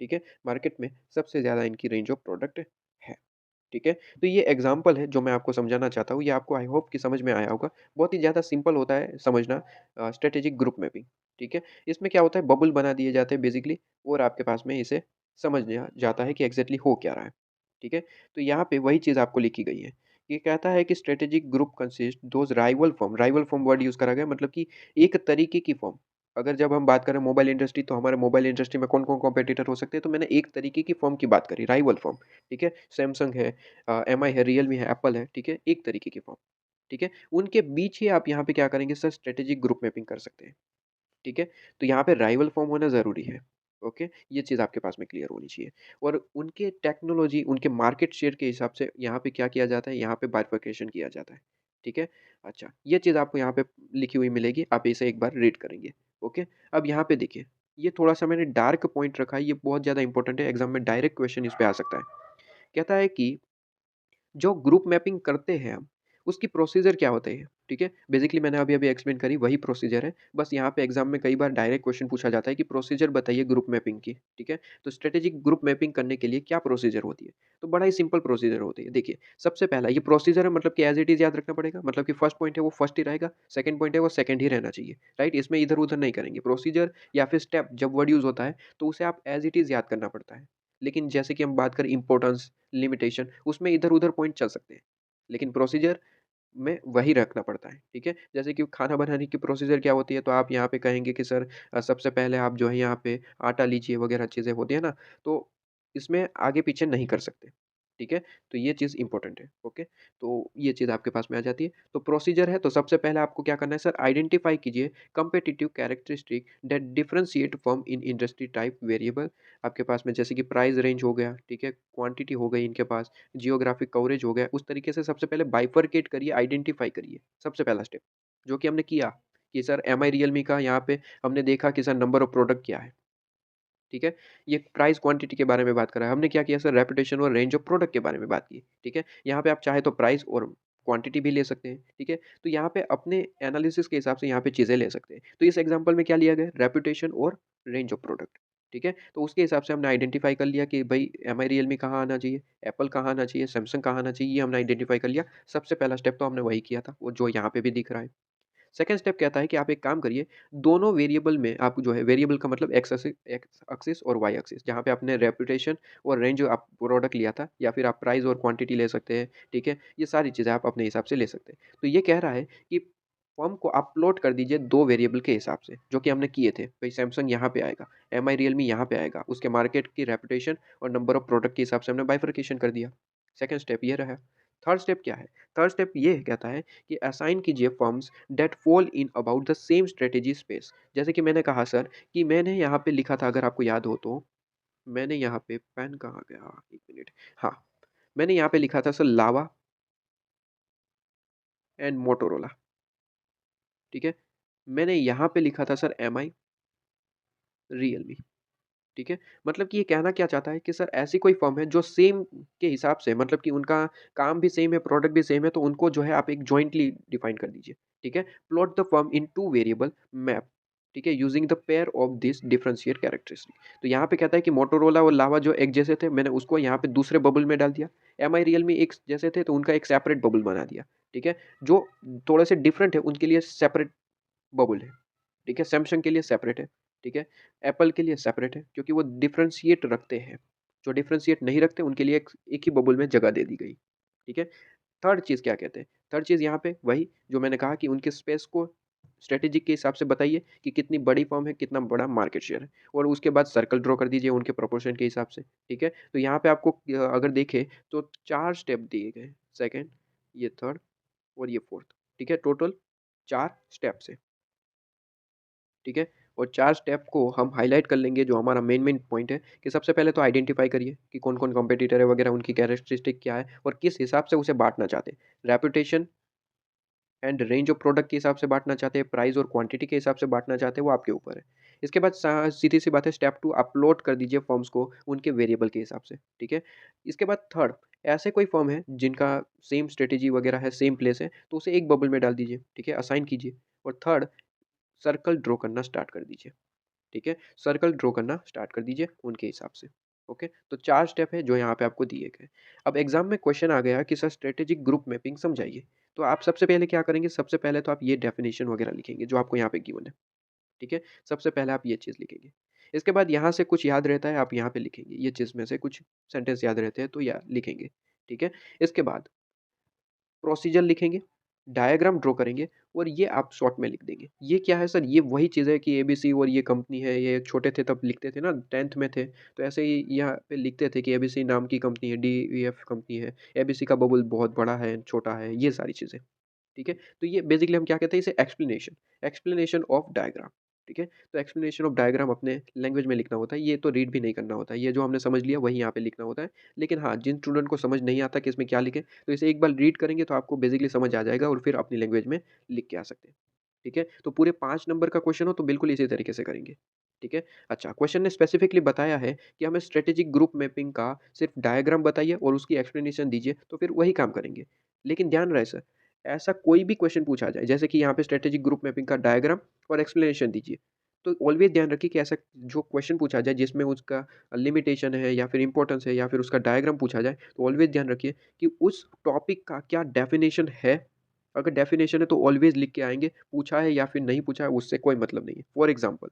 Speaker 1: ठीक है? मार्केट में सबसे ज़्यादा इनकी रेंज ऑफ प्रोडक्ट है। ठीक है? तो ये एग्ज़ाम्पल है जो मैं आपको समझाना चाहता हूँ, ये आपको आई होप कि समझ में आया होगा। बहुत ही ज़्यादा सिंपल होता है समझना स्ट्रैटेजिक ग्रुप मैपिंग, ठीक है? इसमें क्या होता है बबल बना दिए जाते हैं बेसिकली और आपके पास में इसे समझ लिया जाता है कि एग्ज़ैक्टली हो क्या रहा है, ठीक है? तो यहाँ पे वही चीज़ आपको लिखी गई है। ये कहता है कि strategic group consist those rival firm word use करा गया मतलब कि एक तरीके की फर्म। अगर जब हम बात करें मोबाइल इंडस्ट्री तो हमारे मोबाइल इंडस्ट्री में कौन-कौन कॉम्पिटिटर हो सकते हैं, तो मैंने एक तरीके की फर्म की बात करी, राइवल फर्म, ठीक है? सैमसंग है एमआई है, रियलमी है, एप्पल है, ठीक है? एक तरीके की फर्म, ठीक है? उनके बीच ही आप यहाँ पे क्या करेंगे सर स्ट्रैटेजिक ग्रुप मैपिंग कर सकते हैं, ठीक है? तो यहाँ पे राइवल फर्म होना ज़रूरी है, ओके? ये चीज़ आपके पास में क्लियर होनी चाहिए और उनके टेक्नोलॉजी, उनके मार्केट शेयर के हिसाब से यहाँ पे क्या किया जाता है, यहाँ पे बाइफरकेशन किया जाता है, ठीक है? अच्छा, ये चीज़ आपको यहाँ पे लिखी हुई मिलेगी, आप इसे एक बार रीड करेंगे, ओके? अब यहाँ पे देखिए, ये थोड़ा-सा मैंने डार्क पॉइंट रखा है, ये बहुत ज़्यादा इंपॉर्टेंट है, एग्ज़ाम में डायरेक्ट क्वेश्चन इस पे आ सकता है। कहता है कि जो ग्रुप मैपिंग करते हैं हम, उसकी प्रोसीजर क्या होते हैं, ठीक है? बेसिकली मैंने अभी-अभी एक्सप्लेन करी वही प्रोसीजर है, बस यहाँ पे एग्ज़ाम में कई बार डायरेक्ट क्वेश्चन पूछा जाता है कि प्रोसीजर बताइए ग्रुप मैपिंग की, ठीक है? तो स्ट्रैटेजिक ग्रुप मैपिंग करने के लिए क्या प्रोसीजर होती है? तो बड़ा ही सिंपल प्रोसीजर होती है। देखिए, सबसे पहला ये प्रोसीजर है मतलब कि एज़ इट इज़ याद रखना पड़ेगा, मतलब कि फर्स्ट पॉइंट है वो फर्स्ट ही रहेगा, सेकंड पॉइंट है वो सेकंड ही रहना चाहिए, राइट? इसमें इधर-उधर नहीं करेंगे। प्रोसीजर या फिर स्टेप जब वर्ड यूज़ होता है, तो उसे आप एज़ इट इज़ याद करना पड़ता है। लेकिन जैसे कि हम बात करें इम्पोर्टेंस, लिमिटेशन, उसमें इधर-उधर पॉइंट चल सकते हैं। लेकिन प्रोसीजर में वही रखना पड़ता है, ठीक है? जैसे कि खाना बनाने की प्रोसीजर क्या होती है, तो आप यहाँ पे कहेंगे कि सर सबसे पहले आप जो है यहाँ पे आटा लीजिए वगैरह चीज़ें होती है ना, तो इसमें आगे-पीछे नहीं कर सकते, ठीक है? तो ये चीज़ इम्पोर्टेंट है, ओके? तो ये चीज़ आपके पास में आ जाती है। तो प्रोसीजर है, तो सबसे पहले आपको क्या करना है सर आइडेंटिफ़ाई कीजिए competitive characteristic that differentiate firm in industry type variable. आपके पास में जैसे कि प्राइस रेंज हो गया, ठीक है? क्वांटिटी हो गई इनके पास, जियोग्राफिक कवरेज हो गया, उस तरीके से सबसे पहले बाइफरकेट करिए, आइडेंटिफ़ाई करिए, सबसे पहला स्टेप, जो कि हमने किया कि सर एमआई रियलमी का यहाँ पे हमने देखा कि सर नंबर ऑफ प्रोडक्ट क्या है, ठीक है? ये प्राइस क्वांटिटी के बारे में बात करा है, हमने क्या किया सर रेपुटेशन और रेंज ऑफ प्रोडक्ट के बारे में बात की, ठीक है? यहाँ पे आप चाहे तो प्राइस और क्वांटिटी भी ले सकते हैं, ठीक है? तो यहाँ पे अपने एनालिसिस के हिसाब से यहाँ पे चीज़ें ले सकते हैं। तो इस एग्ज़ाम्पल में क्या लिया गया? रेपुटेशन और रेंज ऑफ प्रोडक्ट, ठीक है? तो उसके हिसाब से हमने आइडेंटिफ़ाई कर लिया कि भई एमआई रियलमी कहाँ आना चाहिए, एप्पल कहाँ आना चाहिए, सैमसंग कहाँ आना चाहिए, ये हमने आइडेंटिफ़ाई कर लिया। सबसे पहला स्टेप तो हमने वही किया था, वो जो यहाँ पे भी दिख रहा है। सेकंड स्टेप कहता है कि आप एक काम करिए, दोनों वेरिएबल में आप जो है वेरिएबल का मतलब एक्स एक्सिस और वाई एक्सिस जहाँ पे आपने रेपुटेशन और रेंज आप प्रोडक्ट लिया था या फिर आप प्राइस और क्वांटिटी ले सकते हैं, ठीक है? ये सारी चीज़ें आप अपने हिसाब से ले सकते हैं। तो ये कह रहा है कि फॉर्म को आप प्लॉट कर दीजिए 2 वेरिएबल के हिसाब से, जो कि हमने किए थे। भई सैमसंग यहाँ पे आएगा, एमआई रियलमी यहाँ पे आएगा, उसके मार्केट की रेपुटेशन और नंबर ऑफ प्रोडक्ट के हिसाब से हमने बाइफरकेशन कर दिया। सेकंड स्टेप ये रहा। थर्ड स्टेप क्या है? थर्ड स्टेप ये कहता है कि असाइन कीजिए firms that fall in about the same strategy space. जैसे कि मैंने कहा सर कि मैंने यहाँ पे लिखा था अगर आपको याद हो तो, मैंने यहाँ पे पेन कहाँ गया? 1 मिनट। हाँ, मैंने यहाँ पे लिखा था सर लावा, एंड मोटोरोला। ठीक है, मैंने यहाँ पे लिखा था सर एमआई, रियलमी। ठीक है, मतलब कि ये कहना क्या चाहता है कि सर ऐसी कोई फर्म है जो सेम के हिसाब से, मतलब कि उनका काम भी सेम है, प्रोडक्ट भी सेम है, तो उनको जो है आप एक जॉइंटली डिफाइन कर दीजिए। ठीक है, plot the firm in two variable map. ठीक है, using the pair of this differentiate characteristic. तो यहाँ पे कहता है कि मोटोरोला और लावा जो एक जैसे थे, मैंने उसको यहाँ पे दूसरे बबल में डाल दिया। एम आई रियल मी एक जैसे थे तो उनका एक सेपरेट बबल बना दिया। ठीक है, जो थोड़े से डिफरेंट है उनके लिए सेपरेट बबल है। ठीक है, सैमसंग के लिए सेपरेट है। ठीक है, एप्पल के लिए सेपरेट है, क्योंकि वो डिफरेंशिएट रखते हैं। जो डिफरेंशिएट नहीं रखते उनके लिए एक ही बबल में जगह दे दी गई। ठीक है, थर्ड चीज़ क्या कहते हैं, थर्ड चीज़ यहाँ पे वही जो मैंने कहा कि उनके स्पेस को स्ट्रेटेजिक के हिसाब से बताइए कि कितनी बड़ी फर्म है, कितना बड़ा मार्केट शेयर है, और उसके बाद सर्कल ड्रॉ कर दीजिए उनके प्रोपोर्शन के हिसाब से। ठीक है, तो यहाँ पे आपको अगर देखें तो 4 स्टेप दिए गए, सेकंड, ये थर्ड और ये फोर्थ। ठीक है, टोटल 4 स्टेप्स है। ठीक है, और 4 स्टेप को हम हाइलाइट कर लेंगे, जो हमारा मेन पॉइंट है कि सबसे पहले तो आइडेंटिफाई करिए कि कौन-कौन कॉम्पिटिटर है वगैरह, उनकी कैरेक्टरिस्टिक क्या है और किस हिसाब से उसे बाँटना चाहते हैं। Reputation and range of product के हिसाब से बाँटना चाहते हैं, प्राइस और क्वांटिटी के हिसाब से बाँटना चाहते हैं, वो आपके ऊपर है। इसके बाद सा सीधी-सी बात है, स्टेप 2 अपलोड कर दीजिए फर्म्स को उनके वेरिएबल के हिसाब से। ठीक है? इसके बाद थर्ड, ऐसे कोई फर्म है जिनका सेम स्ट्रैटेजी वगैरह है, सेम प्लेस है, तो उसे एक बबल में डाल दीजिए। ठीक है? असाइन कीजिए। और थर्ड, सर्कल ड्रॉ करना स्टार्ट कर दीजिए। ठीक है, सर्कल ड्रॉ करना स्टार्ट कर दीजिए उनके हिसाब से। ओके, तो 4 स्टेप है जो यहाँ पे आपको दिए गए। अब एग्जाम में क्वेश्चन आ गया कि सर स्ट्रेटेजिक ग्रुप मैपिंग समझाइए। तो आप सबसे पहले क्या करेंगे, सबसे पहले तो आप ये डेफिनेशन वगैरह लिखेंगे जो आपको यहाँ पे गिवन है। ठीक है, सबसे पहले आप ये चीज़ लिखेंगे। इसके बाद यहाँ से कुछ याद रहता है आप यहाँ पे लिखेंगे, ये चीज़ में से कुछ सेंटेंस याद रहते हैं तो या लिखेंगे। ठीक है, इसके बाद प्रोसीजर लिखेंगे, डायग्राम ड्रॉ करेंगे और ये आप शॉर्ट में लिख देंगे। ये क्या है सर? ये वही चीज़ है कि एबीसी और ये कंपनी है, ये छोटे थे तब लिखते थे ना, 10th में थे, तो ऐसे ही यहाँ पे लिखते थे कि एबीसी नाम की कंपनी है, डीवीएफ कंपनी है, एबीसी का बबल बहुत बड़ा है, छोटा है, ये सारी चीज़ें। ठीक है? तो ये बेसिकली हम क्या कहते हैं इसे, एक्सप्लेनेशन, एक्सप्लेनेशन ऑफ डायग्राम। ठीक है? तो एक्सप्लेनेशन ऑफ डायग्राम अपने लैंग्वेज में लिखना होता है, ये तो रीड भी नहीं करना होता है, ये जो हमने समझ लिया वही यहाँ पे लिखना होता है। लेकिन हाँ, जिन स्टूडेंट को समझ नहीं आता कि इसमें क्या लिखें, तो इसे एक बार रीड करेंगे तो आपको बेसिकली समझ आ जाएगा और फिर अपनी लैंग्वेज में लिख के आ सकते हैं। ठीक है? तो पूरे 5 नंबर का क्वेश्चन हो तो बिल्कुल इसी तरीके से करेंगे। ठीक है? अच्छा, क्वेश्चन ने स्पेसिफिकली बताया है कि हमें स्ट्रैटेजिक ग्रुप मैपिंग का सिर्फ डायग्राम बताइए और उसकी एक्सप्लेनेशन दीजिए, तो फिर वही काम करेंगे। लेकिन ध्यान रहे सर, ऐसा कोई भी क्वेश्चन पूछा जाए, जैसे कि यहाँ पे स्ट्रैटेजिक ग्रुप मैपिंग का डायग्राम और एक्सप्लेनेशन दीजिए, तो ऑलवेज ध्यान रखिए कि ऐसा जो क्वेश्चन पूछा जाए जिसमें उसका लिमिटेशन है या फिर इंपॉर्टेंस है या फिर उसका डायग्राम पूछा जाए, तो ऑलवेज ध्यान रखिए कि उस टॉपिक का क्या डेफिनेशन है। अगर डेफिनेशन है तो ऑलवेज लिख के आएंगे, पूछा है या फिर नहीं पूछा है उससे कोई मतलब नहीं है। फॉर एग्जाम्पल,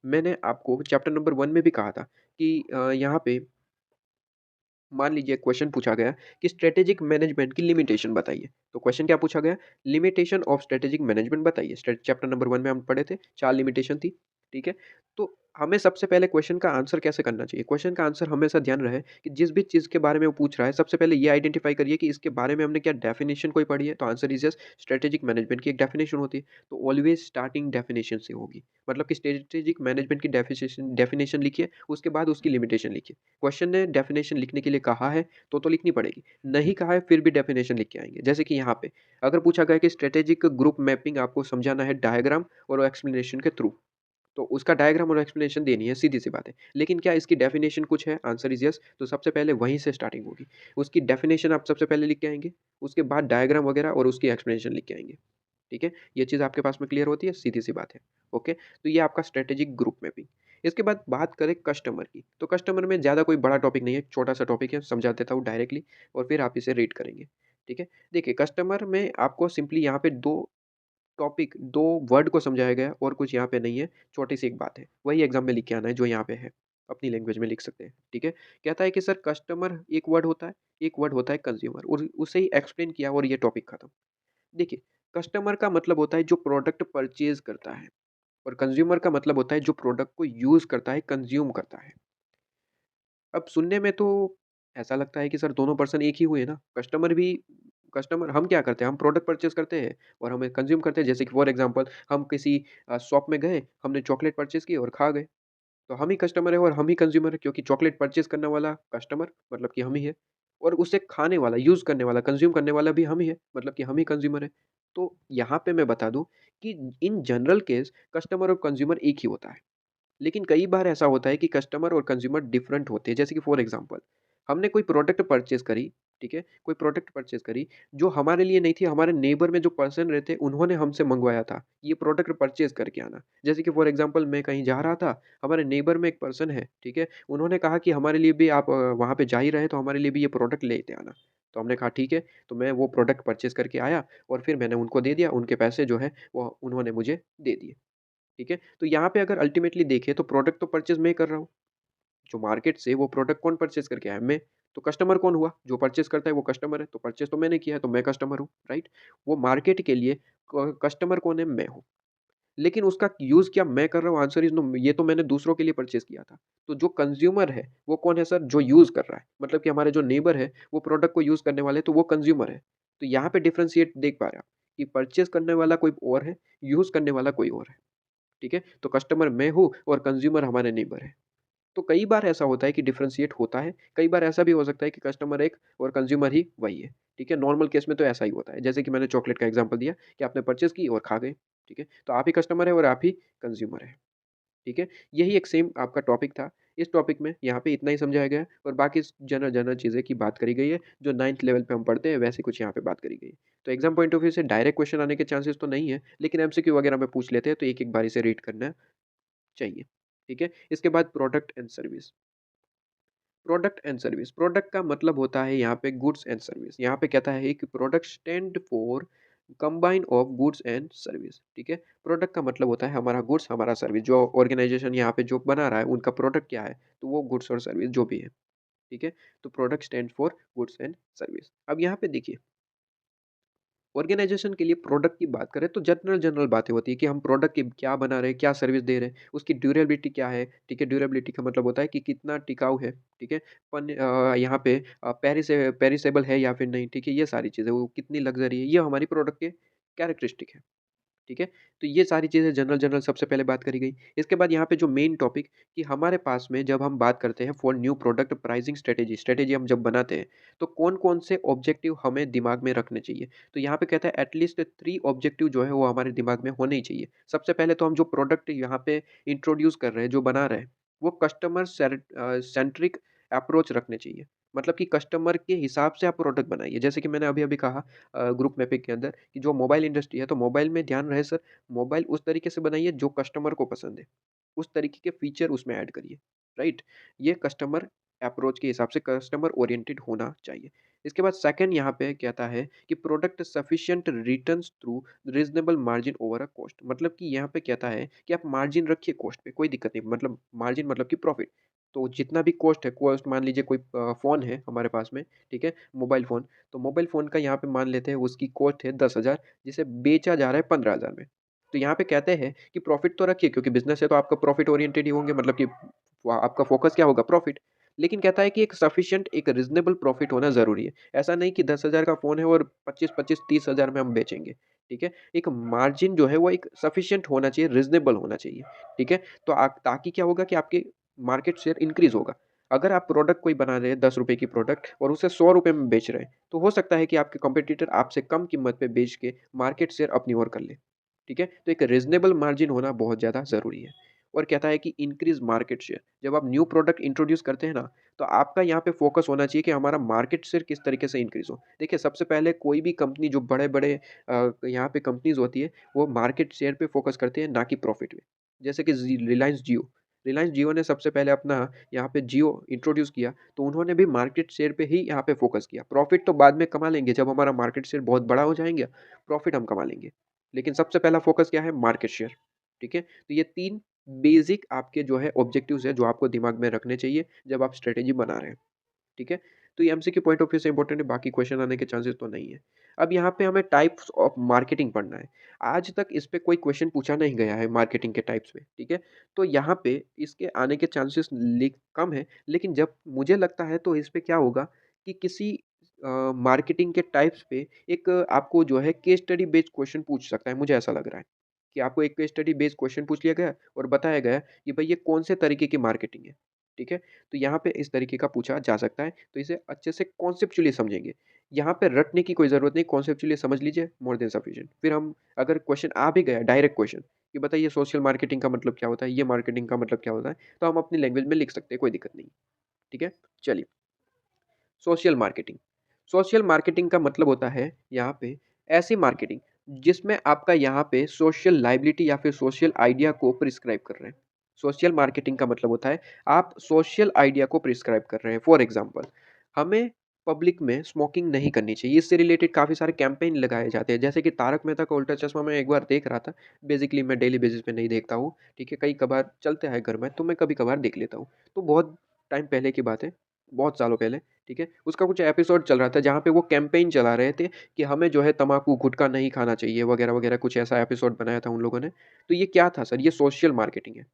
Speaker 1: मैंने आपको चैप्टर नंबर 1 में भी कहा था कि यहाँ पे मान लीजिए क्वेश्चन पूछा गया कि स्ट्रेटेजिक मैनेजमेंट की लिमिटेशन बताइए। तो क्वेश्चन क्या पूछा गया, लिमिटेशन ऑफ स्ट्रेटेजिक मैनेजमेंट बताइए। चैप्टर नंबर 1 में हम पढ़े थे, 4 लिमिटेशन थी। ठीक है, तो हमें सबसे पहले क्वेश्चन का आंसर कैसे करना चाहिए, क्वेश्चन का आंसर हमेशा ध्यान रहे कि जिस भी चीज़ के बारे में वो पूछ रहा है, सबसे पहले ये आइडेंटिफाई करिए कि इसके बारे में हमने क्या डेफिनेशन कोई पढ़ी है, तो answer is yes. Strategic management की एक डेफिनेशन होती है, तो ऑलवेज स्टार्टिंग डेफिनेशन से होगी। मतलब कि स्ट्रेटेजिक मैनेजमेंट की डेफिनेशन डेफिनेशन लिखिए, उसके बाद उसकी लिमिटेशन लिखिए। क्वेश्चन ने डेफिनेशन लिखने के लिए कहा है तो लिखनी पड़ेगी, नहीं कहा है फिर भी डेफिनेशन लिख के आएंगे। जैसे कि यहाँ पे अगर पूछा गया कि स्ट्रेटेजिक ग्रुप मैपिंग आपको समझाना है डायग्राम और एक्सप्लेनेशन के थ्रू, तो उसका डायग्राम और एक्सप्लेनेशन देनी है, सीधी सी बात है। लेकिन क्या इसकी डेफिनेशन कुछ है, आंसर इज यस। तो सबसे पहले वहीं से स्टार्टिंग होगी, उसकी डेफिनेशन आप सबसे पहले लिख के आएंगे, उसके बाद डायग्राम वगैरह और उसकी एक्सप्लेनेशन लिख के आएंगे। ठीक है, ये चीज़ आपके पास में क्लियर होती है, सीधी सी बात है। ओके, तो ये आपका स्ट्रेटेजिक ग्रुप मैपिंग। इसके बाद बात करें कस्टमर की, तो कस्टमर में ज़्यादा कोई बड़ा टॉपिक नहीं है, छोटा सा टॉपिक है, समझा देता हूँ डायरेक्टली और फिर आप इसे रीड करेंगे। ठीक है, देखिए कस्टमर में आपको सिंपली यहाँ पे दो टॉपिक, दो वर्ड को समझाया गया है और कुछ यहाँ पे नहीं है, छोटी सी एक बात है, वही एग्जाम में लिख के आना है जो यहाँ पे है, अपनी लैंग्वेज में लिख सकते हैं। ठीक है, कहता है कि सर कस्टमर एक वर्ड होता है, एक वर्ड होता है कंज्यूमर, और उसे ही एक्सप्लेन किया और ये टॉपिक खत्म। देखिए, कस्टमर का मतलब होता है जो प्रोडक्ट परचेज़ करता है और कंज़्यूमर का मतलब होता है जो प्रोडक्ट को यूज़ करता है, कंज़्यूम करता है। अब सुनने में तो ऐसा लगता है कि सर दोनों पर्सन एक ही हुए ना, कस्टमर हम क्या करते हैं, हम प्रोडक्ट परचेज़ करते हैं और हमें कंज़्यूम करते हैं। जैसे कि फॉर एग्ज़ाम्पल हम किसी शॉप में गए, हमने चॉकलेट परचेज़ की और खा गए, तो हम ही कस्टमर है और हम ही कंज़्यूमर है, क्योंकि चॉकलेट परचेज़ करने वाला कस्टमर मतलब कि हम ही है और उसे खाने वाला, यूज़ करने वाला, कंज़्यूम करने वाला भी हम ही है, मतलब कि हम ही कंज़्यूमर है। तो यहाँ पे मैं बता दूँ कि इन जनरल केस कस्टमर और कंज़्यूमर एक ही होता है। लेकिन कई बार ऐसा होता है कि कस्टमर और कंज्यूमर डिफरेंट होते हैं। जैसे कि फॉर एग्जांपल हमने कोई प्रोडक्ट परचेज़ करी, ठीक है? कोई प्रोडक्ट परचेज़ करी जो हमारे लिए नहीं थी, हमारे नेबर में जो पर्सन रहते उन्होंने हमसे मँगवाया था, ये प्रोडक्ट परचेज़ करके आना। जैसे कि फॉर एग्जांपल मैं कहीं जा रहा था, हमारे नेबर में एक पर्सन है, ठीक है? उन्होंने कहा कि हमारे लिए भी आप वहाँ पे जा ही रहे हैं तो हमारे लिए भी ये प्रोडक्ट लेते आना। तो हमने कहा ठीक है, तो मैं वो प्रोडक्ट परचेज़ करके आया और फिर मैंने उनको दे दिया, उनके पैसे जो है वो उन्होंने मुझे दे दिए। ठीक है? तो यहाँ पे अगर अल्टीमेटली देखें तो प्रोडक्ट तो परचेज़ मैं कर रहा हूँ। जो मार्केट से वो प्रोडक्ट कौन परचेज़ करके आया? मैं। तो कस्टमर कौन हुआ? जो परचेज़ करता है वो कस्टमर है। तो परचेज़ तो मैंने किया है तो मैं कस्टमर हूँ, राइट? वो मार्केट के लिए क कस्टमर कौन है? मैं हूँ। लेकिन उसका यूज़ क्या मैं कर रहा हूँ? आंसर इज़ नो, ये तो मैंने दूसरों के लिए परचेज़ किया था। तो जो कंज़्यूमर है, वो कौन है सर? जो यूज़ कर रहा है। मतलब कि हमारे जो नेबर है, वो प्रोडक्ट को यूज़ करने वाले हैं, तो वो कंज़्यूमर है। तो यहाँ पे डिफरेंशिएट देख पा रहे हैं आप कि परचेज़ करने वाला कोई और है, यूज़ करने वाला कोई और है। ठीक है? तो कस्टमर मैं हूँ और कंज़्यूमर हमारे नेबर हैं। तो कई बार ऐसा होता है कि डिफरेंशिएट होता है, कई बार ऐसा भी हो सकता है कि कस्टमर एक और कंज़्यूमर ही वही है। ठीक है? नॉर्मल केस में तो ऐसा ही होता है। जैसे कि मैंने चॉकलेट का एग्ज़ाम्पल दिया कि आपने परचेज़ की और खा गए। ठीक है? तो आप ही कस्टमर हैं और आप ही कंज़्यूमर हैं। ठीक है? यही एक सेम आपका टॉपिक था। इस टॉपिक में यहाँ पे इतना ही समझाया गया है और बाकी जनरल जनरल चीज़ें की बात करी गई है, जो 9th लेवल पे हम पढ़ते हैं वैसे कुछ यहाँ पे बात करी गई है। तो एग्ज़ाम पॉइंट ऑफ व्यू से डायरेक्ट क्वेश्चन आने के चांसेस तो नहीं है, लेकिन एमसीक्यू वगैरह में पूछ लेते हैं तो एक-एक बारी से रीड करना चाहिए। ठीक है? इसके बाद product and service. Product and service, product का मतलब होता है यहाँ पे गुड्स एंड सर्विस। यहाँ पे कहता है कि product stand for combine of goods and service. ठीक है? प्रोडक्ट का मतलब होता है हमारा गुड्स, हमारा सर्विस। जो ऑर्गेनाइजेशन यहाँ पे जो बना रहा है उनका प्रोडक्ट क्या है, तो वो गुड्स और सर्विस जो भी है। ठीक है? तो product stand for goods and service. अब यहाँ पे देखिए, ऑर्गेनाइजेशन के लिए प्रोडक्ट की बात करें तो जनरल जनरल बातें होती है कि हम प्रोडक्ट की क्या बना रहे हैं, क्या सर्विस दे रहे हैं, उसकी ड्यूरेबिलिटी क्या है। ठीक है? ड्यूरेबिलिटी का मतलब होता है कि कितना टिकाऊ है। ठीक है? यहाँ पे पेरिसेबल है या फिर नहीं। ठीक है? ये सारी चीज़ें, वो कितनी लग्ज़री है, ये हमारी प्रोडक्ट के कैरेक्टरिस्टिक है। ठीक है? तो ये सारी चीज़ें जनरल जनरल सबसे पहले बात करी गई। इसके बाद यहाँ पे जो मेन टॉपिक कि हमारे पास में जब हम बात करते हैं for new product pricing strategy, strategy हम जब बनाते हैं, तो कौन-कौन से ऑब्जेक्टिव हमें दिमाग में रखने चाहिए। तो यहाँ पे कहता है एटलीस्ट 3 ऑब्जेक्टिव जो है वो हमारे दिमाग में होने ही चाहिए। सबसे पहले तो हम जो प्रोडक्ट यहाँ पे इंट्रोड्यूस कर रहे हैं, जो बना रहे हैं, वो कस्टमर सेंट्रिक अप्रोच रखने चाहिए। मतलब कि कस्टमर के हिसाब से आप प्रोडक्ट बनाइए। जैसे कि मैंने अभी-अभी कहा ग्रुप मैपिंग के अंदर कि जो मोबाइल इंडस्ट्री है, तो मोबाइल में ध्यान रहे सर, मोबाइल उस तरीके से बनाइए जो कस्टमर को पसंद है। उस तरीके के फीचर उसमें ऐड करिए, राइट? ये कस्टमर अप्रोच के हिसाब से कस्टमर ओरिएंटेड होना चाहिए। इसके बाद सेकंड यहाँ पे कहता है कि product sufficient returns through reasonable margin over a cost. मतलब कि यहाँ पे कहता है कि आप मार्जिन रखिए कॉस्ट पे, कोई दिक्कत नहीं। मतलब मार्जिन मतलब कि प्रॉफिट। तो जितना भी कॉस्ट है, कॉस्ट मान लीजिए कोई फ़ोन है हमारे पास में, ठीक है? मोबाइल फ़ोन, तो मोबाइल फ़ोन का यहाँ पे मान लेते हैं उसकी कॉस्ट है 10,000, जिसे बेचा जा रहा है 15,000 में। तो यहाँ पे कहते हैं कि प्रॉफ़िट तो रखिए, क्योंकि बिज़नेस है तो आपका प्रॉफ़िट ओरिएंटेड ही होंगे, मतलब कि आपका फ़ोकस क्या होगा? प्रॉफ़िट। लेकिन कहता है कि एक सफिशिएंट, एक रीज़नेबल प्रॉफ़िट होना ज़रूरी है। ऐसा नहीं कि 10,000 का फ़ोन है और 25-25, 30,000 में हम बेचेंगे, ठीक है? एक मार्जिन जो है वो एक सफिशिएंट होना चाहिए, रीज़नेबल होना चाहिए, ठीक है? तो ताकि क्या होगा कि आपके मार्केट शेयर इंक्रीज़ होगा। अगर आप प्रोडक्ट कोई बना रहे हैं ₹10 की प्रोडक्ट और उसे ₹100 में बेच रहे हैं, तो हो सकता है कि आपके कॉम्पिटिटर आपसे कम कीमत पे बेच के मार्केट शेयर अपनी ओर कर ले। ठीक है? तो एक रीज़नेबल मार्जिन होना बहुत ज़्यादा ज़रूरी है। और कहता है कि इंक्रीज़ मार्केट शेयर। जब आप न्यू प्रोडक्ट इंट्रोड्यूस करते हैं ना, तो आपका यहाँ पे फ़ोकस होना चाहिए कि हमारा मार्केट शेयर किस तरीके से इंक्रीज़ हो। देखिए, सबसे पहले कोई भी कंपनी जो बड़े-बड़े यहाँ पे कंपनीज़ होती है, वो मार्केट शेयर पे फ़ोकस करती है, ना कि प्रॉफ़िट में। जैसे कि रिलायंस जियो। रिलायंस जियो ने सबसे पहले अपना यहाँ पे जियो इंट्रोड्यूस किया, तो उन्होंने भी मार्केट शेयर पे ही यहाँ पे फ़ोकस किया। प्रॉफ़िट तो बाद में कमा लेंगे, जब हमारा मार्केट शेयर बहुत बड़ा हो जाएँगे, प्रॉफ़िट हम कमा लेंगे। लेकिन सबसे पहला फ़ोकस क्या है? Market share. ठीक है? तो ये 3 बेसिक आपके जो है ऑब्जेक्टिव्स हैं, जो आपको दिमाग में रखने चाहिए जब आप स्ट्रैटेजी बना रहे हैं। ठीक है? तो ये एमसीक्यू पॉइंट ऑफ व्यू से इम्पोर्टेंट है, बाकी क्वेश्चन आने के चांसेस तो नहीं है। अब यहाँ पे हमें टाइप्स ऑफ मार्केटिंग पढ़ना है। आज तक इस पे कोई क्वेश्चन पूछा नहीं गया है मार्केटिंग के टाइप्स में, ठीक है? तो यहाँ पे इसके आने के चांसेस कम है, लेकिन जब मुझे लगता है तो इस पे क्या होगा कि किसी मार्केटिंग के टाइप्स पे एक आपको जो है केस स्टडी बेस्ड क्वेश्चन पूछ सकता है, मुझे ऐसा लग रहा है। कि आपको एक केस स्टडी बेस्ड क्वेश्चन पूछ लिया गया और बताया गया कि भई ये कौन से तरीके की मार्केटिंग है, ठीक है? तो यहाँ पे इस तरीके का पूछा जा सकता है, तो इसे अच्छे से कॉन्सेप्चुअली समझेंगे। यहाँ पे रटने की कोई ज़रूरत नहीं, कॉन्सेप्चुअली समझ लीजिए, मोर देन सफिशिएंट। फिर हम अगर क्वेश्चन आ भी गया डायरेक्ट क्वेश्चन कि बताइए सोशल मार्केटिंग का मतलब क्या होता है, ये मार्केटिंग का मतलब क्या होता है, तो हम अपनी लैंग्वेज में लिख सकते हैं, कोई दिक्कत नहीं। ठीक है? चलिए, सोशल मार्केटिंग। सोशल मार्केटिंग का मतलब होता है यहाँ पे ऐसी मार्केटिंग जिसमें आपका यहाँ पे सोशल लायबिलिटी या फिर सोशल आइडिया को प्रिस्क्राइब कर रहे हैं। सोशल मार्केटिंग का मतलब होता है आप सोशल आइडिया को प्रिस्क्राइब कर रहे हैं। फॉर एग्जांपल, हमें पब्लिक में स्मोकिंग नहीं करनी चाहिए, इससे रिलेटेड काफ़ी सारे कैंपेन लगाए जाते हैं, जैसे कि तारक मेहता का उल्टा चश्मा मैं एक बार देख रहा था। बेसिकली मैं डेली बेसिस पे नहीं देखता हूँ, ठीक है, कई कभार चलते हैं घर में तो मैं कभी कभार देख लेता हूँ। तो बहुत टाइम पहले की बात है, बहुत सालों पहले, ठीक है? उसका कुछ एपिसोड चल रहा था जहाँ पे वो कैंपेन चला रहे थे कि हमें जो है तम्बाकू, गुटखा नहीं खाना चाहिए वगैरह-वगैरह, कुछ ऐसा एपिसोड बनाया था उन लोगों ने। तो ये क्या था सर? ये सोशल मार्केटिंग है।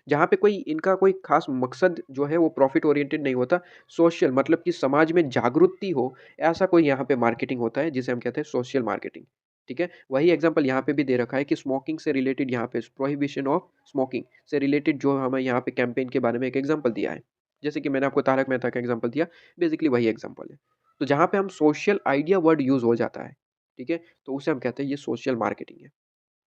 Speaker 1: जहाँ पे कोई इनका कोई ख़ास मकसद जो है वो प्रॉफ़िट ओरिएंटेड नहीं होता, सोशल मतलब कि समाज में जागृति हो, ऐसा कोई यहाँ पे मार्केटिंग होता है जिसे हम कहते हैं सोशल मार्केटिंग, ठीक है? वही एग्ज़ाम्पल यहाँ पे भी दे रखा है कि स्मोकिंग से रिलेटेड यहाँ पे प्रोहिबिशन ऑफ स्मोकिंग से रिलेटेड जो हमें यहाँ पे कैंपेन के बारे में एक एग्ज़ाम्पल दिया है। जैसे कि मैंने आपको तारक मेहता का एग्ज़ाम्पल दिया, बेसिकली वही एग्ज़ाम्पल है। तो जहाँ पे हम सोशल आइडिया वर्ड यूज़ हो जाता है, ठीक है? तो उसे हम कहते हैं ये सोशल मार्केटिंग है।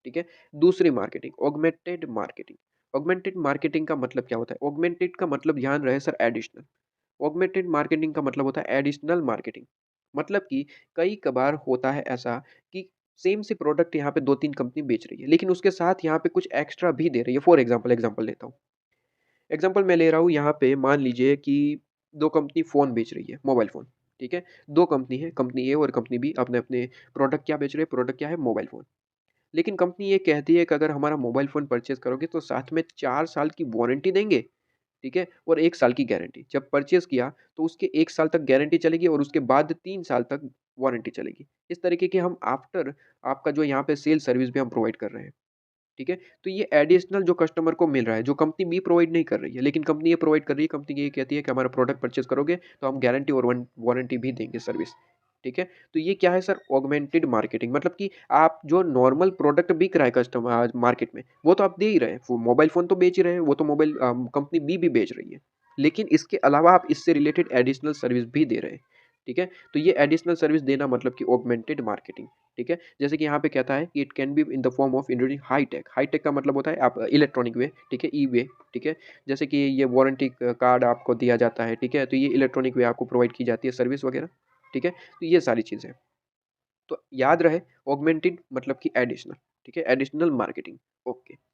Speaker 1: ठीक है? दूसरी marketing, augmented marketing. Augmented marketing का मतलब क्या होता है? ऑगमेंटेड का मतलब ध्यान रहे सर एडिशनल। ऑगमेंटेड मार्केटिंग का मतलब होता है एडिशनल मार्केटिंग। मतलब कि कई कभार होता है ऐसा कि सेम से प्रोडक्ट यहाँ पे 2-3 कंपनी बेच रही है, लेकिन उसके साथ यहाँ पे कुछ एक्स्ट्रा भी दे रही है। फॉर एग्ज़ाम्पल एग्ज़ाम्पल लेता हूँ। एग्ज़ाम्पल मैं ले रहा हूँ यहाँ पे, मान लीजिए कि 2 कंपनी फ़ोन बेच रही है, मोबाइल फ़ोन, ठीक है? 2 कंपनी है, कंपनी ए और कंपनी बी अपने-अपने प्रोडक्ट क्या बेच रहे हैं? प्रोडक्ट क्या है? Mobile phone. लेकिन कंपनी ये कहती है कि अगर हमारा मोबाइल फ़ोन परचेज़ करोगे तो साथ में 4 साल की वारंटी देंगे, ठीक है? और 1 साल की गारंटी। जब परचेज़ किया तो उसके 1 साल तक गारंटी चलेगी और उसके बाद 3 साल तक वारंटी चलेगी। इस तरीके के हम आफ्टर आपका जो यहाँ पे सेल सर्विस भी हम प्रोवाइड कर रहे हैं, ठीक है? तो ये एडिशनल जो कस्टमर को मिल रहा है, जो कंपनी बी प्रोवाइड नहीं कर रही है, लेकिन कंपनी ए प्रोवाइड कर रही है। कंपनी ये कहती है कि हमारा प्रोडक्ट परचेज़ करोगे तो हम गारंटी और वारंटी भी देंगे सर्विस, ठीक है? तो ये क्या है सर? Augmented marketing. मतलब कि आप जो नॉर्मल प्रोडक्ट बिक रहा है मार्केट में, वो तो आप दे ही रहे हैं। वो मोबाइल फ़ोन तो बेच ही रहे हैं, वो तो मोबाइल कंपनी बी भी बेच रही है। लेकिन इसके अलावा आप इससे रिलेटेड एडिशनल सर्विस भी दे रहे हैं, ठीक है? तो ये एडिशनल सर्विस देना मतलब कि ऑगमेंटेड मार्केटिंग, ठीक है? जैसे कि यहाँ पे कहता है कि it can be in the form of introducing high tech. High tech का मतलब होता है आप इलेक्ट्रॉनिक वे, ठीक है? ई-वे, ठीक है? जैसे कि ये वारंटी कार्ड आपको दिया जाता है, ठीक है? तो ये इलेक्ट्रॉनिक वे आपको प्रोवाइड की जाती है सर्विस वगैरह, ठीक है? तो ये सारी चीज़ें। तो याद रहे ऑगमेंटेड मतलब कि एडिशनल, ठीक है? Additional marketing, okay.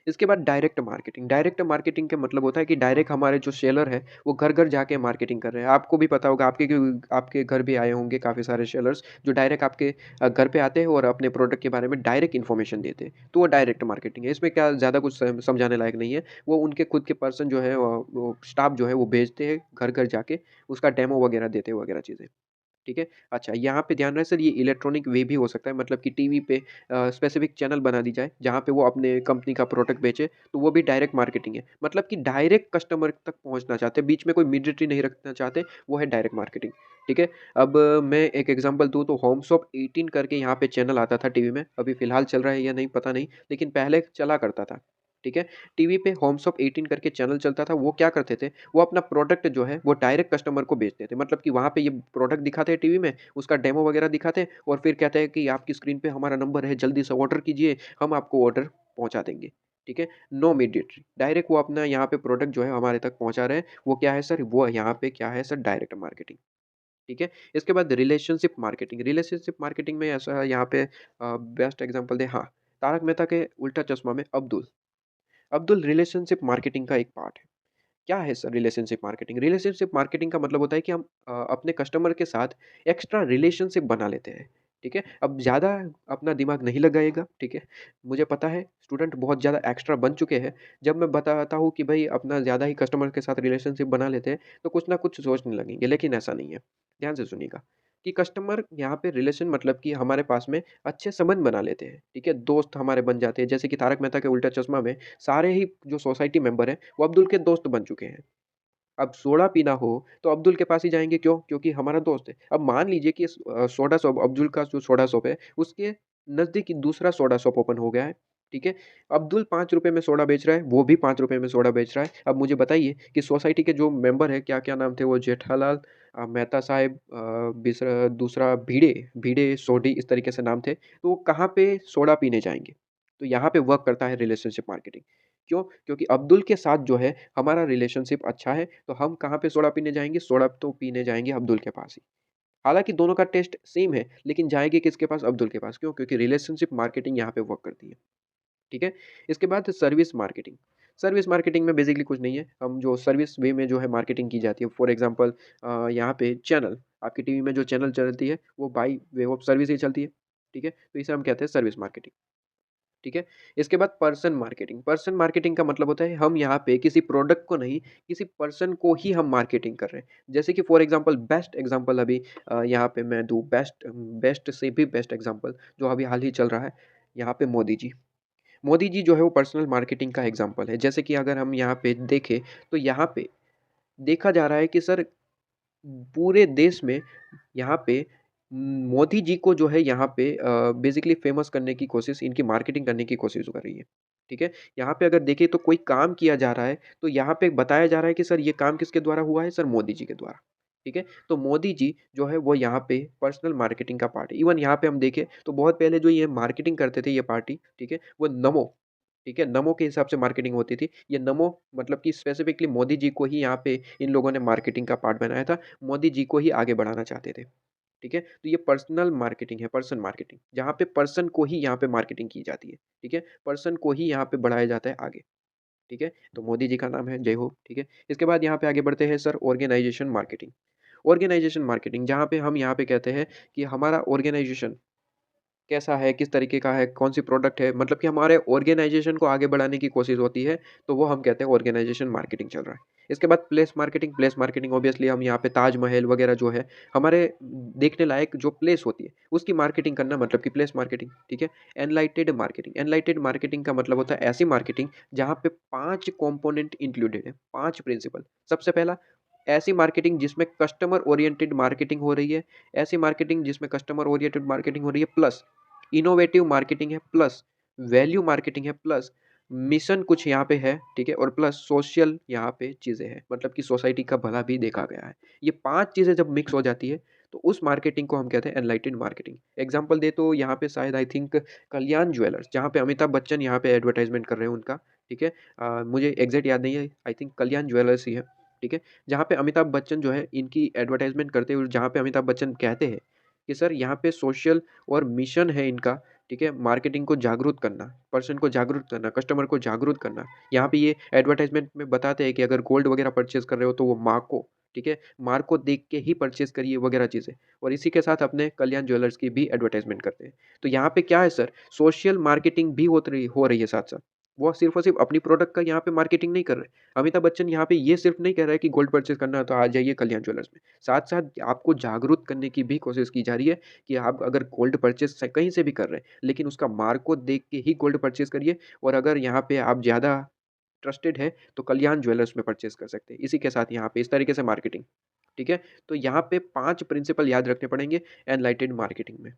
Speaker 1: इसके बाद डायरेक्ट मार्केटिंग। डायरेक्ट मार्केटिंग का मतलब होता है कि डायरेक्ट हमारे जो सेलर है वो घर-घर जाके मार्केटिंग कर रहे हैं। आपको भी पता होगा, आपके घर भी आए होंगे काफ़ी सारे सेलर्स जो डायरेक्ट आपके घर पे आते हैं और अपने प्रोडक्ट के बारे में डायरेक्ट इन्फॉर्मेशन देते हैं। तो वो डायरेक्ट मार्केटिंग है। इसमें क्या ज़्यादा कुछ समझाने लायक नहीं है। वो उनके खुद के पर्सन जो है वो स्टाफ जो है वो भेजते हैं घर-घर जाके, उसका डेमो वगैरह देते हैं वगैरह चीज़ें। ठीक है? अच्छा, यहाँ पे ध्यान रहे सर, ये इलेक्ट्रॉनिक वे भी हो सकता है, मतलब कि टीवी पे स्पेसिफिक चैनल बना दी जाए, जहाँ पे वो अपने कंपनी का प्रोडक्ट बेचे, तो वो भी डायरेक्ट मार्केटिंग है। मतलब कि डायरेक्ट कस्टमर तक पहुँचना चाहते हैं, बीच में कोई मीडिएटर नहीं रखना चाहते, वो है डायरेक्ट मार्केटिंग, ठीक है? अब मैं एक एग्ज़ाम्पल दूँ तो होम्स ऑफ 18 करके यहाँ पे चैनल आता था टीवी में, अभी फ़िलहाल चल रहा है या नहीं पता नहीं, लेकिन पहले चला करता था, ठीक है? टीवी पे होम्स ऑफ 18 करके चैनल चलता था, वो क्या करते थे, वो अपना प्रोडक्ट जो है वो डायरेक्ट कस्टमर को बेचते थे। मतलब कि वहाँ पे ये प्रोडक्ट दिखाते हैं टीवी में, उसका डेमो वगैरह दिखाते हैं और फिर कहते हैं कि आपकी स्क्रीन पे हमारा नंबर है, जल्दी से ऑर्डर कीजिए, हम आपको ऑर्डर पहुँचा देंगे। ठीक है? नो मीडिएटरी, डायरेक्ट वो अपना यहाँ पे प्रोडक्ट जो है हमारे तक पहुँचा रहे हैं, वो क्या है सर? वो यहाँ पे क्या है सर? Direct marketing. ठीक है? इसके बाद रिलेशनशिप मार्केटिंग। रिलेशनशिप मार्केटिंग में ऐसा यहाँ पे बेस्ट एग्ज़ाम्पल दें, हाँ, तारक मेहता के उल्टा चश्मा में अब्दुल। अब्दुल रिलेशनशिप मार्केटिंग का एक पार्ट है। क्या है sir relationship marketing? Relationship marketing का मतलब होता है कि हम अपने कस्टमर के साथ एक्स्ट्रा रिलेशनशिप बना लेते हैं, ठीक है? अब ज़्यादा अपना दिमाग नहीं लगाइएगा, ठीक है? मुझे पता है स्टूडेंट बहुत ज़्यादा एक्स्ट्रा बन चुके हैं। जब मैं बताता हूँ कि भई अपना ज़्यादा ही कस्टमर के साथ रिलेशनशिप बना लेते हैं, तो कुछ ना कुछ सोचने लगेंगे, लेकिन ऐसा नहीं है। ध्यान से सुनिएगा कि कस्टमर यहाँ पे रिलेशन मतलब कि हमारे पास में अच्छे संबंध बना लेते हैं, ठीक है? दोस्त हमारे बन जाते हैं, जैसे कि तारक मेहता के उल्टा चश्मा में सारे ही जो सोसाइटी मेंबर हैं, वो अब्दुल के दोस्त बन चुके हैं। अब सोडा पीना हो, तो अब्दुल के पास ही जाएँगे, क्यों? क्योंकि हमारा दोस्त है। अब मान लीजिए कि सोडा शॉप, अब्दुल का जो सोडा शॉप है, उसके नज़दीक ही दूसरा सोडा शॉप ओपन हो गया है। ठीक है? अब्दुल ₹5 में सोडा बेच रहा है, वो भी ₹5 में सोडा बेच रहा है। अब मुझे बताइए कि सोसाइटी के जो मेंबर हैं, क्या-क्या नाम थे वो जेठालाल मेहता साहब दूसरा भिड़े भिड़े, सोढी इस तरीके से नाम थे। तो वो कहाँ पे सोडा पीने जाएँगे? तो यहाँ पे वर्क करता है रिलेशनशिप मार्केटिंग। क्यों? क्योंकि अब्दुल के साथ जो है हमारा रिलेशनशिप अच्छा है, तो हम कहाँ पे सोडा पीने जाएँगे? सोडा तो पीने जाएँगे अब्दुल के पास ही। हालाँकि दोनों का टेस्ट सेम है, लेकिन जाएँगे किसके पास? अब्दुल के पास। क्यों? क्योंकि रिलेशनशिप मार्केटिंग यहाँ पे वर्क करती है। ठीक है? इसके बाद सर्विस मार्केटिंग। सर्विस मार्केटिंग में बेसिकली कुछ नहीं है, हम जो सर्विस वे में जो है मार्केटिंग की जाती है। फॉर एग्ज़ाम्पल यहाँ पे चैनल, आपकी टीवी में जो चैनल चलती है, वो बाय वे ऑफ सर्विस ही चलती है। ठीक है? तो इसे हम कहते हैं सर्विस मार्केटिंग। ठीक है? इसके बाद पर्सन मार्केटिंग। पर्सन मार्केटिंग का मतलब होता है हम यहाँ पे किसी प्रोडक्ट को नहीं, किसी पर्सन को ही हम मार्केटिंग कर रहे हैं। जैसे कि फॉर एग्ज़ाम्पल बेस्ट एग्ज़ाम्पल अभी यहाँ पे मैं दूँ बेस्ट बेस्ट से भी बेस्ट एग्ज़ाम्पल जो अभी हाल ही चल रहा है, यहाँ पे मोदी जी। मोदी जी जो है वो पर्सनल मार्केटिंग का एग्जाम्पल है। जैसे कि अगर हम यहाँ पे देखें, तो यहाँ पे देखा जा रहा है कि सर पूरे देश में यहाँ पे मोदी जी को जो है यहाँ पे बेसिकली फ़ेमस करने की कोशिश, इनकी मार्केटिंग करने की कोशिश कर रही है। ठीक है? यहाँ पे अगर देखें तो कोई काम किया जा रहा है, तो यहाँ पे बताया जा रहा है कि सर ये काम किसके द्वारा हुआ है? सर मोदी जी के द्वारा। ठीक है? तो मोदी जी जो है वो यहाँ पे पर्सनल मार्केटिंग का पार्ट है। इवन यहाँ पे हम देखें तो बहुत पहले जो ये मार्केटिंग करते थे ये पार्टी, ठीक है? वो नमो, ठीक है? नमो के हिसाब से मार्केटिंग होती थी। ये नमो मतलब कि स्पेसिफिकली मोदी जी को ही यहाँ पे इन लोगों ने मार्केटिंग का पार्ट बनाया था। मोदी जी को ही आगे बढ़ाना चाहते थे। ठीक है? तो ये पर्सनल मार्केटिंग है, पर्सन मार्केटिंग, जहाँ पे पर्सन को ही यहाँ पे मार्केटिंग की जाती है। ठीक है? पर्सन को ही यहाँ पे बढ़ाया जाता है आगे। ठीक है? तो मोदी जी का नाम है, जय हो। ठीक है? इसके बाद यहाँ पे आगे बढ़ते हैं sir organization marketing. Organization marketing जहाँ पे हम यहाँ पे कहते हैं कि हमारा ऑर्गेनाइज़ेशन कैसा है, किस तरीके का है, कौन-सी प्रोडक्ट है, मतलब कि हमारे ऑर्गेनाइज़ेशन को आगे बढ़ाने की कोशिश होती है, तो वो हम कहते हैं ऑर्गेनाइज़ेशन मार्केटिंग चल रहा है। इसके बाद प्लेस मार्केटिंग ऑब्वियसली हम यहाँ पे ताजमहल वगैरह जो है, हमारे देखने लायक जो प्लेस होती है, उसकी मार्केटिंग करना मतलब कि प्लेस मार्केटिंग, ठीक है? एनलाइटेड मार्केटिंग का मतलब होता है ऐसी मार्केटिंग जहाँ पे 5 कंपोनेंट इंक्लूडेड है, 5 प्रिंसिपल। सबसे पहला, ऐसी मार्केटिंग जिसमें कस्टमर ओरिएंटेड मार्केटिंग हो रही है, ऐसी मार्केटिंग जिसमें कस्टमर ओरिएंटेड मार्केटिंग हो रही है प्लस इनोवेटिव मार्केटिंग है प्लस वैल्यू मार्केटिंग है प्लस मिशन कुछ यहाँ पे है, ठीक है? और प्लस सोशल यहाँ पे चीज़ें हैं, मतलब कि सोसाइटी का भला भी देखा गया है। ये 5 चीज़ें जब मिक्स हो जाती है, तो उस मार्केटिंग को हम कहते हैं एनलाइटेड मार्केटिंग। एग्ज़ाम्पल दें तो यहाँ पे शायद आई थिंक कल्याण ज्वेलर्स, जहाँ पे अमिताभ बच्चन यहाँ पे एडवर्टाइज़मेंट कर रहे हैं उनका, ठीक है? मुझे एग्ज़ैक्ट याद नहीं है, आई थिंक कल्याण ज्वेलर्स ही है, ठीक है? जहाँ पे अमिताभ बच्चन जो है इनकी एडवर्टाइज़मेंट करते हुए जहाँ पे अमिताभ बच्चन कहते हैं कि सर यहाँ पे सोशल और मिशन है इनका, ठीक है? मार्केटिंग को जागरूक करना, पर्सन को जागरूक करना, कस्टमर को जागरूक करना। यहाँ पे ये एडवर्टाइज़मेंट में बताते हैं कि अगर गोल्ड वगैरह परचेज़ कर रहे हो तो वो माँ को, ठीक है? माँ को देख के ही परचेज़ करिए वगैरह चीज़ें, और इसी के साथ अपने कल्याण ज्वेलर्स की भी एडवर्टाइज़मेंट करते हैं। तो यहाँ पे क्या है सर, सोशल मार्केटिंग भी हो रही है साथ-साथ। वो सिर्फ़ और सिर्फ़ अपनी प्रोडक्ट का यहाँ पे मार्केटिंग नहीं कर रहे। अमिताभ बच्चन यहाँ पे ये सिर्फ़ नहीं कह रहा है कि गोल्ड परचेज़ करना है तो आ जाइए कल्याण ज्वेलर्स में। साथ-साथ आपको जागरूक करने की भी कोशिश की जा रही है कि आप अगर गोल्ड परचेज़ स कहीं से भी कर रहे हैं, लेकिन उसका मार्क को देख के ही गोल्ड परचेज़ करिए, और अगर यहाँ पे आप ज़्यादा ट्रस्टेड है, तो कल्याण ज्वेलर्स में परचेज़ कर सकते हैं। इसी के साथ यहाँ पे इस तरीके से मार्केटिंग, ठीक है? तो यहाँ पे 5 प्रिंसिपल याद रखने पड़ेंगे एनलाइटेड मार्केटिंग में,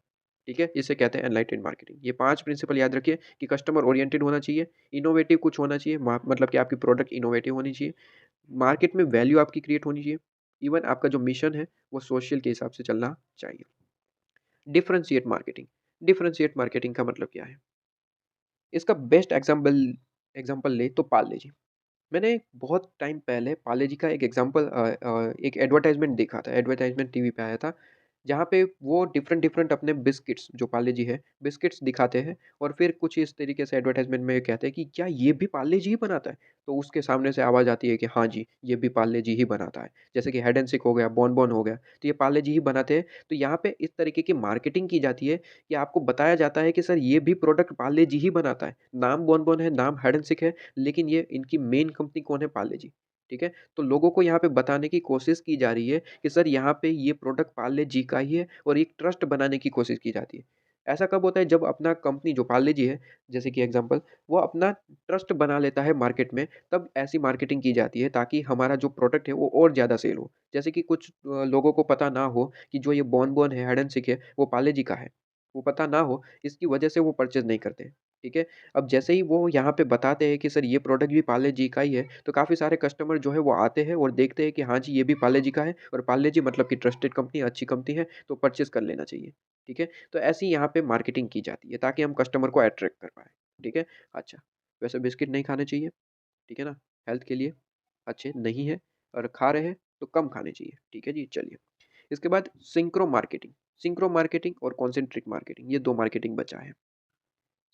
Speaker 1: ठीक है? इसे कहते हैं एनलाइटेड मार्केटिंग। ये 5 प्रिंसिपल याद रखिए कि कस्टमर ओरिएंटेड होना चाहिए, इनोवेटिव कुछ होना चाहिए, मा मतलब कि आपकी प्रोडक्ट इनोवेटिव होनी चाहिए, मार्केट में वैल्यू आपकी क्रिएट होनी चाहिए, इवन आपका जो मिशन है, वो सोशल के हिसाब से चलना चाहिए। डिफरेंशिएट मार्केटिंग का मतलब क्या है? इसका बेस्ट एग्ज़ाम्पल लें तो पार्ले जी। मैंने बहुत टाइम पहले पार्ले जी का एक एक एडवर्टाइज़मेंट देखा था, एडवर्टाइज़मेंट टीवी पे आया था, जहाँ पे वो डिफरेंट-डिफरेंट अपने बिस्किट्स जो पार्ले जी है, बिस्किट्स दिखाते हैं और फिर कुछ इस तरीके से एडवर्टाइज़मेंट में कहते हैं कि क्या ये भी पार्ले जी ही बनाता है? तो उसके सामने से आवाज़ आती है कि हाँ जी, ये भी पार्ले जी ही बनाता है। जैसे कि हेड एंड सिक हो गया, बॉन-बॉन हो गया, तो ये पार्ले जी ही बनाते हैं। तो यहाँ पे इस तरीके की मार्केटिंग की जाती है कि आपको बताया जाता है कि सर ये भी प्रोडक्ट पार्ले जी ही बनाता है। नाम बॉन-बॉन है, नाम हेड एंड सिक है, लेकिन ये इनकी मेन कंपनी कौन है? पार्ले जी, ठीक है? तो लोगों को यहाँ पे बताने की कोशिश की जा रही है कि सर यहाँ पे ये प्रोडक्ट पार्ले जी का ही है, और एक ट्रस्ट बनाने की कोशिश की जाती है। ऐसा कब होता है? जब अपना कंपनी जो पार्ले जी है, जैसे कि एग्ज़ाम्पल, वो अपना ट्रस्ट बना लेता है मार्केट में, तब ऐसी मार्केटिंग की जाती है ताकि हमारा जो प्रोडक्ट है वो और ज़्यादा सेल हो। जैसे कि कुछ लोगों को पता ना हो कि जो ये बॉन-बॉन है, हाइड एंड सीक है, वो पार्ले जी का है। वो पता ना हो, इसकी वजह से वो परचेज़ नहीं करते हैं। ठीक है? अब जैसे ही वो यहाँ पे बताते हैं कि सर ये प्रोडक्ट भी पार्ले जी का ही है, तो काफ़ी सारे कस्टमर जो है वो आते हैं और देखते हैं कि हाँ जी, ये भी पार्ले जी का है और पार्ले जी मतलब कि ट्रस्टेड कंपनी, अच्छी कंपनी है, तो परचेज़ कर लेना चाहिए। ठीक है? तो ऐसे ही यहाँ पे मार्केटिंग की जाती है ताकि हम कस्टमर को अट्रैक्ट कर पाएँ। ठीक है? अच्छा, वैसे बिस्किट नहीं खाने चाहिए, ठीक है ना? हेल्थ के लिए अच्छे नहीं है और खा रहे हैं तो कम खाने चाहिए। ठीक है जी, चलिए। इसके बाद सिंक्रो मार्केटिंग और कॉन्सेंट्रिक मार्केटिंग, ये 2 मार्केटिंग बचा है।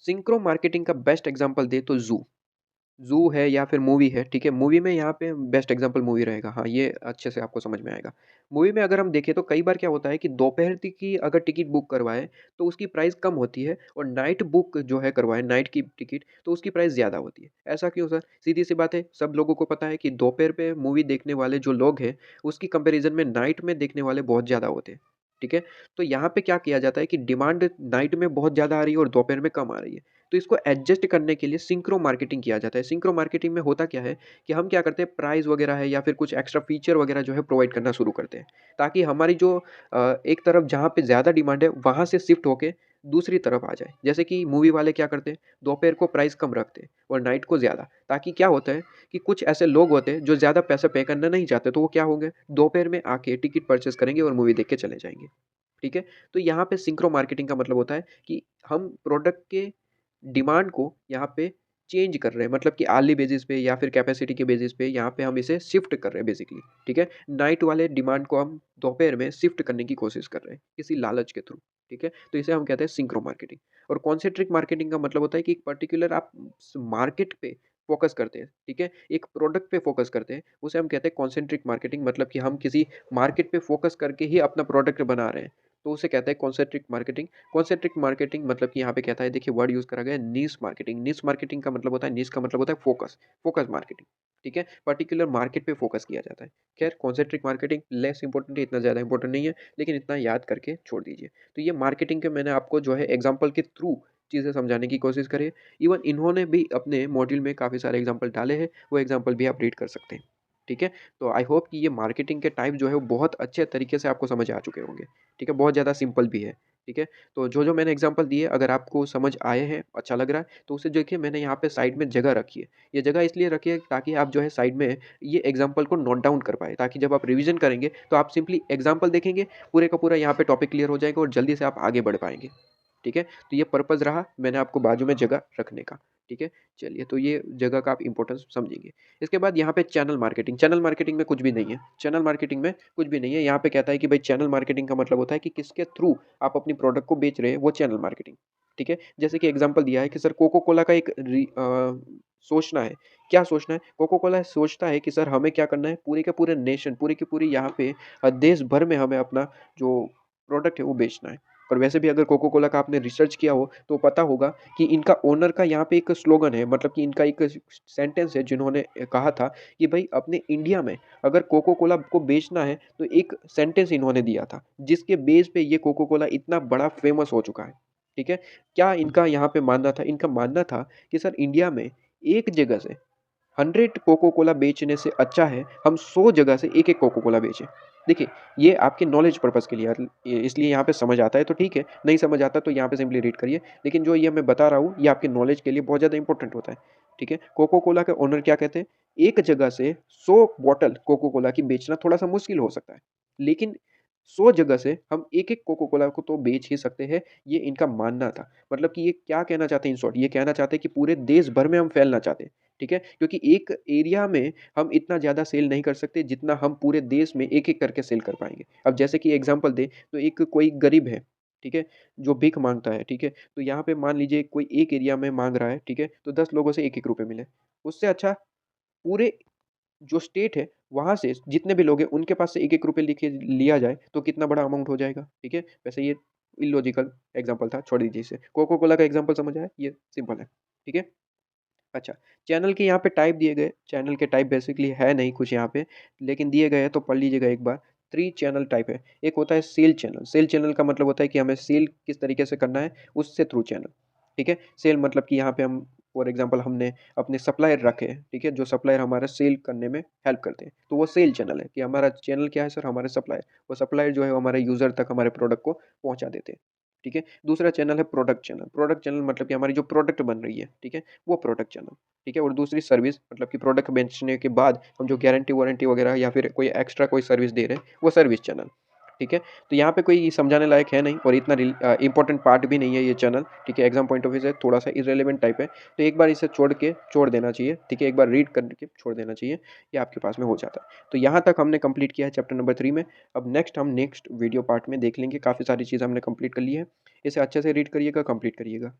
Speaker 1: सिंक्रो मार्केटिंग का बेस्ट एग्जांपल दे तो ज़ू है या फिर मूवी है, ठीक है? मूवी में यहाँ पे बेस्ट एग्जांपल मूवी रहेगा। हाँ, ये अच्छे से आपको समझ में आएगा। मूवी में अगर हम देखें तो कई बार क्या होता है कि दोपहर की अगर टिकट बुक करवाएँ तो उसकी प्राइस कम होती है और नाइट बुक जो है करवाएँ नाइट की टिकट तो उसकी प्राइस ज़्यादा होती है। ऐसा क्यों सर? सीधी-सी बात है, सब लोगों को पता है कि दोपहर पे मूवी देखने वाले जो लोग हैं, उसकी कंपैरिज़न में नाइट में देखने वाले बहुत ज़्यादा होते हैं। ठीक है? तो यहाँ पे क्या किया जाता है कि डिमांड नाइट में बहुत ज़्यादा आ रही है और दोपहर में कम आ रही है। तो इसको एडजस्ट करने के लिए सिंक्रो मार्केटिंग किया जाता है। सिंक्रो मार्केटिंग में होता क्या है कि हम क्या करते हैं प्राइस वगैरह है या फिर कुछ एक्स्ट्रा फीचर वगैरह जो है प्रोवाइड करना शुरू करते हैं। ताकि हमारी जो एक तरफ जहाँ पे ज़्यादा डिमांड है वहाँ से शिफ्ट होके दूसरी तरफ आ जाए। जैसे कि मूवी वाले क्या करते हैं दोपहर को प्राइस कम रखते हैं और नाइट को ज़्यादा। ताकि क्या होता है कि कुछ ऐसे लोग होते हैं जो ज़्यादा पैसा पे करना नहीं चाहते तो वो क्या होंगे दोपहर में आके टिकट परचेज़ करेंगे और मूवी देख के चले जाएँगे। ठीक है? तो यहाँ पे सिंक्रो मार्केटिंग का मतलब होता है कि हम प्रोडक्ट के डिमांड को यहाँ पे चेंज कर रहे हैं मतलब कि आर्ली बेसिस पे या फिर कैपेसिटी के बेसिस पे यहाँ पे हम इसे शिफ्ट कर रहे हैं बेसिकली, ठीक है? नाइट वाले डिमांड को हम दोपहर में शिफ्ट करने की कोशिश कर रहे हैं, किसी लालच के थ्रू, ठीक है? तो इसे हम कहते हैं सिंक्रो मार्केटिंग और कॉन्सेंट्रिक मार्केटिंग का मतलब होता है कि एक पर्टिकुलर आप स मार्केट पे फ़ोकस करते हैं, ठीक है? एक प्रोडक्ट पे फ़ोकस करते हैं, उसे हम कहते हैं कॉन्सेंट्रिक मार्केटिंग मतलब कि हम किसी मार्केट पे फ़ोकस करके ही अपना प्रोडक्ट बना रहे हैं, तो उसे कहते हैं कॉन्सेंट्रिक मार्केटिंग। कॉन्सेंट्रिक मार्केटिंग मतलब कि यहाँ पे कहता है देखिए वर्ड यूज़ करा गया है नीश मार्केटिंग। नीश मार्केटिंग का मतलब होता है नीश का मतलब होता है फ़ोकस, फ़ोकस मार्केटिंग, ठीक है? पर्टिकुलर मार्केट पे फ़ोकस किया जाता है। खैर कॉन्सेंट्रिक मार्केटिंग लेस इम्पोर्टेंट है, इतना ज़्यादा इम्पोर्टेंट नहीं है, लेकिन इतना याद करके छोड़ दीजिए। तो ये मार्केटिंग के मैंने आपको जो है एग्ज़ाम्पल के थ्रू चीज़ें समझाने की कोशिश करी है। इवन इन्होंने भी अपने मॉड्यूल में काफ़ी सारे एग्ज़ाम्पल डाले हैं, वो एग्ज़ाम्पल भी आप रीड कर सकते हैं। ठीक है? तो आई होप कि ये मार्केटिंग के टाइप जो है वो बहुत अच्छे तरीके से आपको समझ आ चुके होंगे। ठीक है? बहुत ज़्यादा सिंपल भी है। ठीक है? तो जो-जो मैंने एग्ज़ाम्पल दिए अगर आपको समझ आए हैं, अच्छा लग रहा है, तो उसे देखिए मैंने यहाँ पे साइड में जगह रखी है। ये जगह इसलिए रखी है ताकि आप जो है साइड में ये एग्ज़ाम्पल को नोट डाउन कर पाएँ, ताकि जब आप रिवीज़न करेंगे तो आप सिंपली एग्ज़ाम्पल देखेंगे, पूरे का पूरा यहाँ पे टॉपिक क्लियर हो जाएगा और जल्दी से आप आगे बढ़ पाएँगे। ठीक है? तो ये पर्पज़ रहा मैंने आपको बाजू में जगह रखने का। ठीक है? चलिए तो ये जगह का आप इम्पोर्टेंस समझेंगे। इसके बाद यहाँ पे चैनल मार्केटिंग में कुछ भी नहीं है। चैनल मार्केटिंग में कुछ भी नहीं है। यहाँ पे कहता है कि भाई चैनल मार्केटिंग का मतलब होता है कि किसके थ्रू आप अपनी प्रोडक्ट को बेच रहे हैं, वो चैनल मार्केटिंग। ठीक है? जैसे कि एग्ज़ाम्पल दिया है कि सर कोको कोला का एक सोचना है। क्या सोचना है? कोको कोला सोचता है कि सर हमें क्या करना है, पूरे के पूरे नेशन, पूरी की पूरी यहाँ पे देश भर में हमें अपना जो प्रोडक्ट है वो बेचना है। और वैसे भी अगर कोको कोला का आपने रिसर्च किया हो तो पता होगा कि इनका ओनर का यहाँ पे एक स्लोगन है मतलब कि इनका एक सेंटेंस है जिन्होंने कहा था कि भाई अपने इंडिया में अगर कोको कोला को बेचना है तो एक सेंटेंस इन्होंने दिया था जिसके बेस पे ये कोको कोला इतना बड़ा फेमस हो चुका है। ठीक है? क्या इनका यहाँ पे मानना था? इनका मानना था कि सर इंडिया में एक जगह से 100 कोको कोला बेचने से अच्छा है हम 100 जगह से एक-एक कोको कोला बेचें। देखिए, ये आपके नॉलेज पर्पज़ के लिए इसलिए यहाँ पे समझ आता है तो ठीक है, नहीं समझ आता तो यहाँ पे सिंपली रीड करिए। लेकिन जो ये मैं बता रहा हूँ, ये आपके नॉलेज के लिए बहुत ज़्यादा इम्पोर्टेंट होता है। ठीक है? कोको कोला के ओनर क्या कहते हैं, एक जगह से 100 बॉटल कोको कोला की बेचना थोड़ा-सा मुश्किल हो सकता है। लेकिन 100 जगह से हम एक-एक कोको कोला को तो बेच ही सकते हैं, ये इनका मानना था। मतलब कि ये क्या कहना चाहते हैं इन शॉर्ट, ये कहना चाहते हैं कि पूरे देश भर में हम फैलना चाहते हैं। ठीक है? क्योंकि एक एरिया में हम इतना ज़्यादा सेल नहीं कर सकते जितना हम पूरे देश में एक-एक करके सेल कर पाएँगे। अब जैसे कि एग्ज़ाम्पल दें तो एक कोई गरीब है, ठीक है? जो भीख माँगता है, ठीक है? तो यहाँ पे मान लीजिए कोई एक एरिया में माँग रहा है, ठीक है? तो 10 लोगों से 1-1 रुपए मिले। उससे अच्छा पूरे जो स्टेट है, वहाँ से जितने भी लोग हैं उनके पास से 1-1 रुपए लिखे लिया जाए तो कितना बड़ा अमाउंट हो जाएगा, ठीक है? वैसे ये इलॉजिकल एग्ज़ाम्पल था, छोड़ दीजिए इसे। कोको कोला का एग्ज़ाम्पल समझ आया? ये सिंपल है, ठीक है? अच्छा, चैनल के यहाँ पे टाइप दिए गए, चैनल के टाइप बेसिकली है नहीं कुछ यहाँ पे, लेकिन दिए गए हैं तो पढ़ लीजिएगा एक बार। 3 चैनल टाइप है, एक होता है सेल चैनल का मतलब होता है कि हमें सेल किस तरीके से करना है, उससे थ्रू चैनल, ठीक है? सेल मतलब कि यहाँ पे हम फॉर एग्ज़ाम्पल हमने अपने सप्लायर रखे हैं, ठीक है? जो सप्लायर हमारा सेल करने में हेल्प करते हैं, तो वो सेल चैनल है कि हमारा चैनल क्या है सर, हमारे सप्लायर, वो सप्लायर जो है वो हमारे यूज़र तक हमारे प्रोडक्ट को पहुँचा देते हैं। ठीक है। दूसरा चैनल है प्रोडक्ट चैनल मतलब कि हमारी जो प्रोडक्ट बन रही है, ठीक है, वो प्रोडक्ट चैनल, ठीक है। और दूसरी सर्विस मतलब कि प्रोडक्ट बेचने के बाद हम जो गारंटी वारंटी वगैरह या फिर कोई एक्स्ट्रा कोई सर्विस दे रहे हैं, वो सर्विस चैनल, ठीक है। तो यहाँ पे कोई समझाने लायक है नहीं और इतना इंपॉर्टेंट पार्ट भी नहीं है ये चैनल, ठीक है। एग्जाम पॉइंट ऑफ व्यू से थोड़ा सा इरेलीवेंट टाइप है, तो एक बार इसे छोड़ देना चाहिए, ठीक है। एक बार रीड करके छोड़ देना चाहिए, ये आपके पास में हो जाता है। तो यहाँ तक हमने कंप्लीट किया है चैप्टर नंबर 3 में। अब हम नेक्स्ट वीडियो पार्ट में देख लेंगे, काफ़ी सारी चीज़ हमने कंप्लीट कर ली है। इसे अच्छे से रीड करिएगा, कंप्लीट करिएगा।